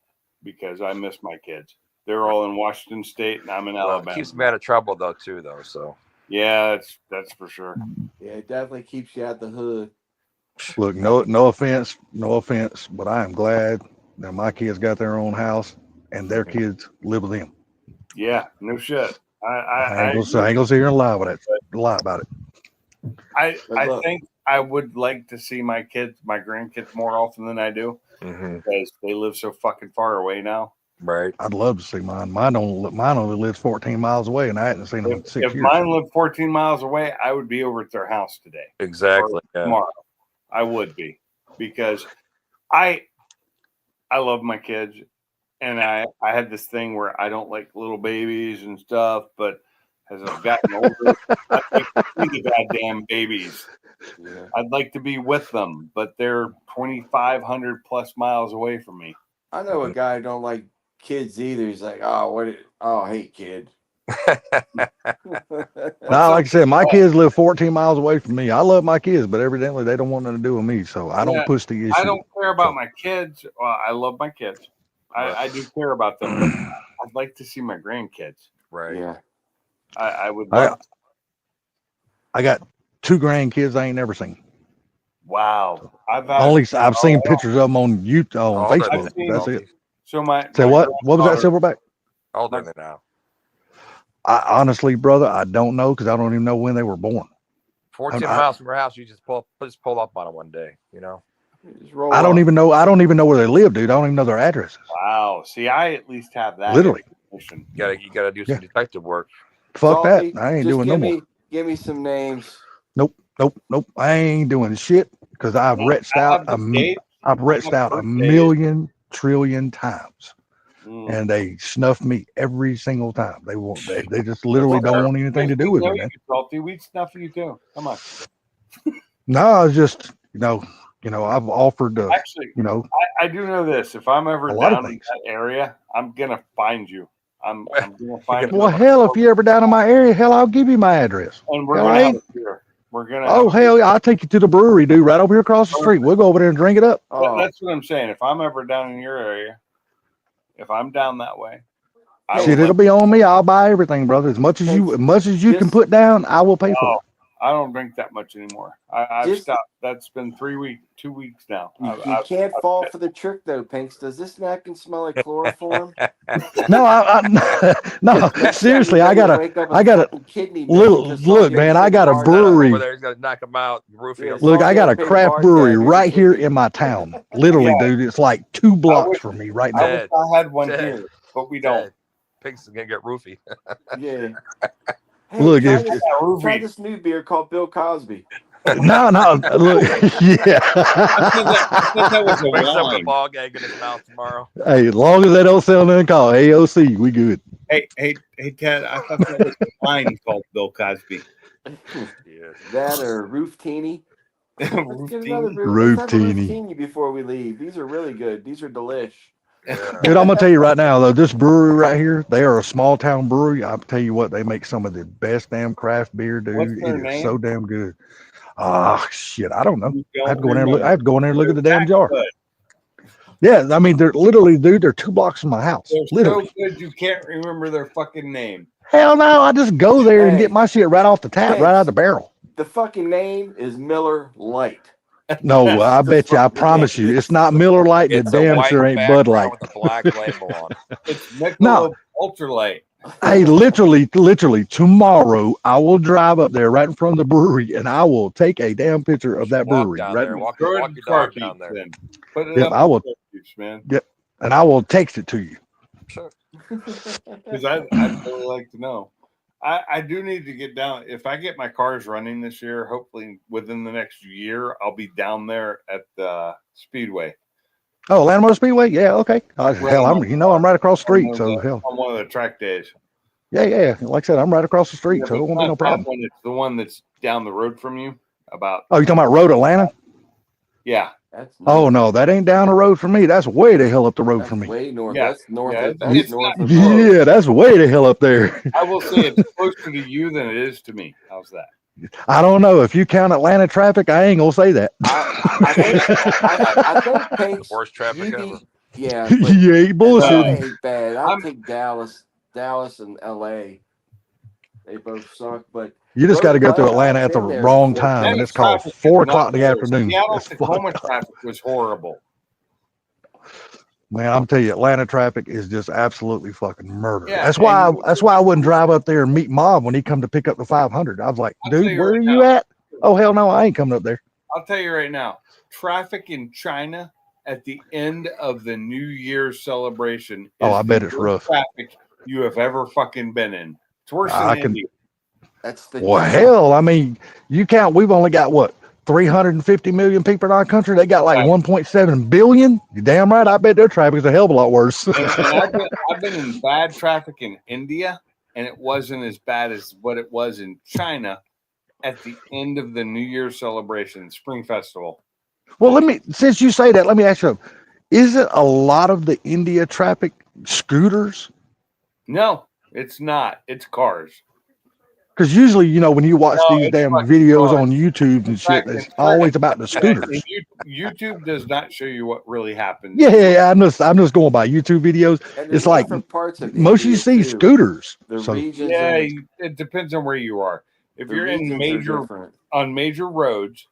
because I miss my kids. They're all in Washington State, and I'm in Well, it Alabama. keeps me out of trouble though, too. So Yeah, that's for sure. Yeah, it definitely keeps you out the hood. Look, no offense, but I am glad that my kids got their own house and their kids live with them. Yeah, no shit. I ain't gonna sit here and lie about it. I look. think I would like to see my grandkids more often than I do because they live so fucking far away now. right. I'd love to see mine. Mine only lives 14 miles away, and I hadn't seen them in 6 If years. mine lived 14 miles away, I would be over at their house today. Exactly. Or Yeah. tomorrow. I would be because I love my kids, and I had this thing where I don't like little babies and stuff, but as I've gotten older, I'd like to see the goddamn babies. Yeah. I'd like to be with them, but they're 2,500 plus miles away from me. I know a guy who don't like kids either. He's like, I hate kid. Now, like I said, my kids live 14 miles away from me. I love my kids, but evidently they don't want nothing to do with me, so I don't Yeah, push the issue. I don't care about my kids. Well, I love my kids. I do care about them. But I'd like to see my grandkids. Right. Yeah. I would love. I got 2 grandkids I ain't never seen. Wow. I've Seen pictures of them on YouTube, on All they're- Facebook. I've seen That's it. So my Say my what? What was that, granddaughter- Silverback? How old are they now? I honestly, brother, I don't know because I don't even know when they were born. 14 I- miles from your house. You just pull up on it one day. You know. Just roll I don't up. even know. I don't even know where they live, dude. I don't even know their addresses. Wow. See, I at least have that. Literally. information. You gotta do some detective work. Fuck Salty, that. I ain't just doing no more. Give me some names. Nope. I ain't doing shit because I've retched I out have the date. I've retched out a birthdays. million trillion times, Mm. and they snuff me every single time. They won't. They just literally don't want anything to do with me, man. Salty, we'd snuff you too. Come on. No, I was just I've offered to Actually, I do know this. If I'm ever A lot of down in things. that area, I'm gonna find you. I'm gonna find Well, you. hell, if you're ever down in my area, hell, I'll give you my address. And we're hell, gonna I have ain't- a beer. We're gonna. Oh have a hell, yeah, I'll take you to the brewery, dude, right over here across the street. We'll go over there and drink it up. Oh, That's what I'm saying. If I'm ever down in your area, if I'm down that way, I Shit, Shit, will it'll be on me. I'll buy everything, brother. As much as you can Just- put down, I will pay for it. I don't drink that much anymore. I've Just- stopped. That's been 2 weeks now. you can't fall for the trick though, Pinks. Does this napkin smell like chloroform? No, no, seriously, I gotta kidney. look, man. I got a brewery. Over there, he's gonna knock him out. Roofie. Yeah, will- Look, I got a Big craft bar brewery tag, right here kidney. in my town. Literally, Yeah. dude, it's like 2 blocks wish- from me right I now. wish I had one Dead. here, but we don't. Dead. Pink's gonna get roofie. Yeah. Hey, Look, try, if- this, Ruby. try this new beer called Bill Cosby. No, look, yeah. That was a Wakes up with a wine. ball gag in his mouth tomorrow. Hey, as long as they don't sell nothing called AOC, we good. Hey, Ted, I thought that was a wine called Bill Cosby. Yes. That or Roof Teeny. Let's get another Routine. Roof Roof Teeny Teeny. before we leave. These are really good. These are delish. Yeah. Dude, I'm gonna tell you right now, though, this brewery right here, they are a small town brewery. I'll tell you what, they make some of the best damn craft beer, dude. What's It their is name? so damn good. Ah, shit, I don't know. You I have to don't go in there and look. I remember. have to go in there and look at the damn That's jar. good. Yeah, I mean, they're literally, dude, they're 2 blocks from my house. They're Literally. so good you can't remember their fucking name. Hell no, I just go there and Hey. get my shit right off the tap, right out of the barrel. The fucking name is Miller Lite. No, I bet you, I promise you, it's not Miller Lite. And It's it a damn white sure ain't Bud Light. background with a black label on it. It's Michelob No. Ultralight. Hey, literally, tomorrow I will drive up there right in front of the brewery and I will take a damn picture of that Walk brewery. down Right, there. Walk Throw it your in the dog car down seats there. then. Put it Yep, up I will. in the car seats, man. and I will text it to you. Because I'd really like to know. I do need to get down. If I get my cars running this year, hopefully within the next year, I'll be down there at the Speedway. Oh, Atlanta Motor Speedway? Yeah, okay. Hell, I'm right across the street. So hell, On one of the track days. yeah. Like I said, I'm right across the street, Yeah, so it but won't be no not that problem. one, it's the one that's down the road from you. About Oh, you talking about Road Atlanta? yeah. That's Oh no, that ain't down the road from me. That's way the hell up the road that's from me. way north. Yeah. That's north. Yeah, Of, that's it's north not- of Lowe's. Yeah, that's way the hell up there. I will say it's closer to you than it is to me. How's that? I don't know. If you count Atlanta traffic, I ain't gonna say that. I think The Pinks, worst traffic you ever. be, yeah, but You ain't bullshit. LA ain't bad. I'd I'm- take Dallas and LA. They both suck, but You just got to go through Road Atlanta at the I've been there wrong before. time, and That it's called traffic is 4 not o'clock in the good. afternoon. Seattle It's Tacoma fucked up. traffic was horrible. Man, I'm telling you, Atlanta traffic is just absolutely fucking murder. Yeah, That's why. and- That's why I wouldn't drive up there and meet Mob when he come to pick up the 500. I was like, I'll tell dude, you where right are you now. at? Oh hell no, I ain't coming up there. I'll tell you right now, traffic in China at the end of the New Year's celebration. Is Oh, I bet the it's worst rough. Traffic you have ever fucking been in. It's worse I than can- India. that's the Well, hell, I mean, you count. We've only got what 350 million people in our country. They got like Right. 1.7 billion. You damn right. I bet their traffic is a hell of a lot worse. And I've been in bad traffic in India, and it wasn't as bad as what it was in China at the end of the New Year's celebration, Spring Festival. Well, since you say that, let me ask you, isn't a lot of the India traffic scooters? No, it's not. It's cars. Because usually, when you watch No, these it's damn fucking videos cars. on YouTube and shit, fact, it's in always fact- about the scooters. And YouTube does not show you what really happens. Yeah, I'm just going by YouTube videos. and there's it's like different parts of Most you India, see too. scooters. The So regions. Yeah, and it depends on where you are. If the you're in regions are major different. on major roads,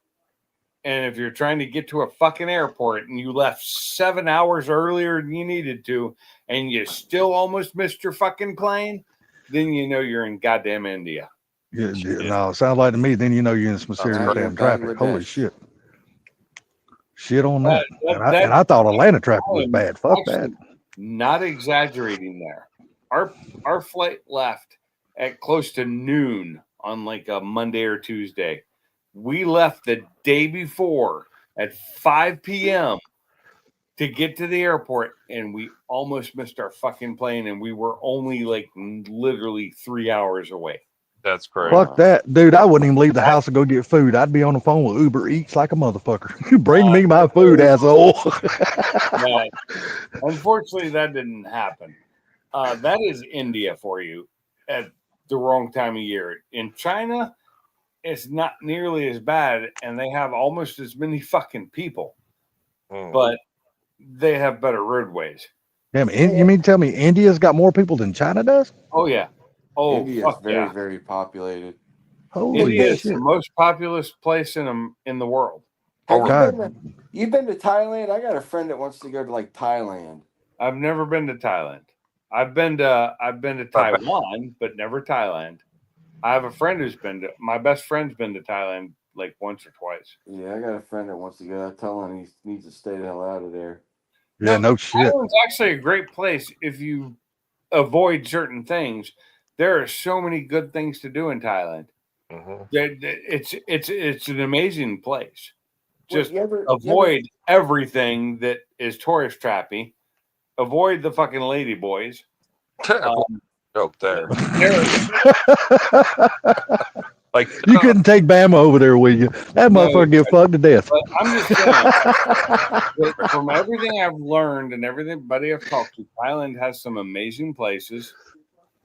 and if you're trying to get to a fucking airport and you left 7 hours earlier than you needed to, and you still almost missed your fucking plane, then you know you're in goddamn India. no, it sounds like to me. Then you're in some serious Now you're damn in traffic. Holy Bangladesh. shit. Shit on that. That- And I thought Atlanta traffic was bad. Fuck that. Actually, not exaggerating there. Our flight left at close to noon on like a Monday or Tuesday. We left the day before at 5 p.m. to get to the airport, and we almost missed our fucking plane, and we were only like literally 3 hours away. That's crazy. Fuck that, dude. I wouldn't even leave the house to go get food. I'd be on the phone with Uber Eats like a motherfucker. Bring me my food, asshole. No, unfortunately, that didn't happen. That is India for you at the wrong time of year. In China, it's not nearly as bad, and they have almost as many fucking people, but they have better roadways. Damn, you mean to tell me India's got more people than China does? Oh yeah. Oh, India is fuck very, yeah. very populated. Holy India is shit. the most populous place in the world. Have God. you've been to Thailand? I got a friend that wants to go to like Thailand. I've never been to Thailand. I've been to Taiwan, but never Thailand. I have a friend who's been to. My best friend's been to Thailand like once or twice. Yeah, I got a friend that wants to go. I tell him he needs to stay the hell out of there. Yeah, no shit. Thailand's actually a great place if you avoid certain things. There are so many good things to do in Thailand. It's an amazing place. Just avoid everything that is tourist trappy. Avoid the fucking lady boys. Joke there. Like You couldn't take Bama over there with you. That motherfucker get fucked to death. But I'm just saying, that from everything I've learned and everybody I've talked to, Thailand has some amazing places,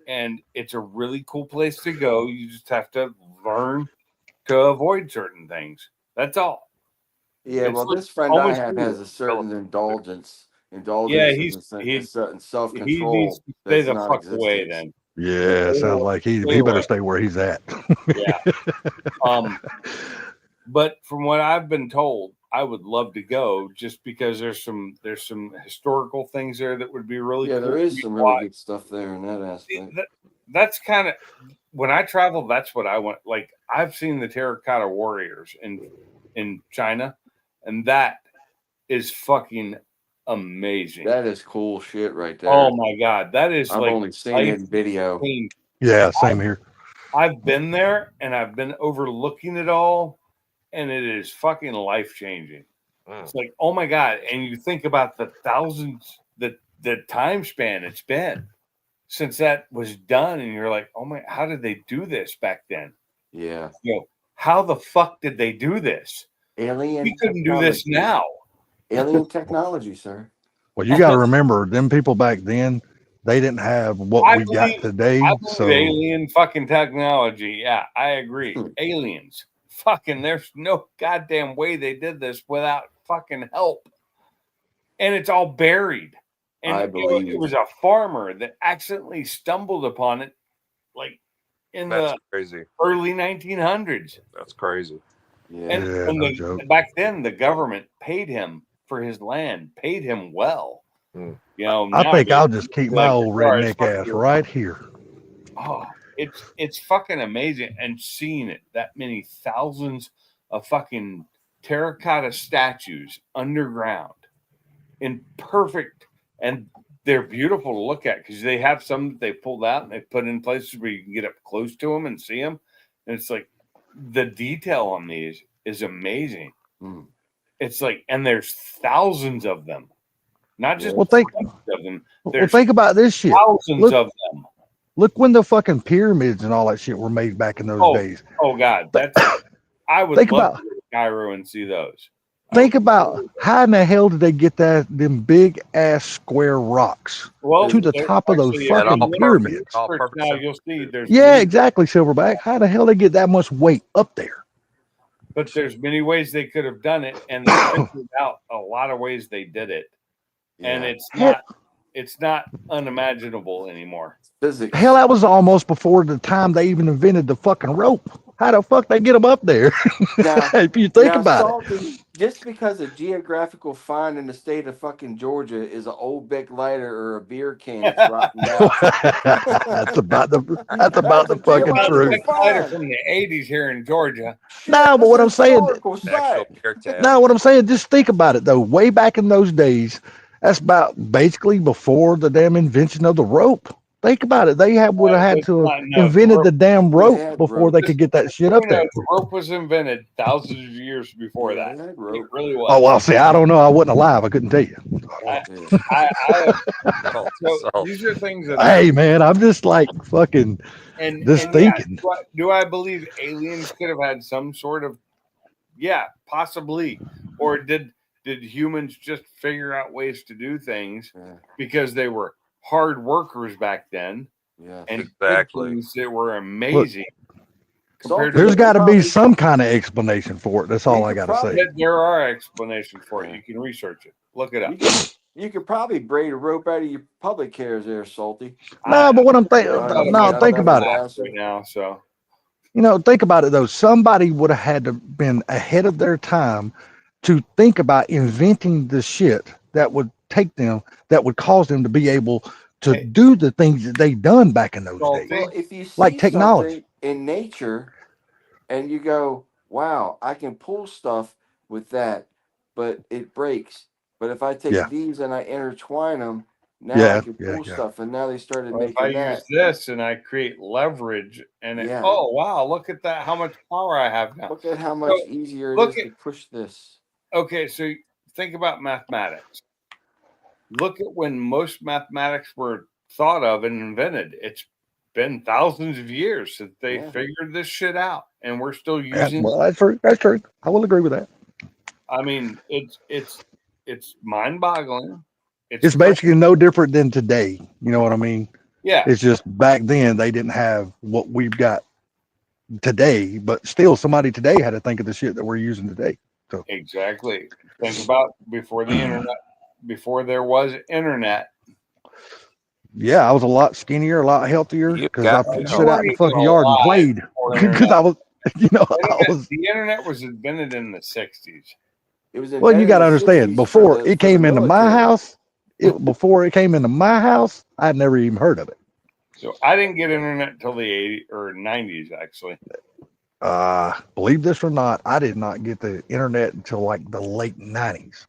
and it's a really cool place to go. You just have to learn to avoid certain things. That's all. Yeah, It's well, like this friend I almost have has a certain indulgence. Yeah, he's certain self he control. needs to stay the fuck away then. Yeah, it sounds like he better stay where he's at. Yeah. But from what I've been told, I would love to go just because there's some historical things there that would be really Yeah, cool there to is some really good stuff there in that aspect. That's kind of when I travel, that's what I want. Like I've seen the terracotta warriors in China, and that is fucking amazing. That is cool shit right there. Oh my god, that is I've like only seen it in video. Yeah, same here. I've been there and I've been overlooking it all, and it is fucking life changing. It's like, oh my god, and you think about the thousands, the time span it's been since that was done, and you're like, oh my, how did they do this back then? Yeah. You know, how the fuck did they do this? Alien. We couldn't do this now. Alien technology, sir. Well, you got to remember, them people back then, they didn't have what we got today. So alien fucking technology. Yeah, I agree. Aliens. Fucking, there's no goddamn way they did this without fucking help. And it's all buried. And I believe it was a farmer that accidentally stumbled upon it, like in the crazy early 1900s. That's crazy. Yeah. And back then, the government paid him for his land, paid him well. You know, I think I'll just keep my old redneck ass right here. Oh, it's fucking amazing, and seeing it, that many thousands of fucking terracotta statues underground in perfect, and they're beautiful to look at because they have some that they pulled out and they put in places where you can get up close to them and see them, and it's like the detail on these is amazing. It's like, and there's thousands of them, not just think of them. Well, think about this shit. Thousands of them. Look when the fucking pyramids and all that shit were made back in those days. Oh God, that's I would think love about to go to Cairo and see those. Think about how in the hell did they get them big ass square rocks to the top of those fucking pyramids? Now you'll see there's exactly, Silverback. How the hell they get that much weight up there? But there's many ways they could have done it, and they figured out a lot of ways they did it, and it's not unimaginable anymore. Physics. Hell, that was almost before the time they even invented the fucking rope. How the fuck they get them up there? Now, if you think about it. Just because a geographical find in the state of fucking Georgia is an old Bic lighter or a beer can that's rotten down. that's about the fucking truth. Bic lighter from the 80s here in Georgia. No, but what I'm saying, just think about it though. Way back in those days, that's about basically before the damn invention of the rope. Think about it. They would have had It's to not- have no, invented the rope- damn They rope had before rope. they could get that shit you up know, there. the rope was invented thousands of years before Yeah, that. they had It rope. really was. Oh well, see, I don't know. I wasn't alive. I couldn't tell you. I, Yeah. I Oh, so so these are things that I Hey man, I'm just like fucking and just yeah, thinking. do I believe aliens could have had some sort of possibly, or did humans just figure out ways to do things Yeah. because they were hard workers back then Yeah. and did Exactly. things that were amazing compared to There's They got to be probably- some kind of explanation for it. That's all You I could got to probably- say. there are explanations for it. Yeah. You can research it. Look it up. You could probably braid a rope out of your public hairs there, Salty. No, but what I'm thinking, Yeah, no, yeah, think yeah, about yeah. it. right now. So You know, think about it though. Somebody would have had to been ahead of their time to think about inventing the shit that would take them, that would cause them to be able to Hey. do the things that they done back in those Salty. days. Well, if you see Like technology. something in nature and you go, wow, I can pull stuff with that, but it breaks. But if I take Yeah. these and I intertwine them, now Yeah, I can pull yeah. stuff. And now they started Or if I making use that. this and I create leverage, and Yeah. oh wow, look at that! How much power I have now. Look at how much easier it look is at- to push this. Okay, so think about mathematics. Look at when most mathematics were thought of and invented. It's been thousands of years since they Yeah. figured this shit out, and we're still Yeah, using. well, that's true. That's true. I will agree with that. I mean, it's mind-boggling. It's basically no different than today. You know what I mean? yeah. It's just back then they didn't have what we've got today, but still somebody today had to think of the shit that we're using today. Exactly. Think about before the internet, before there was internet. Yeah, I was a lot skinnier, a lot healthier You because I got could to sit know. out in the You fucking weren't yard and alive played before because internet. I was, you know, I Internet- was. the internet was invented in the 60s. It was Well, you invented got to in the understand, 60s before for the it came into my military. house, before it came into my house, I'd never even heard of it. So I didn't get internet until the 80s or 90s, actually. Believe this or not, I did not get the internet until like the late 90s,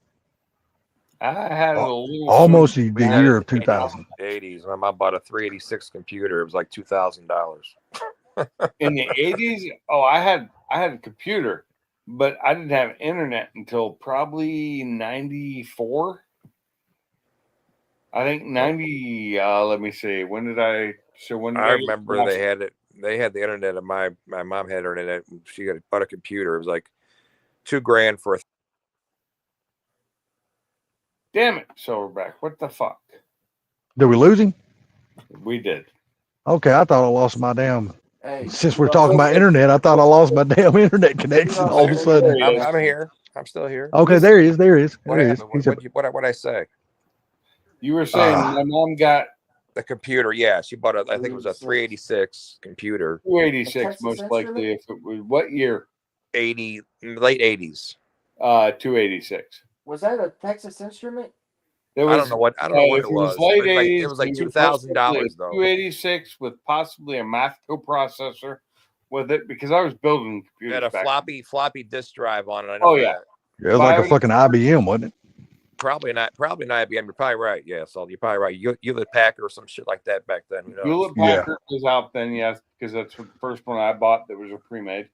I had a little almost soon. the year of 2000. 80s. My mom bought a 386 computer. It was like $2,000. In the 80s. Oh, I had a computer, but I didn't have internet until probably 94. I think 90. Let me see. When did I? So when did I get remember my- they had it. They had the internet, and my mom had her internet. She got bought a computer. It was like $2,000 for a. Damn it, Silverback! What the fuck? Did we lose him? We did. Okay, I thought I lost my damn. Hey, Since we're talking about internet, I thought I lost my damn internet connection all of a sudden. I'm here. I'm still here. Okay, there he is. There he is. What There he is. happened? He said, What I say? You were saying Ah. my mom got The computer. Yeah, she bought a. I think it was a 386 computer. 286 Texas most Instrument? likely. If it was what year? 80 late 80s. 286. was that a Texas Instrument? There I don't know what if it was. late It was like, 80s, it was like we were $2,000 though. 286 with possibly a math coprocessor with it because I was building It computers had a back floppy disk drive on it. I know Oh, yeah. that. yeah, it was like a fucking IBM, wasn't it? Probably not IBM. You're probably right. Yeah, so you're probably right. Hewlett Packard or some shit like that back then. Who knows? Hewlett Yeah. Packard was out then, yes, because that's the first one I bought that was a pre-made.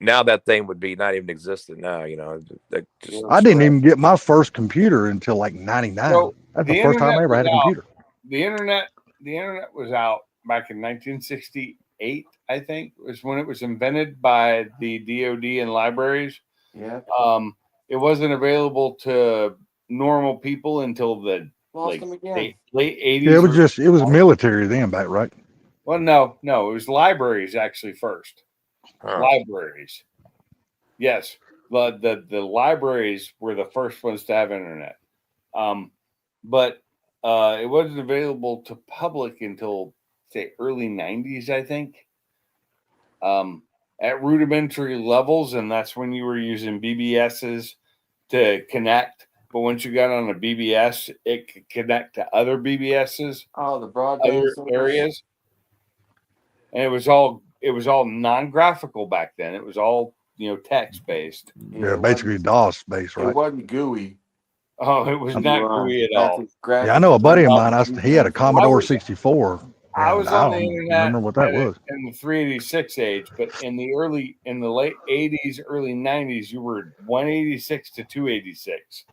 Now that thing would be not even existent now, you know. That just, I didn't even get my first computer until like 99. So, That's the the first time I internet ever had a was out. computer. The internet was out back in 1968, I think, was when it was invented by the DoD and libraries. Yeah. It wasn't available to normal people until the Lost them again. late 80s. Yeah, it was military then, back right? Well, no, it was libraries actually first. huh. Libraries. Yes. The libraries were the first ones to have internet. But it wasn't available to public until say early 90s, I think. At rudimentary levels, and that's when you were using BBSs to connect. But once you got on a BBS, it could connect to other BBSs, Oh, the broadband other service. areas. And it was all non-graphical back then. It was all text based. Yeah, it basically wasn't- DOS based, It right? wasn't gooey. Oh, it was not Right. GUI at all. Graphics- Yeah, I know a buddy of mine. He had a I Commodore was- 64. I was I on the don't internet remember what that was. in the 386 age, but in the late 80s, early 90s, you were 186 to 286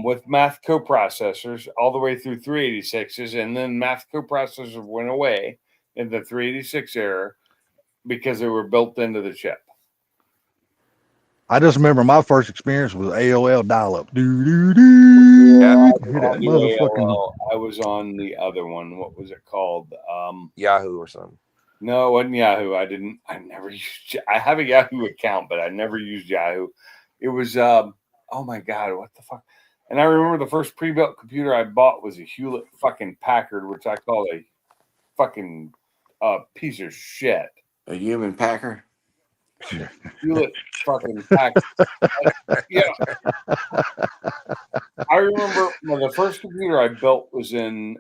with math coprocessors all the way through 386s, and then math coprocessors went away in the 386 era because they were built into the chip. I just remember my first experience was AOL dial-up. Do do do. Yeah. Hear that On the motherfucking. AOL, I was on the other one. What was it called? Yahoo or something. No, it wasn't Yahoo. I never used. I have a Yahoo account, but I never used Yahoo. It was. Oh my god, what the fuck? And I remember the first pre-built computer I bought was a Hewlett fucking Packard, which I call a fucking piece of shit. A human packer. Hewlett fucking Packard. Yeah. I remember the first computer I built was in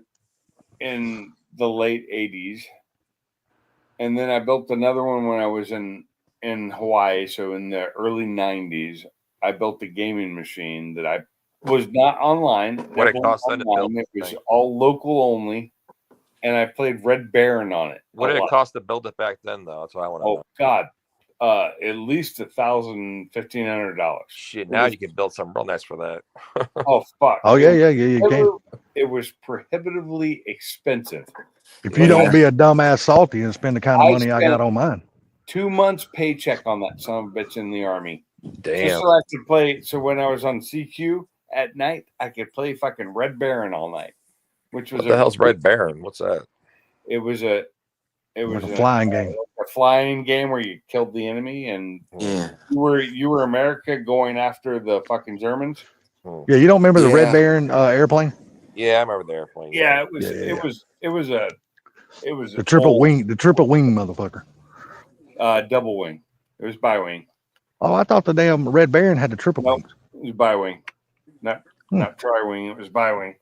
the late 80s. And then I built another one when I was in Hawaii. So in the early 90s, I built a gaming machine that I was not online. What it cost then to build? It was all local only. And I played Red Baron on it. What did it cost to build it back then, though? That's what I want to know. Oh, God. At least $1,000, $1,500. Shit, now you can build something real nice for that. Oh, fuck. Oh yeah, you can. It was prohibitively expensive. If you don't be a dumbass salty and spend the kind of money I got on mine. 2 months paycheck on that son of a bitch in the army. Damn. Just so I could play. So when I was on CQ at night, I could play fucking Red Baron all night. Which was What the hell's Red Baron? What's that? It was a flying game. A flying game where you killed the enemy, and you were America going after the fucking Germans. Yeah, you don't remember the Red Baron airplane? Yeah, I remember the airplane. Yeah, it was the triple wing motherfucker. Double wing. It was bi wing. Oh, I thought the damn Red Baron had the triple wing. It was bi wing, not tri wing. It was bi wing.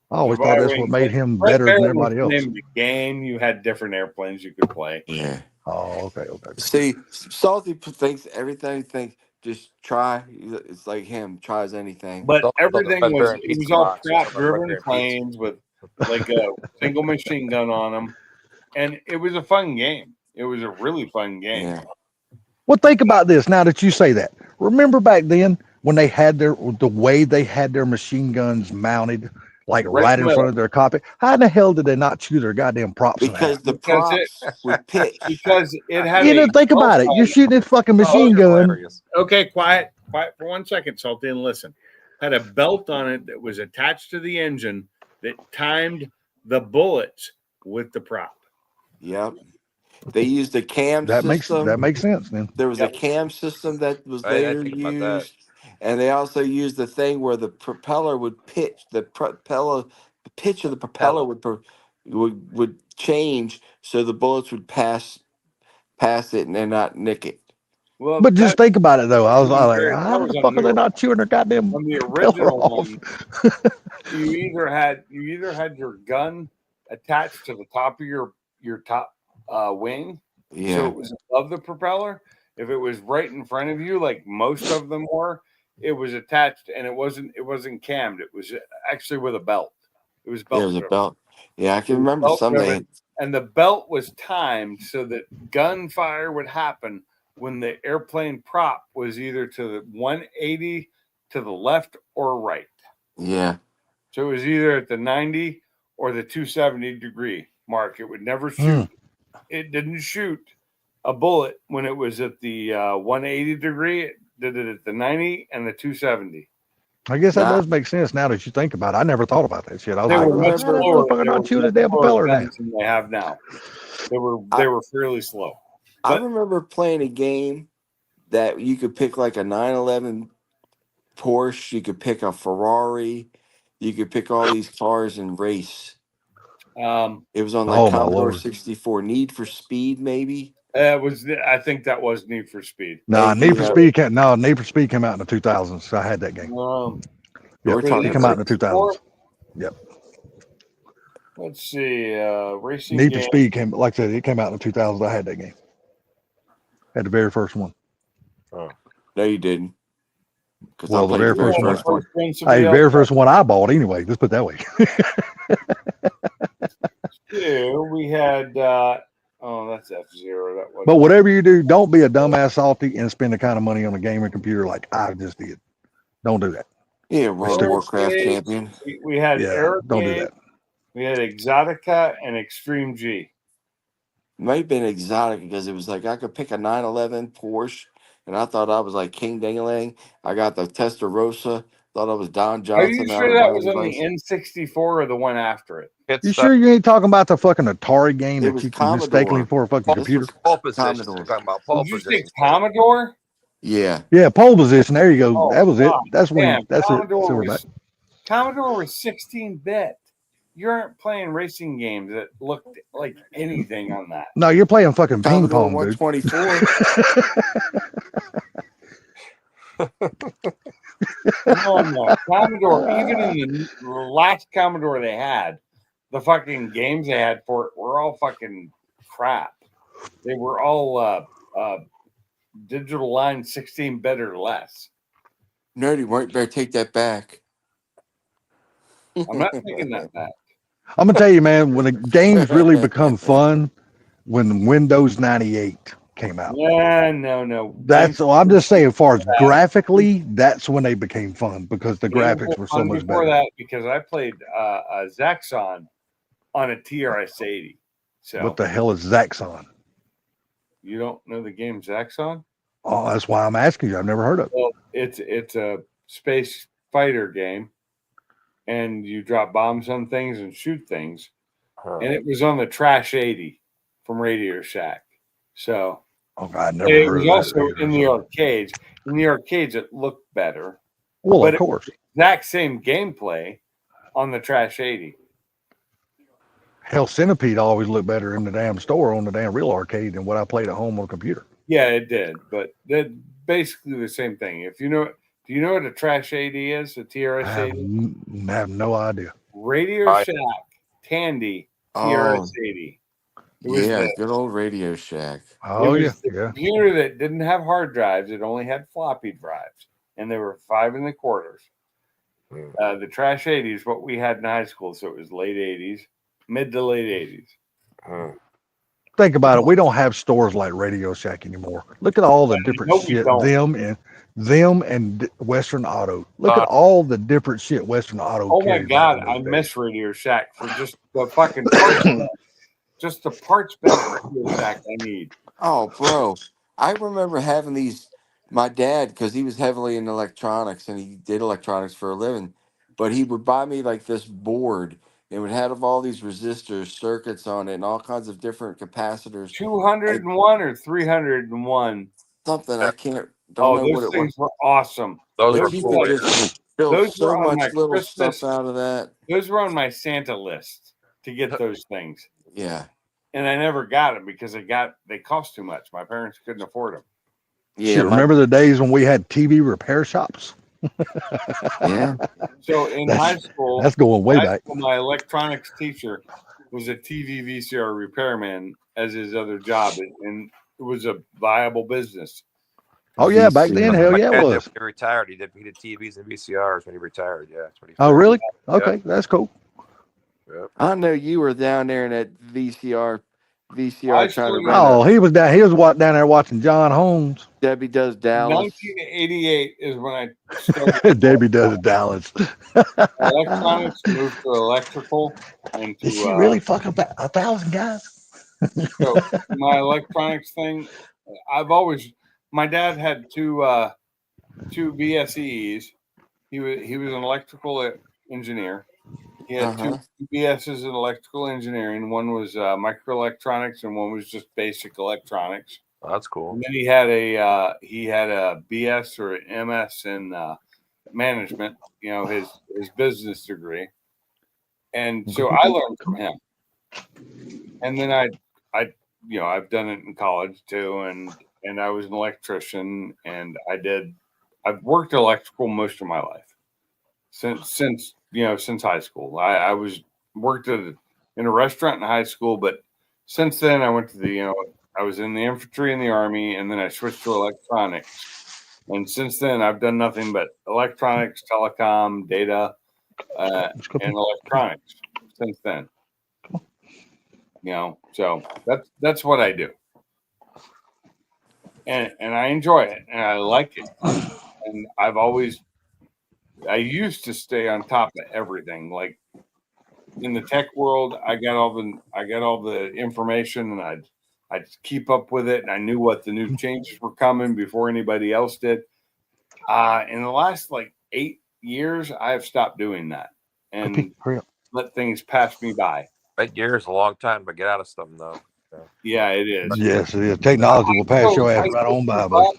I always thought that's what made him better than everybody else. In the game, you had different airplanes you could play. Yeah. Oh, okay. See, Salty thinks everything. Just try. It's like him. Tries anything. But everything was all crap-driven planes with like a single machine gun on them, and it was a fun game. It was a really fun game. Yeah. Well, think about this. Now that you say that, remember back then when they had the way they had their machine guns mounted, like right in front of their cockpit. How in the hell did they not chew their goddamn props? Because the props would pitch. Because it had. Think about it. You're shooting this fucking machine gun. Okay, quiet for 1 second, Salty, and listen. Had a belt on it that was attached to the engine that timed the bullets with the prop. Yep. They used a cam system. That makes sense then. There was a cam system that was later used. And they also used the thing where the propeller would pitch. The pitch of the propeller would change, so the bullets would pass it and not nick it. Well, but just think about it though. I was like, how the fuck are they not chewing their goddamn on the original one? you either had your gun attached to the top of your top wing, so it was above the propeller. If it was right in front of you, like most of them were, it was attached, and it wasn't cammed. It was actually with a belt. It was belt. There was a belt. Yeah, I can remember something. And the belt was timed so that gunfire would happen when the airplane prop was either to the 180 to the left or right. Yeah. So it was either at the 90 or the 270 degree mark. It would never shoot. It didn't shoot a bullet when it was at the 180 degree. It did it at the 90 and the 270. I guess that does make sense now that you think about it. I never thought about that shit. I was they like, were much slower. They not chewing the damn propeller now. Than they have now. They were fairly slow. I remember playing a game that you could pick like a 911 Porsche, you could pick a Ferrari, you could pick all these cars and race. It was on like Commodore 64. Need for Speed, maybe. I think that was Need for Speed. Need for Speed came out in the 2000s. So I had that game. It came out in the 2000s. Yep. Let's see. Racing. Need for Speed came, like I said, it came out in the 2000s. I had that game. Had the very first one. Oh. No, you didn't. Well, the very first one. Hey, very first one I bought anyway. Let's put it that way. 2, we had that's F-Zero. That was But whatever you do, don't be a dumbass salty and spend the kind of money on a gaming computer like I just did. Don't do that. Yeah, World of Warcraft Arcade, champion. we had Yeah, don't do Arcade, that. we had Exotica and Extreme G. Might have been exotic because it was like I could pick a 911 Porsche, and I thought I was like King Dingaling. I got the Testarossa, thought I was Don Are you Johnson out sure of that was Miami on Vice. the N64 or the one after it? It's You sure you ain't talking about the fucking Atari game It that was you mistakenly Commodore. for a fucking This computer? was pole position. Commodore. You're talking about pole Did you say position. Commodore? Yeah. Yeah, pole position. There you go. Oh, That was it. God That's when. damn, That's it. Commodore Silverback. was 16-bit. You aren't playing racing games that looked like anything on that. No, you're playing fucking ping Commodore pong, dude. 124. No. Commodore, even in the last Commodore they had, the fucking games they had for it were all fucking crap. They were all digital line 16-bit or less. Nerdy, right, better take that back. I'm not taking that back. I'm gonna tell you, man. When the games really become fun, when Windows 98 came out. Yeah, no. That's. So I'm just saying, as far as graphically, that's when they became fun because the graphics were so fun much before better. that because I played Zaxxon on a TRS-80. So What the hell is Zaxxon? you don't know the game Zaxxon? Oh, that's why I'm asking you. I've never heard of it. Well, it's a space fighter game, and you drop bombs on things and shoot things. Huh. And it was on the Trash 80 from Radio Shack. So Oh, I never it heard was of that. also either, in the so. arcades. In the arcades, it looked better. Well, but of course. Exact same gameplay on the Trash 80. Hell, Centipede always looked better in the damn store on the damn real arcade than what I played at home on a computer. Yeah, it did, but they're basically the same thing. If you know, do you know what a Trash 80 is? A I TRS have, 80? have no idea. Radio Right. Shack Tandy Oh, TRS 80. It was yeah, the, good old Radio Shack. Oh, it yeah. was the Yeah. computer that didn't have hard drives. It only had floppy drives, and they were 5 1/4. Hmm. The Trash 80 is what we had in high school, so it was late 80s, mid to late 80s. Huh. Think about it. We don't have stores like Radio Shack anymore. Look at all the different No, we shit don't. them and Western Auto. Look at all the different shit Western Auto. Oh my carried back God, in I those days. miss Radio Shack for just the fucking parts bin. Just the parts bin at Radio Shack I need. Oh, bro. I remember having these. My dad, because he was heavily in electronics and he did electronics for a living, but he would buy me like this board. It would have all these resistors, circuits on it, and all kinds of different capacitors. 201 or 301. Something I can't, don't Oh, know what those it was. things were awesome. Those But were you cool. could just build Those so were on much my little Christmas. stuff out of that. Those were on my Santa list to get those things, Yeah. and I never got them because they cost too much. My parents couldn't afford them. Yeah. Shit, remember the days when we had TV repair shops? Yeah. So in That's- high school, That's going way back. my electronics teacher was a TV VCR repairman as his other job, and it was a viable business. Oh yeah, back then, hell My yeah, dad it did was. when he retired. He did TVs and VCRs when he retired. Yeah, that's what he. Oh really? Okay, that's cool. Yep. I know you were down there in that VCR I trying to still rent Oh, he was down down there watching John Holmes. Debbie Does Dallas. 1988 is when I started. Debbie does Dallas. Electronics moved to electrical and Did she to really fuck up 1,000 guys? so my electronics thing. My dad had two BSEs. He was an electrical engineer. He had two BSs in electrical engineering. One was microelectronics, and one was just basic electronics. Oh, that's cool. And then he had a BS or an MS in management. You know, his business degree. And so I learned from him. And then I've done it in college too, and I was an electrician, and I've worked electrical most of my life since high school. I worked in a restaurant in high school, but since then I went to I was in the infantry in the Army, and then I switched to electronics. And since then I've done nothing but electronics, telecom, data, and electronics since then. You know, so that's what I do, and I enjoy it and I like it, and I used to stay on top of everything. Like in the tech world, I got all the information, and I'd keep up with it, and I knew what the new changes were coming before anybody else did. In the last like 8 years, I have stopped doing that and Hurry up. let things pass me by. 8 years is a long time to get out of something, though. Yeah, it is. Yes, it is. Technology will pass your ass right on by, bud.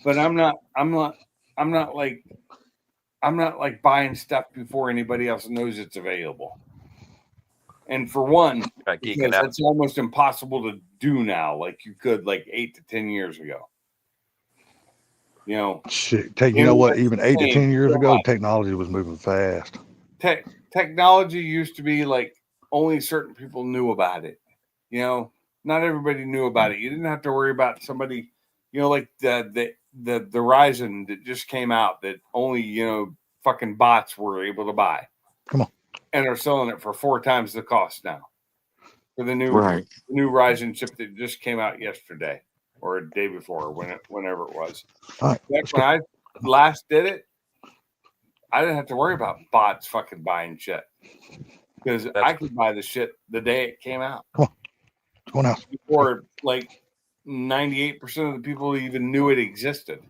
But I'm not like buying stuff before anybody else knows it's available. And for one, Like geeking because out. it's almost impossible to do now, like you could like 8 to 10 years ago. You know, Shit. You know what? Even 8 to 10 years ago, technology was moving fast. technology used to be like only certain people knew about it. You know, not everybody knew about it. You didn't have to worry about somebody, you know, like the Ryzen that just came out that only, you know, fucking bots were able to buy. Come on. And are selling it for 4 times the cost now. For the new Right. new Ryzen chip that just came out yesterday or a day before, or whenever it was. All right, Back when I last did it, I didn't have to worry about bots fucking buying shit because I could buy the shit the day it came out. What's going on? Before like 98% of the people even knew it existed.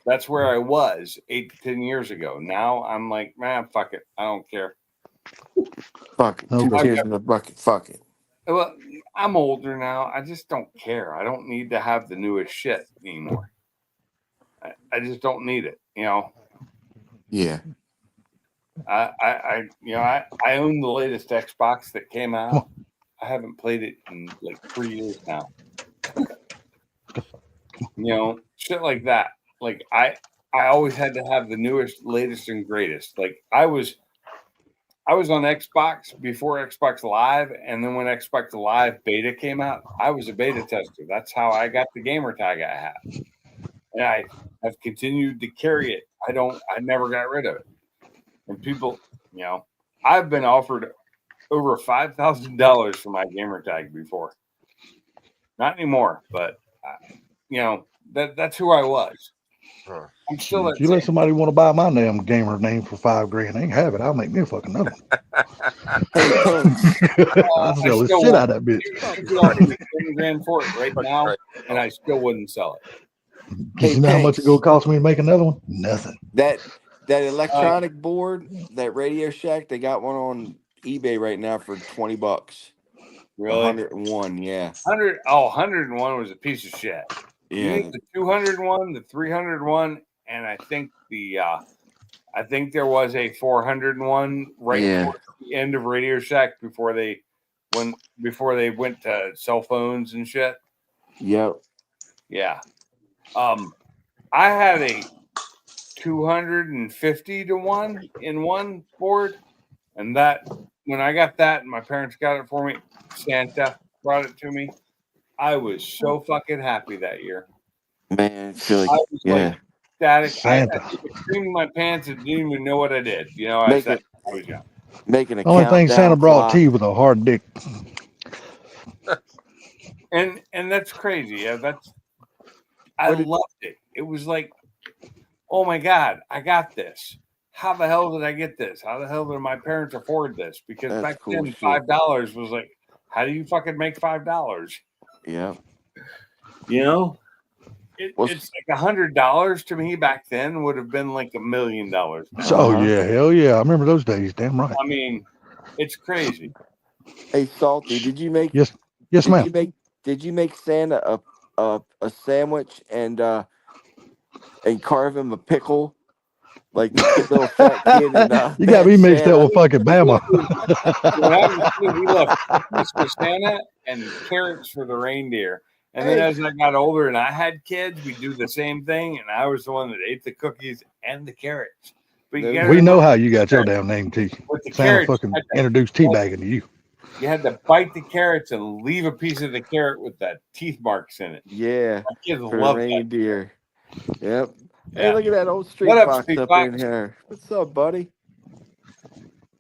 That's where I was 8 to 10 years ago. Now I'm like, man, fuck it. I don't care. Fuck it. 2 Okay. tears in the bucket. Fuck it. Well, I'm older now. I just don't care. I don't need to have the newest shit anymore. I just don't need it. You know, Yeah. I own the latest Xbox that came out. I haven't played it in like 3 years now. You know, shit like that. Like I always had to have the newest, latest, and greatest. Like I was on Xbox before Xbox Live, and then when Xbox Live beta came out, I was a beta tester. That's how I got the gamer tag I have, and I have continued to carry it. I never got rid of it. And people, you know, I've been offered over $5,000 for my gamer tag before. Not anymore, but you know that's who I was. I'm still If you let somebody want to buy my damn gamer name for $5,000, they can have it. I'll make me a fucking another one. I'll sell the still shit won't. out of that bitch. You could offer me $10,000 for it right now, and I still wouldn't sell it. Hey, You know how much Panks. it's gonna cost me to make another one? Nothing. That electronic board, that Radio Shack, they got one on eBay right now for $20. Really? 101, yeah. 101 was a piece of shit. You Yeah. need the 201, the 301, and I think there was a 401 right towards the end of Radio Shack before they went to cell phones and shit. Yep. Yeah. I had a 250 to 1 in one board, and that when I got that and my parents got it for me, Santa brought it to me. I was so fucking happy that year. Man, I feel I like, was yeah. like static. Santa. I creamed my pants and didn't even know what I did. You know, I Make said it- I was young. Making a Only thing Santa countdown brought clock. to you was a hard dick. And that's crazy. Yeah, I loved it. It was like, oh my God, I got this. How the hell did I get this? How the hell did my parents afford this? Because That's back cool then, shit. $5 was like, how do you fucking make $5? Yeah. You know, What's- it's like $100 to me back then would have been like $1 million. now. So Uh-huh. yeah, hell yeah. I remember those days. Damn right. I mean, it's crazy. Hey, Salty, did you make Yes, ma'am. Did you make Santa a sandwich and carve him a pickle? Like the little fat kid and You got me mixed Santa? up with fucking Bama. When I was a kid, we left cookies for Santa and carrots for the reindeer. And then as I got older and I had kids, we do the same thing. And I was the one that ate the cookies and the carrots. But you gotta We know remember, how you got your damn name, T. with the Santa carrots, fucking introduced teabagging to you. you had to bite the carrots and leave a piece of the carrot with that teeth marks in it. Yeah, My kids for the love that. reindeer. Yep. Yeah. Hey, look at that old Street What up, Fox Street up Fox? in here. What's up, buddy?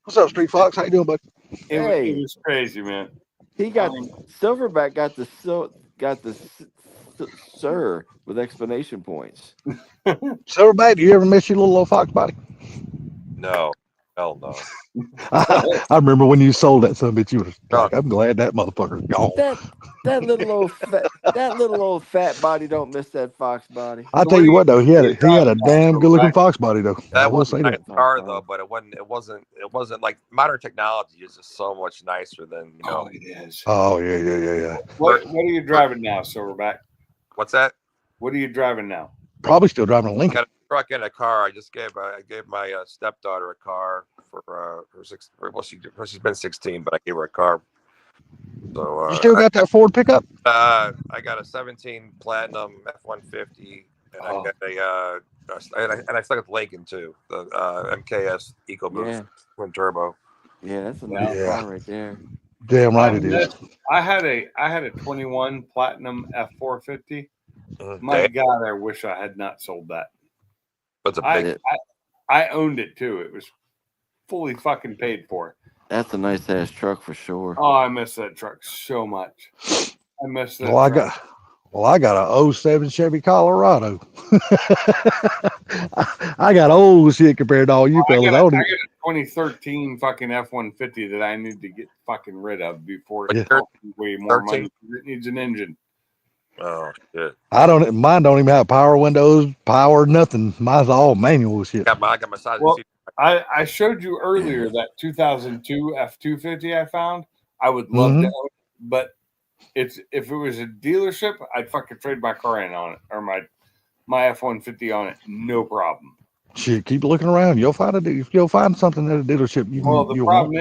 What's up, Street Fox? How you doing, bud? It was crazy, man. He got Silverback got the sir with explanation points. Silverback, do you ever miss your little old fox body? No, hell no. I remember when you sold that son of a bitch. You were Oh. like, "I'm glad that motherfucker's gone." That little old fat body don't miss that fox body. I'll So tell what you do what though, he had a driving now, damn good looking Silverback? fox body though. I That will was say a nice that. car though, but it wasn't like modern technology is just so much nicer than Oh, it is. Oh yeah. What are you driving now, Silverback? What's that? What are you driving now? Probably still driving a Lincoln. Got a truck and a car. I gave my stepdaughter a car for her six. Well, she's been 16, but I gave her a car. So You still got that Ford pickup? I got a 17 Platinum F-150, and I got and I still got the Lincoln too, the MKS EcoBoost twin turbo. Yeah, that's a nice car right there. Damn right it is. I had a 21 Platinum F450. My Damn, God, I wish I had not sold that. that's a big. I owned it too. It was fully fucking paid for. That's a nice ass truck for sure. Oh, I miss that truck so much. I miss that. I got a 07 Chevy Colorado. I got old shit compared to all you fellas. I got a 2013 fucking F-150 that I need to get fucking rid of before it costs way more money. It needs an engine. Oh shit! Mine don't even have power windows, power, nothing. Mine's all manual shit. I got my side Well, seat. I showed you earlier that 2002 F-250 I found. I would love to own it, but if it was a dealership, I'd fucking trade my car in on it or my F-150 on it, no problem. Shit, keep looking around. You'll find something at a dealership. The problem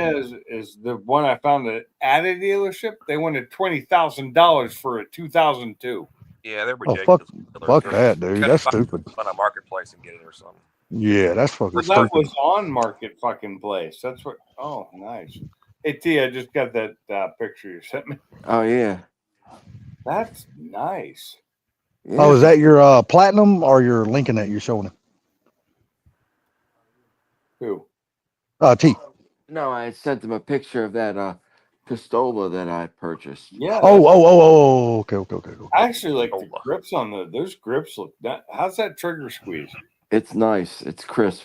is the one I found at a dealership. They wanted $20,000 for a 2002. Yeah, they're Oh ridiculous. fuck that, dude. That's stupid. On a marketplace and get it or something. Yeah, that's fucking Well, that stupid. was on Market fucking Place. That's what. Oh, nice. Hey T, I just got that picture you sent me. Oh yeah, That's nice. yeah. Oh, is that your Platinum or your Lincoln that you're showing him? Who? T. No, I sent them a picture of that Pistola that I purchased. Yeah. Oh, okay. I actually like the grips on those grips look. How's that trigger squeeze? It's nice. It's crisp.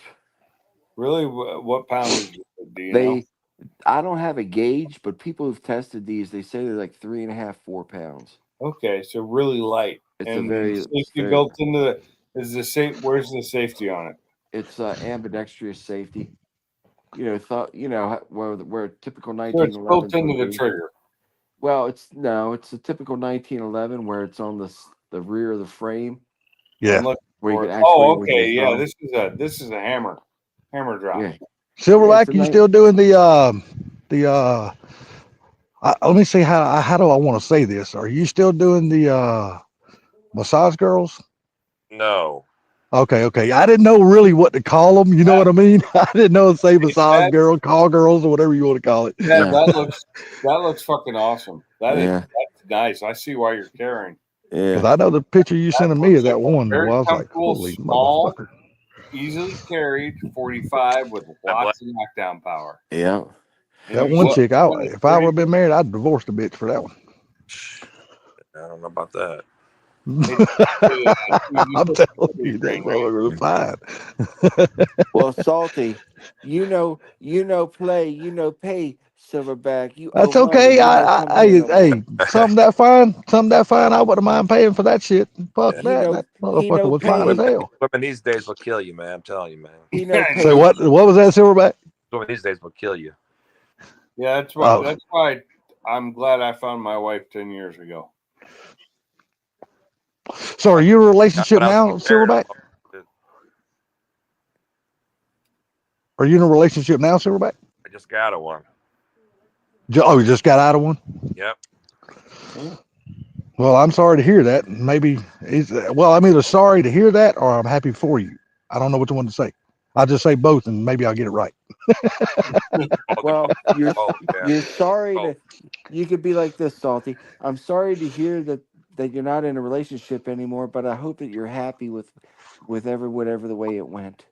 Really, what poundage do you know? I don't have a gauge, but people who've tested these, they say they're like 3.5, 4 pounds. Okay, so really light. It's and a very safety built into the. Is the safe? Where's the safety on it? It's ambidextrous safety. Where typical So 1911. it's built into the trigger. Well, it's a typical 1911 where it's on the rear of the frame. Yeah. Where you can actually okay. Yeah, this is a hammer drop. Yeah. Silverback, you still doing the let me see how do I want to say this? Are you still doing the massage girls? No. Okay. I didn't know really what to call them. You know what I mean? I didn't know to say massage girl, call girls, or whatever you want to call it. Yeah, that looks fucking awesome. That's nice. I see why you're carrying. Yeah. Because I know the picture you sent me of that one. Well, I was like, holy small, motherfucker. Easily carried 45 with lots of knockdown power. Yeah. That one chick, if I would have been married, I'd divorce the bitch for that one. I don't know about that. I'm telling you, that was fine. Well, Salty, pay Silverback. That's okay. Hey, something that fine. I wouldn't mind paying for that shit. Fuck that. That motherfucker was fine as hell. Women these days will kill you, man. I'm telling you, man. So what was that, Silverback? Women these days will kill you. Yeah, that's why I'm glad I found my wife 10 years ago. So are you in a relationship now, Silverback? Are you in a relationship now, Silverback? I just got one. Oh, you just got out of one? Yep. Well, I'm sorry to hear that. Maybe I'm either sorry to hear that or I'm happy for you. I don't know which one to say. I'll just say both and maybe I'll get it right. Well, you're sorry you could be like this, Salty. I'm sorry to hear that you're not in a relationship anymore, but I hope that you're happy with whatever the way it went.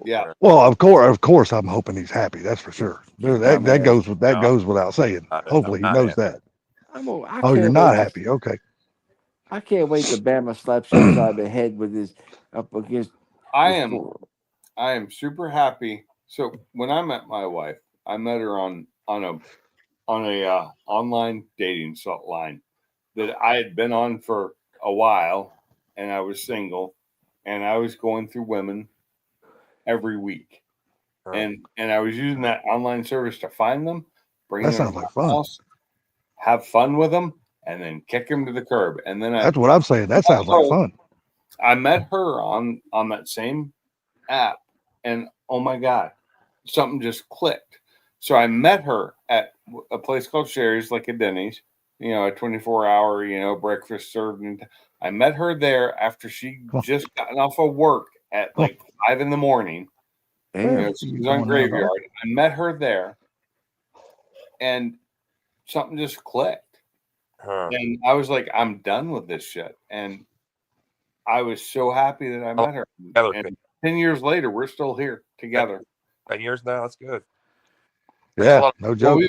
Yeah. Well, of course, I'm hoping he's happy. That's for sure. That goes without saying. Hopefully, he knows that. I Oh, you're can't not wait. happy. Okay. I can't wait to Bama slaps you upside the head with his up against. I his am floor. I am super happy. So when I met my wife, I met her on a online dating line that I had been on for a while, and I was single, and I was going through women every week, and I was using that online service to find them, bring That them to sounds my like fun. house, have fun with them, and then kick them to the curb. And then That's what I'm saying. That sounds like fun. I met her on that same app, and oh my god, something just clicked. So I met her at a place called Sherry's, like a Denny's, a 24-hour, breakfast served. And I met her there after she just gotten off of work at like 5 a.m. Damn. She was on graveyard. I met her there, and something just clicked. And I was like, I'm done with this shit. And I was so happy that I met her. And 10 years later, we're still here together. 10 years now. That's good. Yeah, no joke.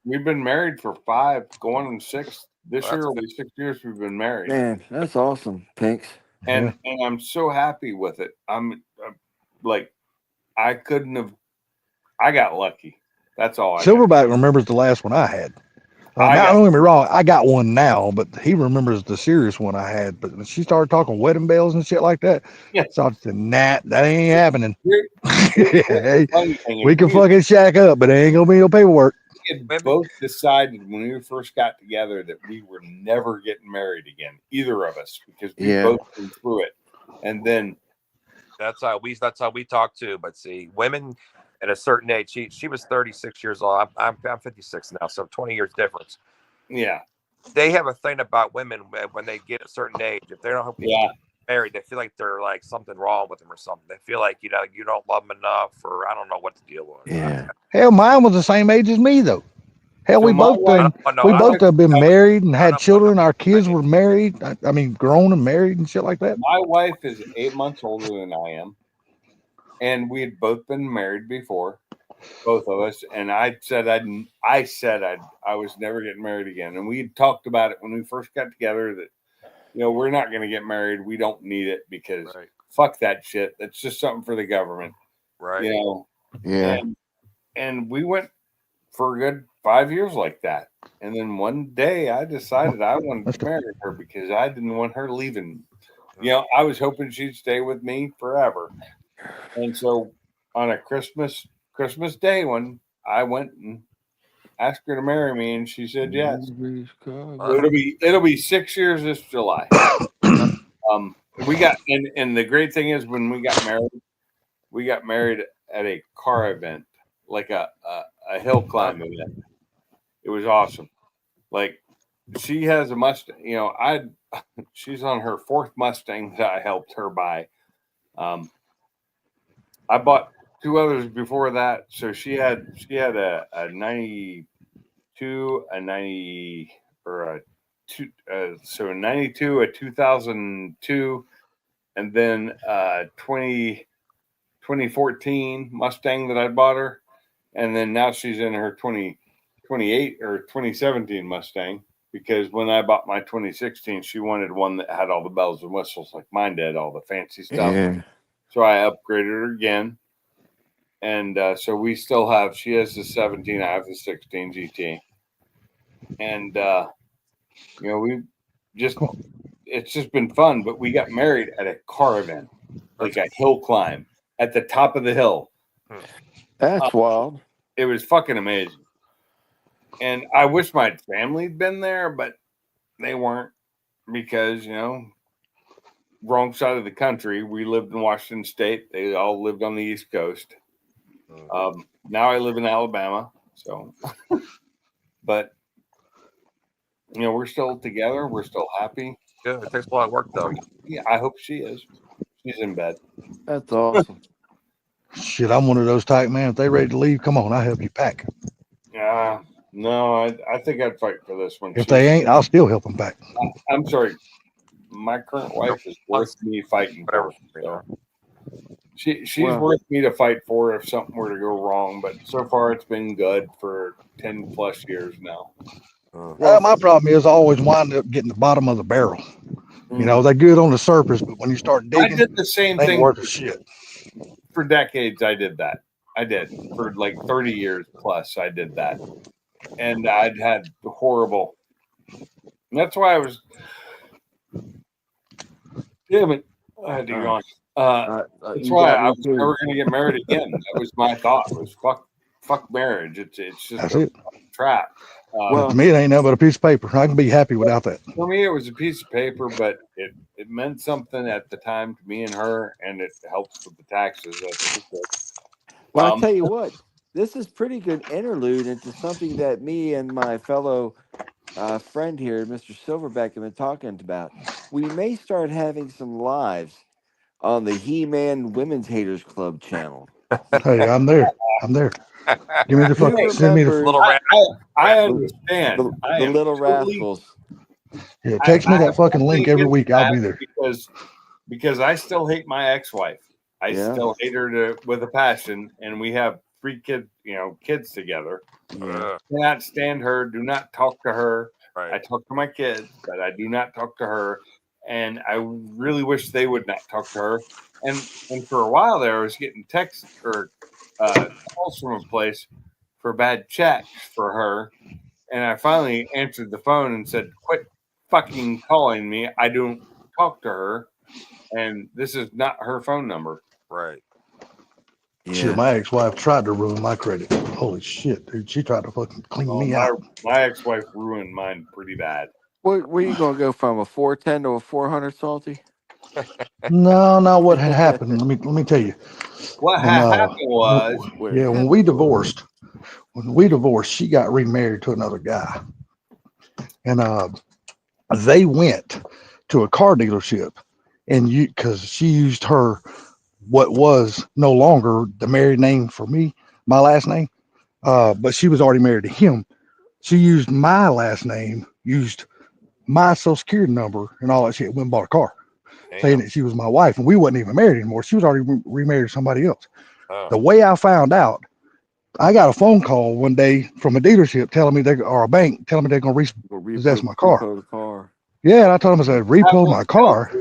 We've been married for 5, going on 6. This year will be 6 years we've been married. Man, that's awesome, Pinks. And I'm so happy with it. I'm like, I couldn't have. I got lucky. That's all. Silverback remembers the last one I had. Now, don't get me wrong, I got one now, but he remembers the serious one I had. But when she started talking wedding bells and shit like that, so I said, nah, that ain't happening. Hey, we can fucking shack up, but it ain't gonna be no paperwork. We had both decided when we first got together that we were never getting married again, either of us, because we both went through it. And then that's how we talk too. But see, women at a certain age, she was 36 years old. I'm 56 now, so 20 years difference. Yeah, they have a thing about women when they get a certain age. If they don't get married, they feel like they're like something wrong with them or something. They feel like you don't love them enough, or I don't know what to deal with. Yeah. Hell, mine was the same age as me though. Hell, we both have been married and had children. Our kids were married. I mean, grown and married and shit like that. My wife is 8 months older than I am, and we had both been married before, both of us. And I said I was never getting married again. And we had talked about it when we first got together that we're not going to get married. We don't need it because fuck that shit. That's just something for the government, right? Yeah. And we went for a good 5 years like that. And then one day I decided I wanted to marry her because I didn't want her leaving. I was hoping she'd stay with me forever. And so on a Christmas Day when I went and asked her to marry me, and she said yes. It'll be 6 years this July. We got and the great thing is when we got married at a car event, like a hill climb event. It was awesome. Like she has a Mustang. She's on her 4th Mustang that I helped her buy. I bought 2 others before that, so she had a 92, a 90, or a 2, so a 92, a 2002, and then 2014 Mustang that I bought her, and then now she's in her 2028 or 2017 Mustang, because when I bought my 2016, she wanted one that had all the bells and whistles like mine did, all the fancy stuff. Yeah. So I upgraded her again. And so we still have, she has the 17, I have the 16 GT. And, it's just been fun, but we got married at a car event, like a hill climb at the top of the hill. That's wild. It was fucking amazing. And I wish my family had been there, but they weren't because, wrong side of the country. We lived in Washington State. They all lived on the East Coast. Now I live in Alabama. So, but, we're still together. We're still happy. Good. It takes a lot of work, though. Yeah, I hope she is. She's in bed. That's awesome. Shit, I'm one of those type, man. If they ready to leave, come on, I'll help you pack. No, I think I'd fight for this one. If they ain't, I'll still help them pack. I'm sorry. My current wife is worth me fighting for. So She's Well- worth me to fight for if something were to go wrong, but so far it's been good for 10 plus years now. My problem is I always wind up getting the bottom of the barrel. You know, they're good on the surface, but when you start I digging, did the same they ain't thing worth a shit. for decades. I did that. I did for like 30 years plus. I did that, and I'd had horrible. And that's why I was. Damn it! I had to go on. That's You why got I me was too. never going to get married again. That was my thought. Was fuck marriage. It's just That's a it. trap. Well- To me, it ain't nothing but a piece of paper. I can be happy without that. For me, it was a piece of paper, but it meant something at the time to me and her, and it helps with the taxes. That's for sure. Well, I'll tell you what, this is pretty good interlude into something that me and my fellow friend here, Mr. Silverback, have been talking about. We may start having some lives on the He-Man Women's Haters Club channel. Hey, I'm there. I'm there. Give me the Who fucking. Send me the. remembers Little rat. I the, understand. I the am little totally- rascals? Yeah, text me I that fucking link think every it's week. I'll bad be there. because I still hate my ex-wife. I Yeah. still hate her with a passion, and we have 3 kids together. Yeah. Cannot stand her. Do not talk to her. I Right. talk to my kids, but I do not talk to her. And I really wish they would not talk to her. And for a while there, I was getting texts or calls from a place for bad checks for her. And I finally answered the phone and said, "Quit fucking calling me. I don't talk to her. And this is not her phone number." Right. Shit, my ex-wife tried to ruin my credit. Holy shit, dude. She tried to fucking clean Oh, me out. my ex-wife ruined mine pretty bad. Where you gonna go from a 410 to a 400, Salty? No, what had happened? Let me tell you. What When, happened was when we divorced, she got remarried to another guy, and they went to a car dealership, and because she used what was no longer the married name for me, my last name, but she was already married to him. She used my last name, used my social security number, and all that shit. Went and bought a car, saying that she was my wife, and we wasn't even married anymore. She was already remarried to somebody else. The way I found out, I got a phone call one day from a dealership telling me or a bank telling me they're going to repossess my car. Repo the car. Yeah, and I told them, I said, repo my car.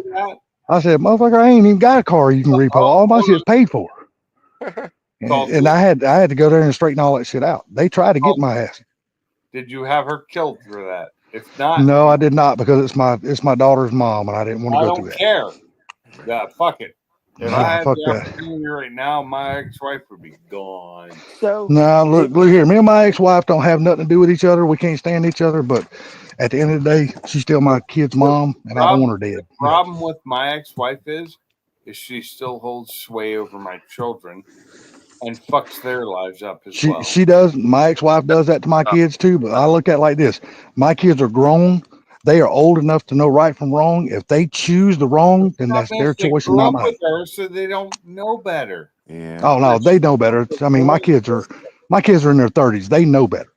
I said, motherfucker, I ain't even got a car you can repo. All my shit's paid for. and I had to go there and straighten all that shit out. They tried to get my ass. Did you have her killed for that? If not, No, I did not, because it's my daughter's mom, and I didn't want to I go through don't that. care. Yeah, fuck it. If Nah, I had fuck the that. opportunity right now, my ex-wife would be gone. So No, look here. Me and my ex-wife don't have nothing to do with each other. We can't stand each other, but at the end of the day, she's still my kid's mom, and I don't want her dead. The problem with my ex-wife is she still holds sway over my children and fucks their lives up as well. She does. My ex-wife does that to my kids too. But I look at it like this: my kids are grown. They are old enough to know right from wrong. If they choose the wrong, then that's their They choice and grew not up mine. with her, so they don't know better. yeah. Oh no, they know better. I mean, my kids are in their 30s. They know better.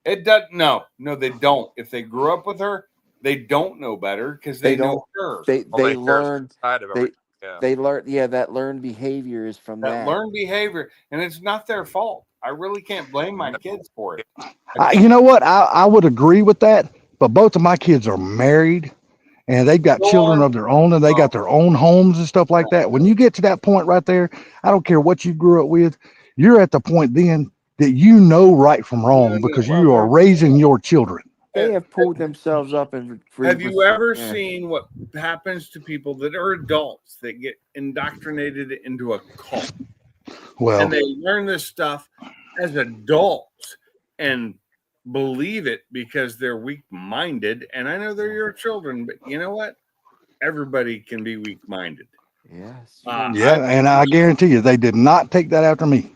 It doesn't. No, they don't. If they grew up with her, they don't know better because they know her. They learn. Side of everything. Yeah. They learn. Yeah, that learned behavior is from that. Learned behavior, and it's not their fault. I really can't blame my kids for it. You know what? I would agree with that. But both of my kids are married, and they've got children of their own, and they got their own homes and stuff like that. When you get to that point right there, I don't care what you grew up with. You're at the point then that you know right from wrong because you are raising your children. They have pulled themselves up and. Have you ever seen what happens to people that are adults that get indoctrinated into a cult? Well, and they learn this stuff as adults and believe it because they're weak-minded. And I know they're your children, but you know what? Everybody can be weak-minded. Yes. And I guarantee you, they did not take that after me.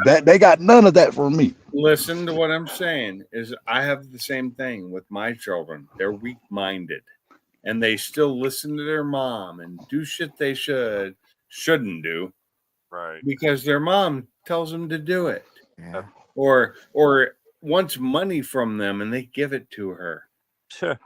That they got none of that from me. Listen to what I'm saying. Is I have the same thing with my children. They're weak-minded, and they still listen to their mom and do shit they shouldn't do, right? Because their mom tells them to do it, Yeah. or wants money from them and they give it to her.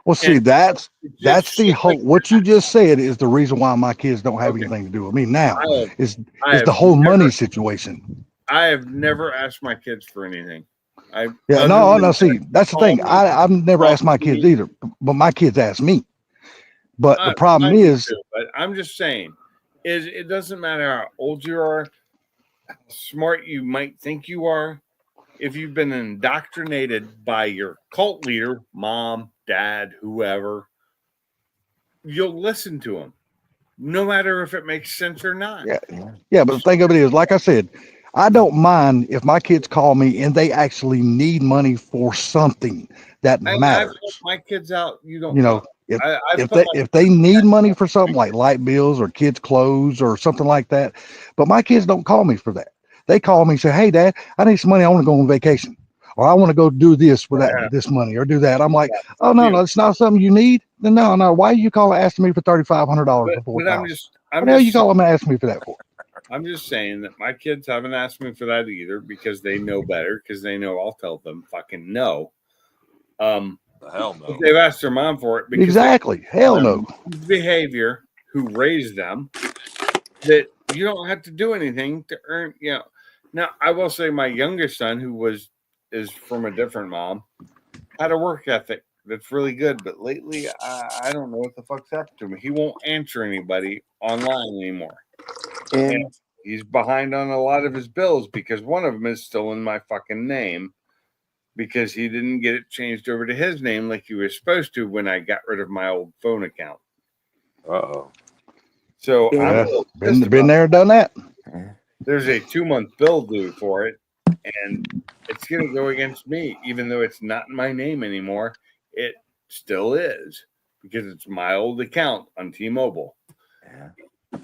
Well, see, And that's it's just that's the shit whole. like What you just said is the reason why my kids don't have Okay. anything to do with me now. I have, Is I is the have whole never, money situation? I have never asked my kids for anything. Yeah, Other no, than no. See, that's the call thing. me, I've never call asked my kids me. either, but my kids ask me. But the problem Mine do is, too, but I'm just saying, is it doesn't matter how old you are, how smart you might think you are. If you've been indoctrinated by your cult leader, mom, dad, whoever, you'll listen to them, no matter if it makes sense or not. yeah, yeah. But the thing of it is, like I said, I don't mind if my kids call me and they actually need money for something that And I've matters. helped my kids out. You don't You know. know, if I if put they my if they need money for something like light bills or kids' clothes or something like that, but my kids don't call me for that. They call me and say, "Hey, Dad, I need some money. I want to go on vacation, or I want to go do this with that this money, or do that." I'm like, "Oh no, no, it's not something you need. Then no, no. Why are you calling asking me for $3,500 or but I'm $4,000? just What the hell you calling me asking me for that for?" I'm just saying that my kids haven't asked me for that either because they know better, because they know I'll tell them fucking no. The hell no. But they've asked their mom for it because Exactly. Hell no. behavior who raised them, that you don't have to do anything to earn, you know. Now I will say my youngest son, who is from a different mom, had a work ethic that's really good, but lately I don't know what the fuck's happened to him. He won't answer anybody online anymore. And And he's behind on a lot of his bills because one of them is still in my fucking name because he didn't get it changed over to his name like he was supposed to when I got rid of my old phone account. Uh-oh. So I'm and a Yeah, little been pissed been about there, done that. there's a 2-month bill due for it, and it's going to go against me, even though it's not in my name anymore. It still is because it's my old account on T-Mobile. yeah,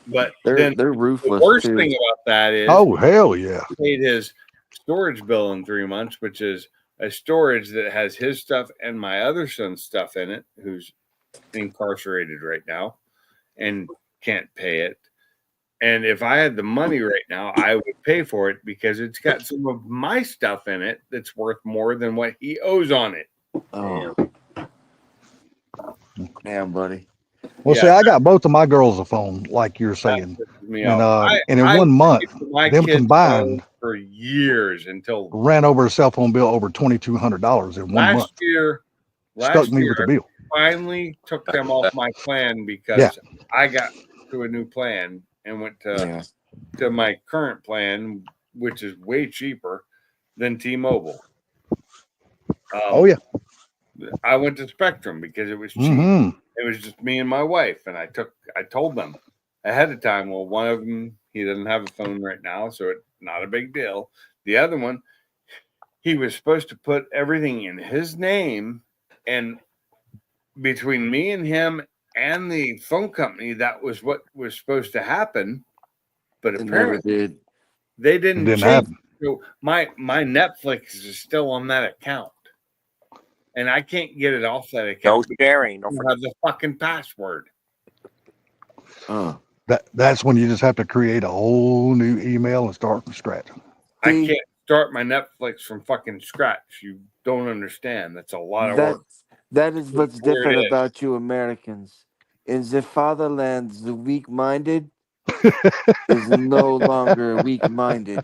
But they're then the ruthless worst too. thing about that is Oh hell yeah. he paid his storage bill in 3 months, which is a storage that has his stuff and my other son's stuff in it, who's incarcerated right now and can't pay it. And if I had the money right now, I would pay for it because it's got some of my stuff in it that's worth more than what he owes on it. Oh, damn, buddy. Well, Yeah, see, I got both of my girls a phone, like you're that saying, pisses me and off. and in I 1 month, paid for my them kids' combined phone for years until ran over a cell phone bill over $2,200 in 1 month. last year. Stuck Last me year, with the I bill. finally took them off my plan Yeah. because I got to a new plan and went Yeah. to my current plan, which is way cheaper than T-Mobile. Oh yeah. I went to Spectrum because it was cheap. Mm-hmm. It was just me and my wife, and I told them ahead of time. Well, one of them, he doesn't have a phone right now, so it's not a big deal. The other one, he was supposed to put everything in his name, and between me and him and the phone company, that was what was supposed to happen. But It never apparently, did. they It didn't didn't change. happen. So my Netflix is still on that account, and I can't get it off that No account. sharing. I No don't have the fucking password. Oh, That's when you just have to create a whole new email and start from scratch. I see, can't start my Netflix from fucking scratch. You don't understand. That's a lot of work. that is what's Where it different is. about you Americans. In the fatherland, the weak-minded is no longer weak-minded.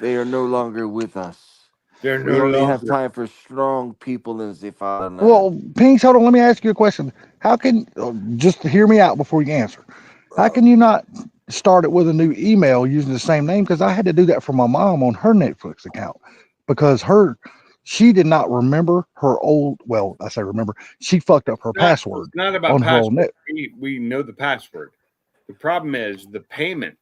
They are no longer with us. They're We no only have longer. time for strong people in the fatherland. Well, Pinks, hold on. Let me ask you a question. How can just hear me out before you answer? How can you not start it with a new email using the same name? Because I had to do that for my mom on her Netflix account because she did not remember her old. Well, I say remember. She fucked up her password It's not about on her old password. net. We know the password. The problem is the payment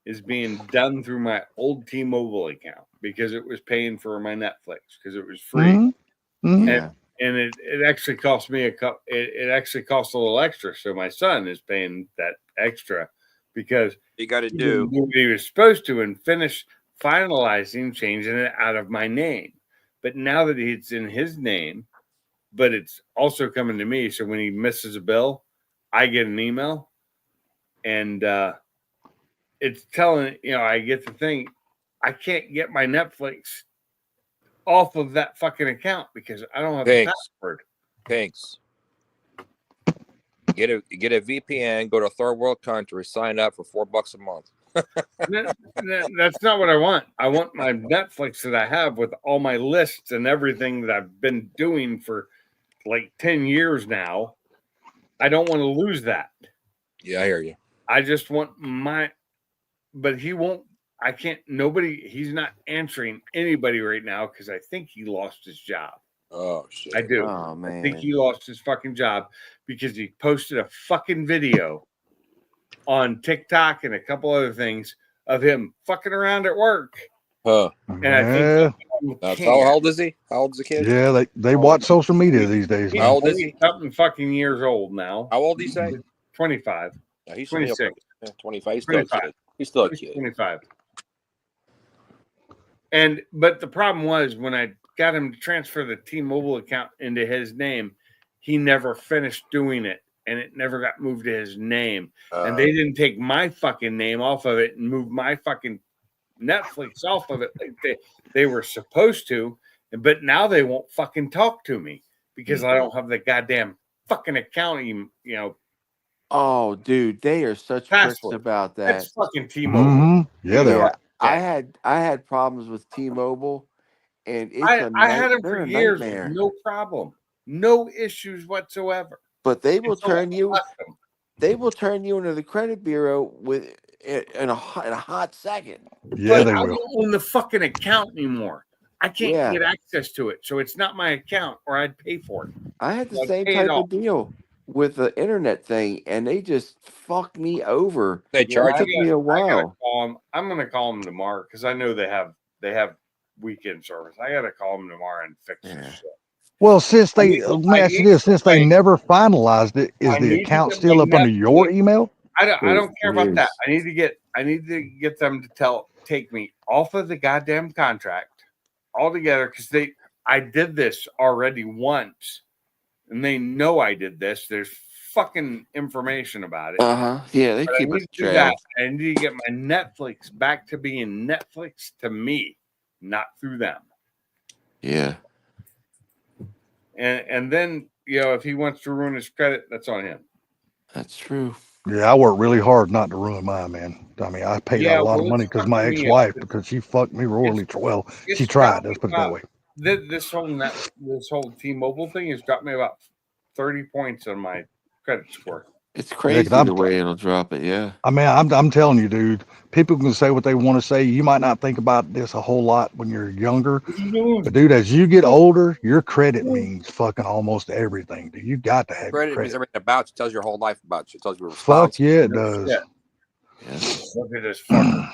is being done through my old T-Mobile account because it was paying for my Netflix because it was free. Mm-hmm. Mm-hmm. Yeah. And it actually cost me it actually cost a little extra. So my son is paying that extra because you got to he do. didn't do what he was supposed to and finish finalizing changing it out of my name. But now that it's in his name, but it's also coming to me. So when he misses a bill, I get an email and it's telling, I get the thing. I can't get my Netflix off of that fucking account because I don't have the Thanks. password. Pinks. Get a VPN, go to a third world country, sign up for $4 a month. That's not what I want. I want my Netflix that I have with all my lists and everything that I've been doing for like 10 years now. I don't want to lose that. Yeah, I hear you. I just want but he won't. I can't. He's not answering anybody right now because I think he lost his job. Oh shit. I do. Oh man. I think he lost his fucking job because he posted a fucking video on TikTok and a couple other things of him fucking around at work. Huh. And I think How old is he? How old is the kid? Yeah, they watch social media these days. he's How old is he? something fucking years old now. How old do you say? 25. Yeah, he's 26. 25. He's still a 25. kid. He's still a He's kid. 25. But the problem was when I got him to transfer the T-Mobile account into his name, he never finished doing it, and it never got moved to his name. And they didn't take my fucking name off of it and move my fucking Netflix off of it like they were supposed to. But now they won't fucking talk to me because I don't have the goddamn fucking account. Oh, dude, they are such pricks Password. about that. That's fucking T-Mobile. Mm-hmm. Yeah, they are. I had problems with T-Mobile, and it's I had them they're for a years, nightmare. no problem, no issues whatsoever. But they will Until I turn you. left them. They will turn you into the credit bureau in a hot second. Yeah, But they I will. don't own the fucking account anymore. I can't Yeah. get access to it, so it's not my account, or I'd pay for it. I had the Like, same pay it type off. of deal with the internet thing, and they just fucked me over. They It charge took you. me a I gotta while. call them. I'm gonna call them tomorrow because I know they have weekend service. I gotta call them tomorrow and fix Yeah. this shit. Well, since I they need- let me I ask you need this, since they somebody- never finalized it, is I the need to account get still my up under your Netflix. email? I don't care about that. Yes. I need to get them to take me off of the goddamn contract altogether because I did this already once, and they know I did this. There's fucking information about it. Yeah, they But I keep need us to do trail. that. I need to get my Netflix back to being Netflix to me, not through them. Yeah. And then if he wants to ruin his credit, that's on him. That's true. Yeah, I worked really hard not to ruin mine, man. I mean, I paid out a lot of money because my fucking me up. ex-wife, because she fucked me royally. Well, she tried. Let's put it that way. This whole T-Mobile thing has dropped me about 30 points on my credit score. It's crazy the way it'll drop it. Yeah. I mean, I'm telling you, dude. People can say what they want to say. You might not think about this a whole lot when you're younger, but dude, as you get older, your credit means fucking almost everything. Dude, you got to have Credit means everything about you. Tells your whole life about you. It tells you Fuck yeah, it does. Yeah. Look at this fucking.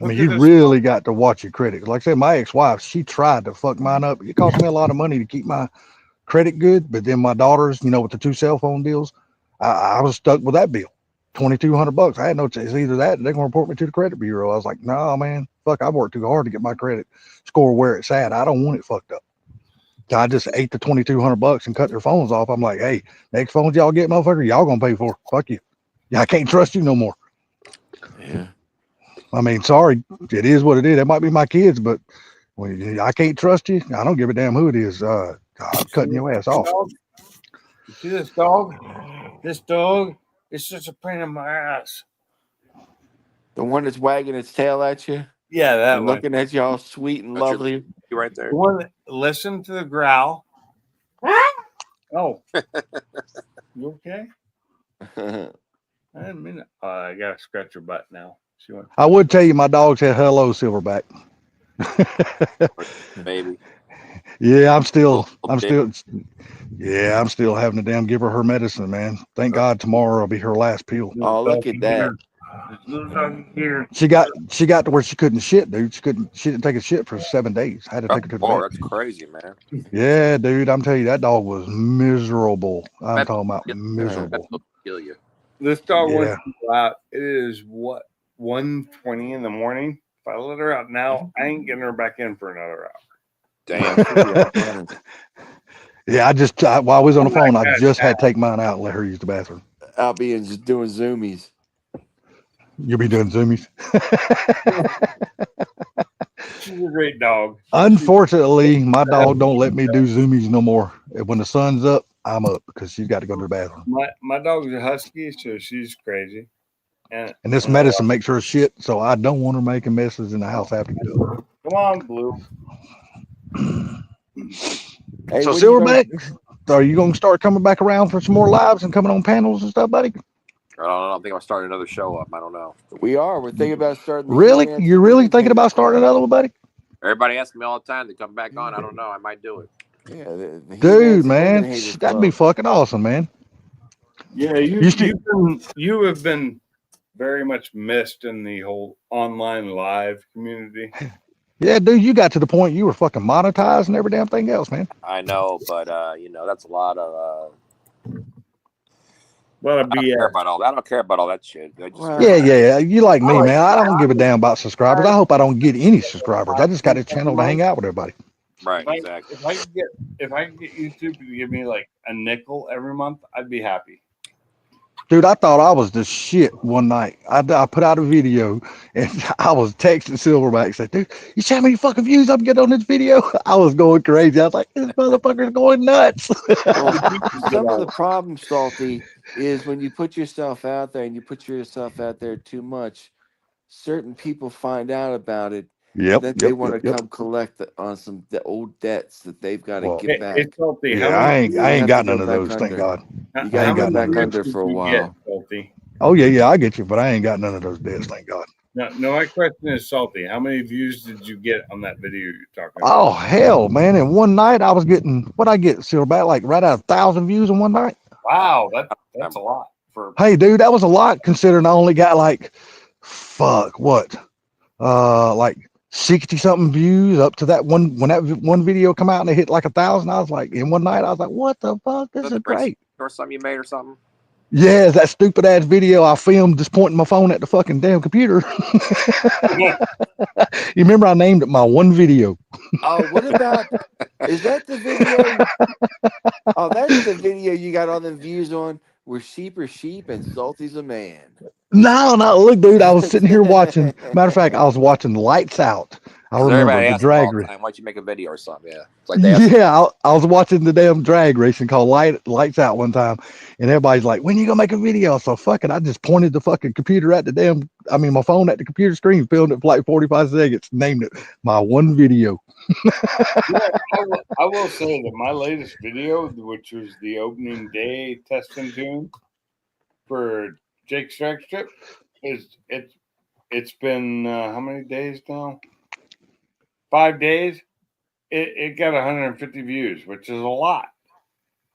I mean, you really got to watch your credit. Like I said, my ex-wife, she tried to fuck mine up. It cost me a lot of money to keep my credit good, but then my daughters, with the 2 cell phone deals, I was stuck with that bill, $2,200. I had no choice. It's either that, or they're gonna report me to the credit bureau. I was like, no, man, fuck, I worked too hard to get my credit score where it's at. I don't want it fucked up. So I just ate the $2,200 and cut their phones off. I'm like, hey, next phones y'all get, motherfucker, y'all gonna pay for. Fuck you. Yeah, I can't trust you no more. Yeah. I mean, sorry, it is what it is. That might be my kids, but when I can't trust you, I don't give a damn who it is. I'm cutting your ass off. You see this dog? This dog is such a pain in my ass. The one that's wagging its tail at you. Yeah, that and one. looking at you all sweet and That's your- lovely. You right there. The one that, listen to the growl. Oh, you okay? I didn't mean it. I gotta scratch your butt now. See what? I would tell you my dog said hello, Silverback. Baby. Yeah, I'm still having to damn give her medicine, man. Thank God tomorrow will be her last pill. Oh, look at that. This little doggy here. She got to where she couldn't shit, dude. She didn't take a shit for 7 days. I had to take her to the Oh, vet. that's crazy, man. Yeah, dude, I'm telling you, that dog was miserable. I'm That- talking about that- miserable. That'll kill you. This dog Yeah. wants to go out. It is 1:20 in the morning. If I let her out now, I ain't getting her back in for another hour. Damn. Yeah, while I was on the phone, I God, just had to take mine out and let her use the bathroom. I'll be just doing zoomies. You'll be doing zoomies. She's a great dog. Unfortunately, my dog don't let me do zoomies no more. When the sun's up, I'm up because she's got to go to the bathroom. My dog's a husky, so she's crazy. And this medicine makes her shit, so I don't want her making messes in the house after you go. Come on, Blue. Hey, So when you gonna- Silverback, are you going to start coming back around for some more lives and coming on panels and stuff, buddy? I don't know. I think I'm starting another show up. I don't know. We're thinking about starting. The Really? He-Man You're really Superman thinking about Cave starting Club. another one, buddy? Everybody asks me all the time to come back on. I don't know. I might do it. Yeah, the He-Man Dude, Superman man, Haters that'd be Club. fucking awesome, man. Yeah, you have been very much missed in the whole online live community. Yeah, dude, you got to the point you were fucking monetized and every damn thing else, man. I know, but that's a lot of. What a I don't care BS. about all that. I don't care about all that shit. I just, Wow. Yeah. You like me, man. I don't give a damn about subscribers. I hope I don't get any subscribers. I just got a channel to hang out with everybody. right, exactly. If I could get YouTube to give me like a nickel every month, I'd be happy. Dude, I thought I was the shit one night. I put out a video and I was texting Silverback, said, dude, you see how many fucking views I'm getting on this video? I was going crazy. I was like, this motherfucker's going nuts. Well, some of the problem, Salty, is when you put yourself out there and you put yourself out there too much, certain people find out about it. Yep. That they want to come collect on the old debts that they've got to get back. It's Salty. Yeah, How I many ain't have got to go none of back those, thank under. God. You got to ain't go got back none. under for a while. Salty? Oh, yeah, I get you, but I ain't got none of those debts, thank God. No, my question is, Salty, how many views did you get on that video you're talking about? Oh, hell, man. And one night I was getting, what'd I get, Silverback? Like right out of 1,000 views in one night? Wow, that's a lot. Hey, dude, that was a lot considering I only got like 60 something views up to that one. When that one video come out and it hit like 1,000, I was like, in one night, I was like, what the fuck? This is great. Or something you made or something. Yeah, that stupid ass video I filmed just pointing my phone at the fucking damn computer. You remember I named it my one video. Oh, what about, is that the video? Oh, that's the video you got all them views on where sheep are sheep and Salty's a man. No, look, dude, I was sitting here watching. Matter of fact, I was watching Lights Out. I remember Everybody the asks drag all the race. time, why'd you make a video or something? Yeah. It's like they ask Yeah, I was watching the damn drag racing called Lights Out one time, and everybody's like, "When you gonna make a video?" So fucking, I just pointed the fucking computer at my phone at the computer screen, filmed it for like 45 seconds, named it my one video. I will say that my latest video, which was the opening day test and tune for Jake's Drag Strip, it's been how many days now? 5 days. It got 150 views, which is a lot.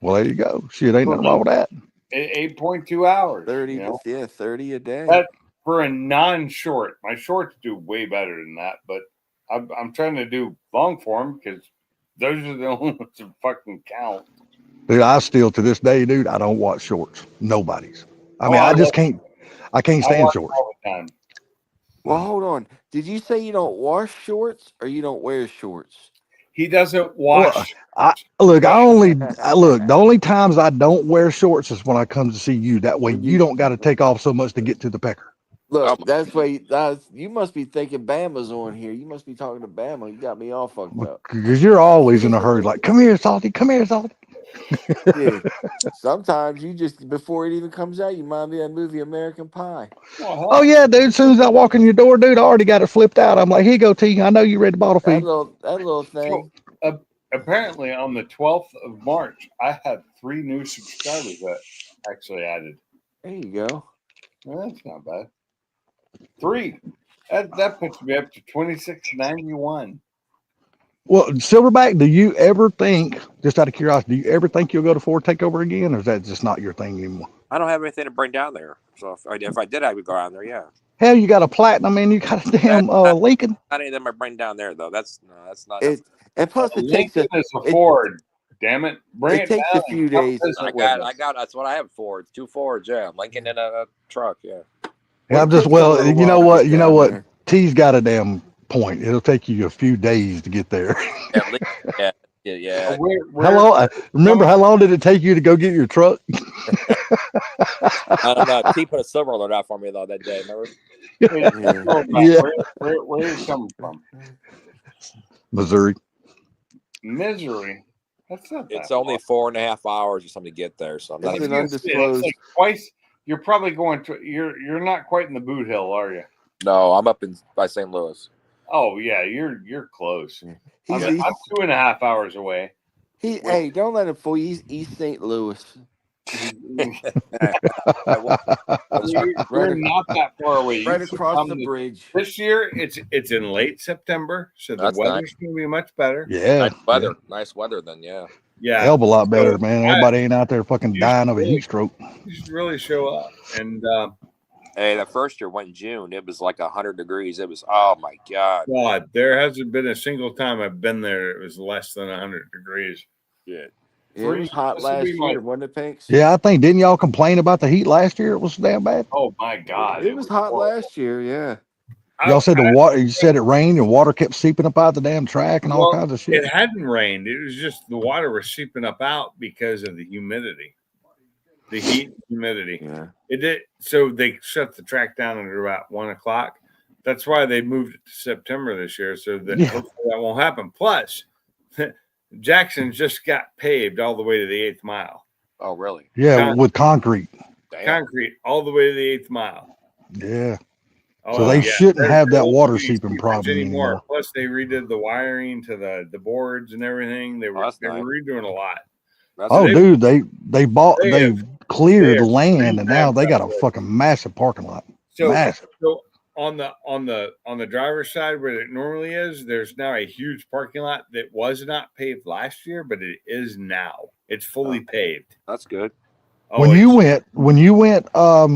Well, there you go. Shit, ain't nothing wrong with that. 8.2 hours. 30 a day. That, for a non-short. My shorts do way better than that, but I'm trying to do long form because those are the only ones that fucking count. Dude, I still to this day, dude, I don't watch shorts. Nobody's. I mean, I can't stand shorts. All the time. Well, hold on. Did you say you don't wash shorts or you don't wear shorts? He doesn't wash. Look, the only times I don't wear shorts is when I come to see you. That way you don't got to take off so much to get to the pecker. Look, that's why you must be thinking Bama's on here. You must be talking to Bama. You got me all fucked up. Because you're always in a hurry, like, come here, Salty, come here, Salty. Dude, sometimes you just, before it even comes out, you remind me of that movie American Pie. Oh, yeah, dude. As soon as I walk in your door, dude, I already got it flipped out. I'm like, here you go, T. I know you read the bottle feed. That little thing. So, apparently, on the 12th of March, I had 3 new subscribers that actually added. There you go. Well, that's not bad. 3. That puts me up to 2691. Well, Silverback, do you ever think, just out of curiosity, do you ever think you'll go to Ford Takeover again, or is that just not your thing anymore? I don't have anything to bring down there. So if I did, I would go down there, yeah. Hell, you got a Platinum and you got a damn Lincoln. Not any of them I bring down there, though. That's not. And plus, it takes Lincoln is a Ford. Damn it! It takes a few days. I got. That's what I have. Fords, 2 Fords. Yeah, Lincoln in a truck. Yeah. Yeah, I'm just you know what? T's got a damn point. It'll take you a few days to get there. Yeah. Remember how long did it take you to go get your truck? I don't know. T put a silver alert out for me though that day. Remember? Yeah. Where are you coming from? Missouri. Misery. That's not that It's only far. 4.5 hours or something to get there, so I'm not It's I an was even. gonna say, that's undisclosed. like twice. You're probably going to. You're not quite in the Boot Hill, are you? No, I'm up in by St. Louis. Oh yeah, you're close. He's, I'm 2.5 hours away. hey, don't let him fool you. He's East St. Louis. You're not that far away. You Right should across come the bridge. this year. It's in late September, so the That's weather's going to be much better. Yeah. Nice weather then, yeah. Yeah, Hell of a lot better, So, man. Everybody ain't out there fucking you dying should of a really- heat stroke. you should really show up. And Hey, that first year went in June. It was like 100 degrees. It was, oh my God. God, there hasn't been a single time I've been there. It was less than 100 degrees. Shit. Yeah, it was hot This will last be my- year, wasn't it, Pinks? Yeah, I think didn't y'all complain about the heat last year? It was damn bad. Oh my God, It was hot horrible. last year, yeah. Y'all said the water. You said it rained and water kept seeping up out the damn track and all Well, kinds of shit. It hadn't rained. It was just the water was seeping up out because of the humidity, the heat and humidity. Yeah. It did. So they shut the track down at about 1 o'clock. That's why they moved it to September this year, so that Yeah. hopefully that won't happen. Plus, Jackson just got paved all the way to the 8th mile, Oh, really? Yeah, with concrete. Damn. concrete all the way to the 8th mile. Yeah. Oh, So they yeah. shouldn't There- have that there won't water be any seeping seepage problem anymore. Plus, they redid the wiring to the boards and everything. They were that's they nice. were redoing a lot. That's Oh, they- dude, they bought they they have- cleared they have land and now they got a revamped fucking massive parking lot. So, Massive. so on the driver's side where it normally is, there's now a huge parking lot that was not paved last year, but it is now. It's fully paved. that's good. Oh, When you it's- went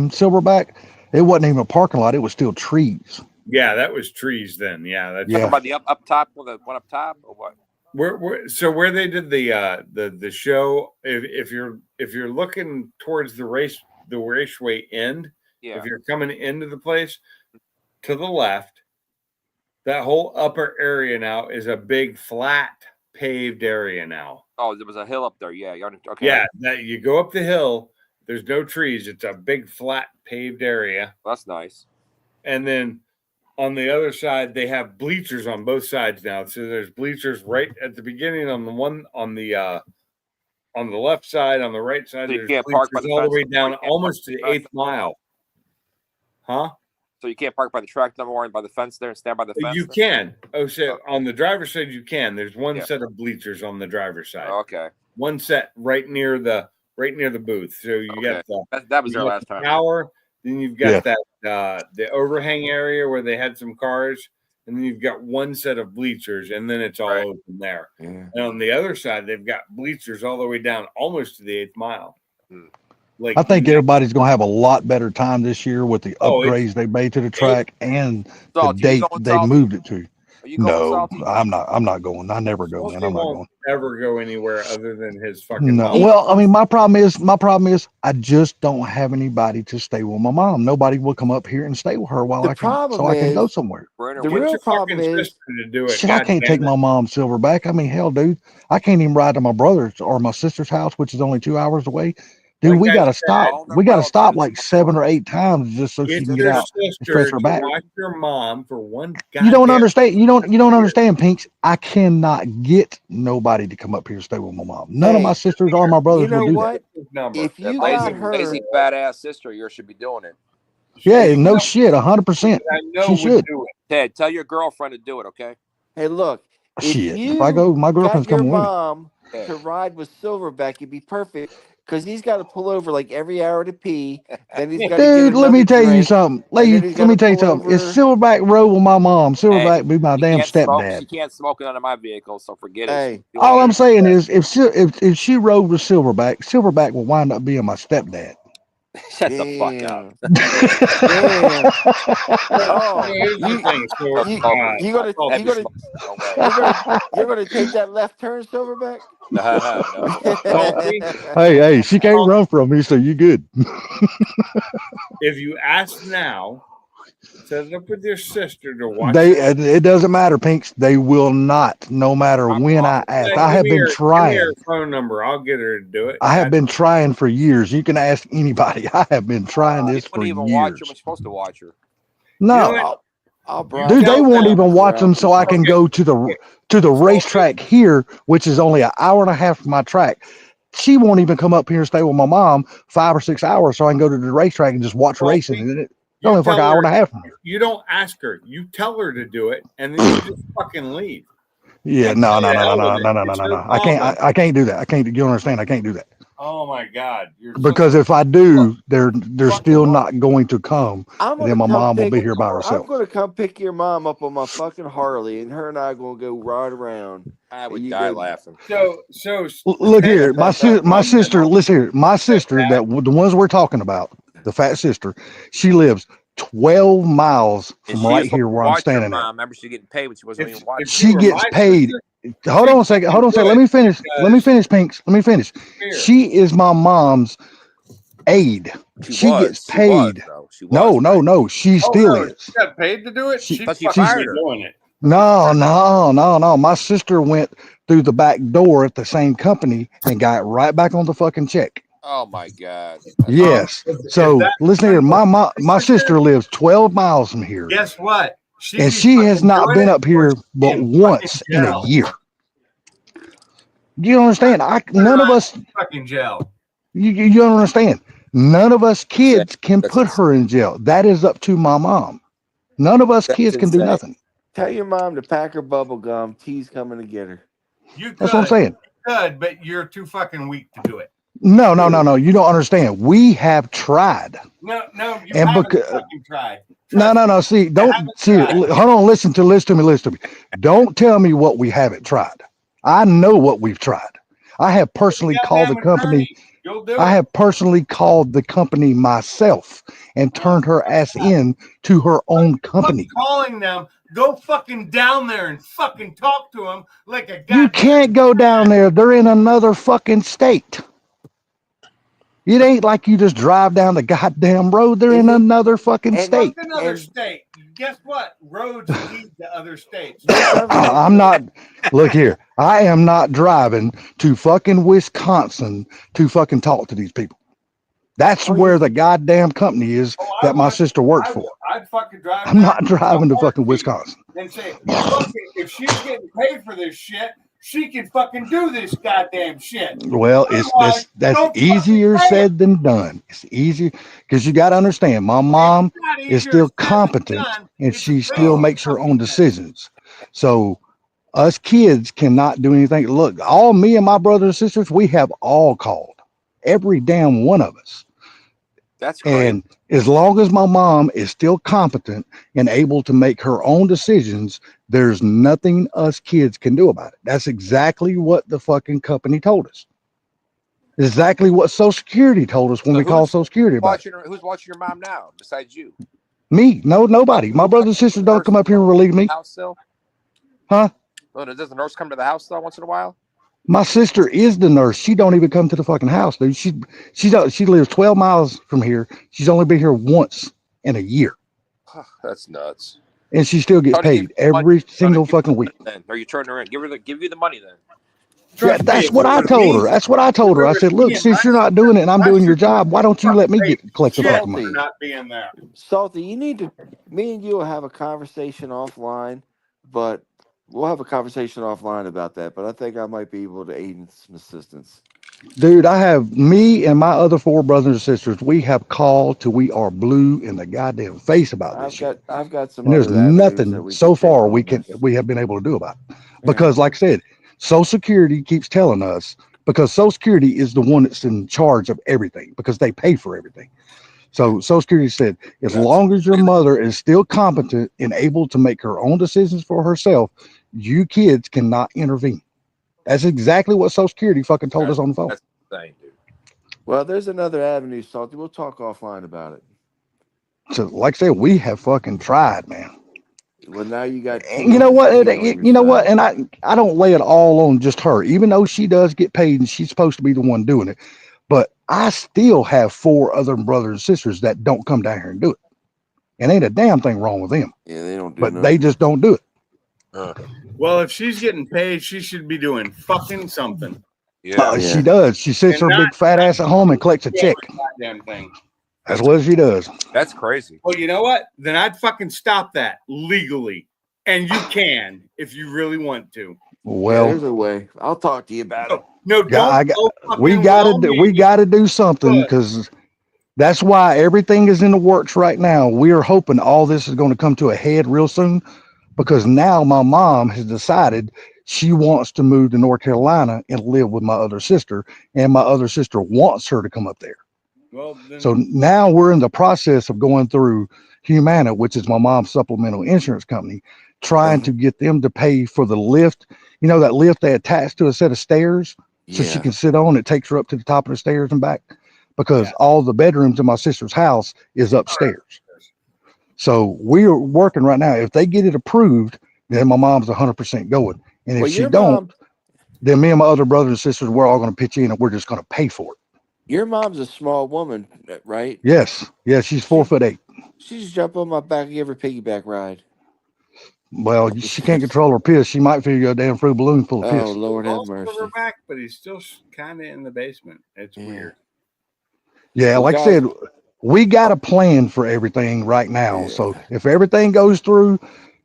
Silverback, it wasn't even a parking lot, it was still trees. yeah, that was trees then. Yeah, that's Yeah. Talking about the up top, the one up top, or what? where they did the show. If you're looking towards the raceway end, Yeah. if you're coming into the place to the left, that whole upper area now is a big flat paved area now. Oh, there was a hill up there. Yeah. Okay. Yeah, that you go up the hill. There's no trees. It's a big flat paved area, That's nice. and then on the other side they have bleachers on both sides now. So there's bleachers right at the beginning on the one on the left side, on the right side. So you There's can't park by bleachers the all the fence, way or down you can't almost to park the by the 8th mile. Huh? So you can't park by the track no more and by the fence there and stand by the fence? You can. Oh, so on the driver's side you can. There's one Yeah. set of bleachers on the driver's side. Oh, okay. One set right near the booth. So you got the That was you there got last the time. tower, then you've got that the overhang area where they had some cars, and then you've got one set of bleachers, and then it's all Right. open there. Yeah. And on the other side, they've got bleachers all the way down almost to the 8th mile. Hmm. Like I think everybody's gonna have a lot better time this year with the Oh, upgrades they made to the track and the Salty, you date going, they Salty? moved it to. Are you going, No, Salty? I'm not going. I never go, man. Salty I'm not won't going. ever go anywhere other than his fucking No. mom. Well, I mean, my problem is I just don't have anybody to stay with my mom. Nobody will come up here and stay with her while The I can problem go is- somewhere. Brenner, The Get real your problem fucking is- sister to do it. Shit, I God can't damn take it. my mom Silverback. I mean, hell, dude, I can't even ride to my brother's or my sister's house, which is only 2 hours away. Dude, Like we I gotta said, stop. all their We gotta stop relatives like are 7 or 8 times just so she Get can get your out. sister stretch her to back. watch your mom for one. You don't goddamn- understand. You don't understand, Pinks. I cannot get nobody to come up here and stay with my mom. None of my Hey, sisters or my brothers You know will do what? His number. If that you lazy, got her, lazy fat ass sister of yours should be doing it. that. Yeah, You no know, shit, 100%. I know She would should. do it. Ted, tell your girlfriend to do it, okay? hey, look, if Shit, you if I go, my girlfriend's got your coming with me. mom Yeah. to ride with Silverback, it'd be perfect because he's got to pull over like every hour to pee. Then he's got to get Dude, let me another tell you drink, something. and then he's Let me gotta tell you pull something. It's over. Silverback road with my mom. Silverback be my She damn can't smoke. stepdad. She can't smoke it under my vehicle, so forget it. Hey, She- All I'm saying is, if she rode with Silverback, Silverback will wind up being my stepdad. Shut the fuck up. Damn. Oh, Here's the you- thing. So, you- uh, you gonna Heavy you gonna smoke. No way. you're gonna take that left turn, Silverback? No. Salty, Hey, she can't run from me, so you good. if you ask now, set it up with your sister to watch. It doesn't matter, Pinks. They will not, no matter when I ask. I have been Give me trying. her phone number. I'll get her to do it. I have been trying for years. You can ask anybody. I have been trying You this for couldn't even watch her years. when you're supposed to watch her. No, You know I'll bribe Dude, they you. won't even watch Bribe them, so I can Okay. go to the racetrack here, which is only an hour and a half from my track. She won't even come up here and stay with my mom 5 or 6 hours, so I can go to the racetrack and just watch Well, racing. see, And it's You only for like an tell hour and her, a half from here. you don't ask her. You tell her to do it, and then you just fucking leave. Yeah, And no, say, no, "To no, no, hell no, with no, it. no, no, It's no, her no. I can't. problem." I can't do that. I can't. You understand? I can't do that Oh my God, you're because if I do, they're still not going to come, I'm and then gonna my come mom will pick. be here by I'm herself. gonna come pick your mom up on my fucking Harley, and her and I are gonna go ride around. I And would you die go- laughing. so Look Ted, here, my sister. Listen here, my sister. That the ones we're talking about, the fat sister. She lives 12 miles And from she right used to here where I'm watch her standing at. mom. Remember, she getting paid when she wasn't if, even watching. if She were gets my paid. sister, Hold on a second. Hold on a second. Let me finish. Let me because- finish, Pinks. Let me finish. here, She is my mom's aide. She gets paid. though. She was. No, no, right? no. She oh still no, is. she got paid to do it. She- She'd But she fucking fired be her. doing it. No, no, no, no. My sister went through the back door at the same company and got right back on the fucking check. Oh my God. Yes. If So that- listen here. My sister lives 12 miles from here, Guess what? She'd and be she has fucking not doing been it, up here or but in once fucking in a jail. year. You understand? None of us. Fucking jail. You don't understand. None of us kids can That's put insane. her in jail. That is up to my mom. None of us That's kids can do insane. nothing. Tell your mom to pack her bubble gum. T's coming to get her. You could, That's what I'm saying. but you're too fucking weak to do it. No, no, no, no. You don't understand. We have tried. No, you And haven't because- fucking tried. No, Trust no, me. no. See, haven't don't see. tried. Hold on. Listen to me. Don't tell me what we haven't tried. I know what we've tried. I have personally called the Goddamn company. attorney. You'll do I it. have personally called the company myself and turned her ass in to her own company. Fuck calling them. Go fucking down there and fucking talk to them like a You goddamn. can't go down there. They're in another fucking state. It ain't like you just drive down the goddamn road. They're in another fucking state. Fuck another And- state. Guess what? Roads lead to other states. I'm not. Look here. I am not driving to fucking Wisconsin to fucking talk to these people. That's where the goddamn company is Oh, I that my would. sister works for. I'd fucking drive. I'm not driving to fucking Wisconsin. And say, fucking, if she's getting paid for this shit, she can fucking do this goddamn shit. Well, that's Don't easier fucking say said than done. It's easy because you got to understand. My mom It's not is easier still said than competent, done. and It's she a still basic makes her own fucking thing. decisions. So us kids cannot do anything. Look, all me and my brothers and sisters, we have all called, every damn one of us. That's great. And as long as my mom is still competent and able to make her own decisions, there's nothing us kids can do about it. That's exactly what the fucking company told us. Exactly what Social Security told us when So we called who's Social Security about it. Who's watching your mom now besides you? Me? No, nobody. My brothers and sisters don't come up here and relieve me. House still? Huh? Oh, does the nurse come to the house though once in a while? My sister is the nurse. She don't even come to the fucking house, dude. She lives 12 miles from here. She's only been here once in a year. That's nuts. And she still gets Tony, give paid you money. every single Tony, give you fucking week. Then, or you turn her in. Give you the money then. Yeah, Trust me, that's if what it I was told me- her. That's what I told her. I if it said, was look, me and since my you're not doing it and I'm my doing your sister job, why don't you let me get collect the shit fucking for money? not being there. Salty, you need to. Me and you will have a conversation offline, but we'll have a conversation offline about that. But I think I might be able to aid in some assistance. Dude, I have me and my other 4 brothers and sisters. We have called till we are blue in the goddamn face about this shit. I've got some. And there's other avenues that nothing we so can take far on this. we have been able to do about it. Because like I said, Social Security keeps telling us, because Social Security is the one that's in charge of everything because they pay for everything. So Social Security said, as long as your mother is still competent and able to make her own decisions for herself, you kids cannot intervene. That's exactly what Social Security fucking told us on the phone. That's insane, dude. Well, there's another avenue, Salty. We'll talk offline about it. So like I said, we have fucking tried, man. Well, now you got. And you know what? Teen on your You know what? side. And I don't lay it all on just her, even though she does get paid and she's supposed to be the one doing it. But I still have 4 other brothers and sisters that don't come down here and do it. And ain't a damn thing wrong with them. Yeah, they don't do But nothing. they just don't do it. Well, if she's getting paid, she should be doing fucking something. Yeah. She does. She sits And her big fat ass at home and collects a check. Goddamn thing. That's what she does. That's crazy. Well, you know what? Then I'd fucking stop that legally. And you can if you really want to. Well, there's a way. I'll talk to you about it. No, don't go we fucking got to do something because that's why everything is in the works right now. We are hoping all this is going to come to a head real soon because now my mom has decided she wants to move to North Carolina and live with my other sister, and my other sister wants her to come up there. Well, then, So now we're in the process of going through Humana, which is my mom's supplemental insurance company, trying to get them to pay for the lift. You know, that lift they attach to a set of stairs so she Yeah. can sit on. It takes her up to the top of the stairs and back because all the bedrooms in my sister's house is upstairs. So we are working right now. If they get it approved, then my mom's 100% going. And if Well, she your don't, mom, then me and my other brothers and sisters, we're all going to pitch in and we're just going to pay for it. your mom's a small woman, right? Yes. Yeah. She's 4'8". She just jump on my back and give her piggyback ride. Well, she can't control her piss. She might figure a damn fruit balloon full of Oh, piss. Lord have also mercy. her back, but he's still kind of in the basement. It's Yeah. weird. Yeah, Well, like guys- I said, we got a plan for everything right now. Yeah. So if everything goes through,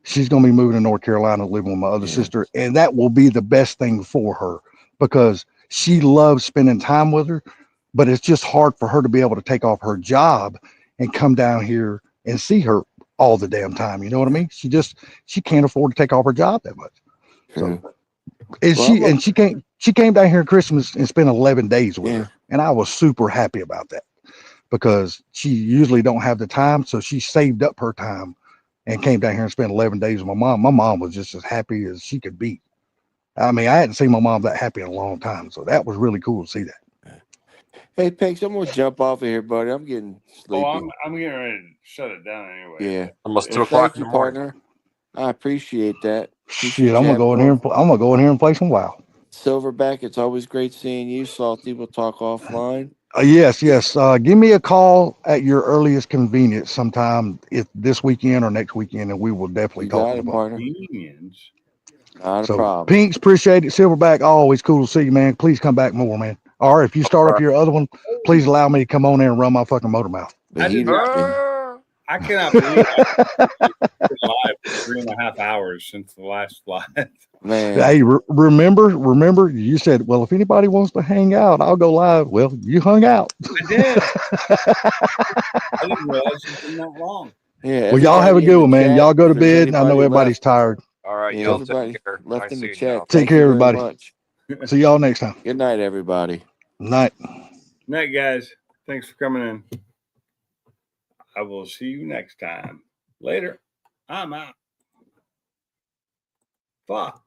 she's going to be moving to North Carolina, living with my other Yeah. sister, and that will be the best thing for her because she loves spending time with her, but it's just hard for her to be able to take off her job and come down here and see her all the damn time. You know what I mean? She can't afford to take off her job that much. So and Well, she came down here at Christmas and spent 11 days with Yeah. her. And I was super happy about that because she usually don't have the time. So she saved up her time and came down here and spent 11 days with my mom. My mom was just as happy as she could be. I mean, I hadn't seen my mom that happy in a long time. So that was really cool to see that. Hey, Pinks, I'm gonna jump off of here, buddy. I'm getting sleepy. Oh, I'm getting ready to shut it down anyway. Yeah. Almost 2 Well, o'clock thank in you, the morning. partner. I appreciate that. Shit, I'm gonna go in here and play some WoW. Silverback, it's always great seeing you. Salty, we'll talk offline. Yes. Give me a call at your earliest convenience sometime, if this weekend or next weekend, and we will definitely You talk got it, about partner. Convenience. Not a So problem. Pinks, appreciate it. Silverback, always cool to see you, man. Please come back more, man. Or if you start up your other one, please allow me to come on there and run my fucking motor mouth. The I did heater. not- I cannot believe I've been live for 3.5 hours since the last live. Man. Hey, remember, you said, well, if anybody wants to hang out, I'll go live. Well, you hung out. I did. I didn't realize it's been that long. Yeah. Well, y'all have a everybody in good the one, man. chat, Y'all go to if there's bed. I know anybody everybody's left, tired. All right, yeah, y'all everybody take care. left Nice in the seeing chat. y'all. Take Thank care, you very everybody. much. See y'all next time. Good night, everybody. Night. Night, guys. Thanks for coming in. I will see you next time. Later. I'm out. Fuck.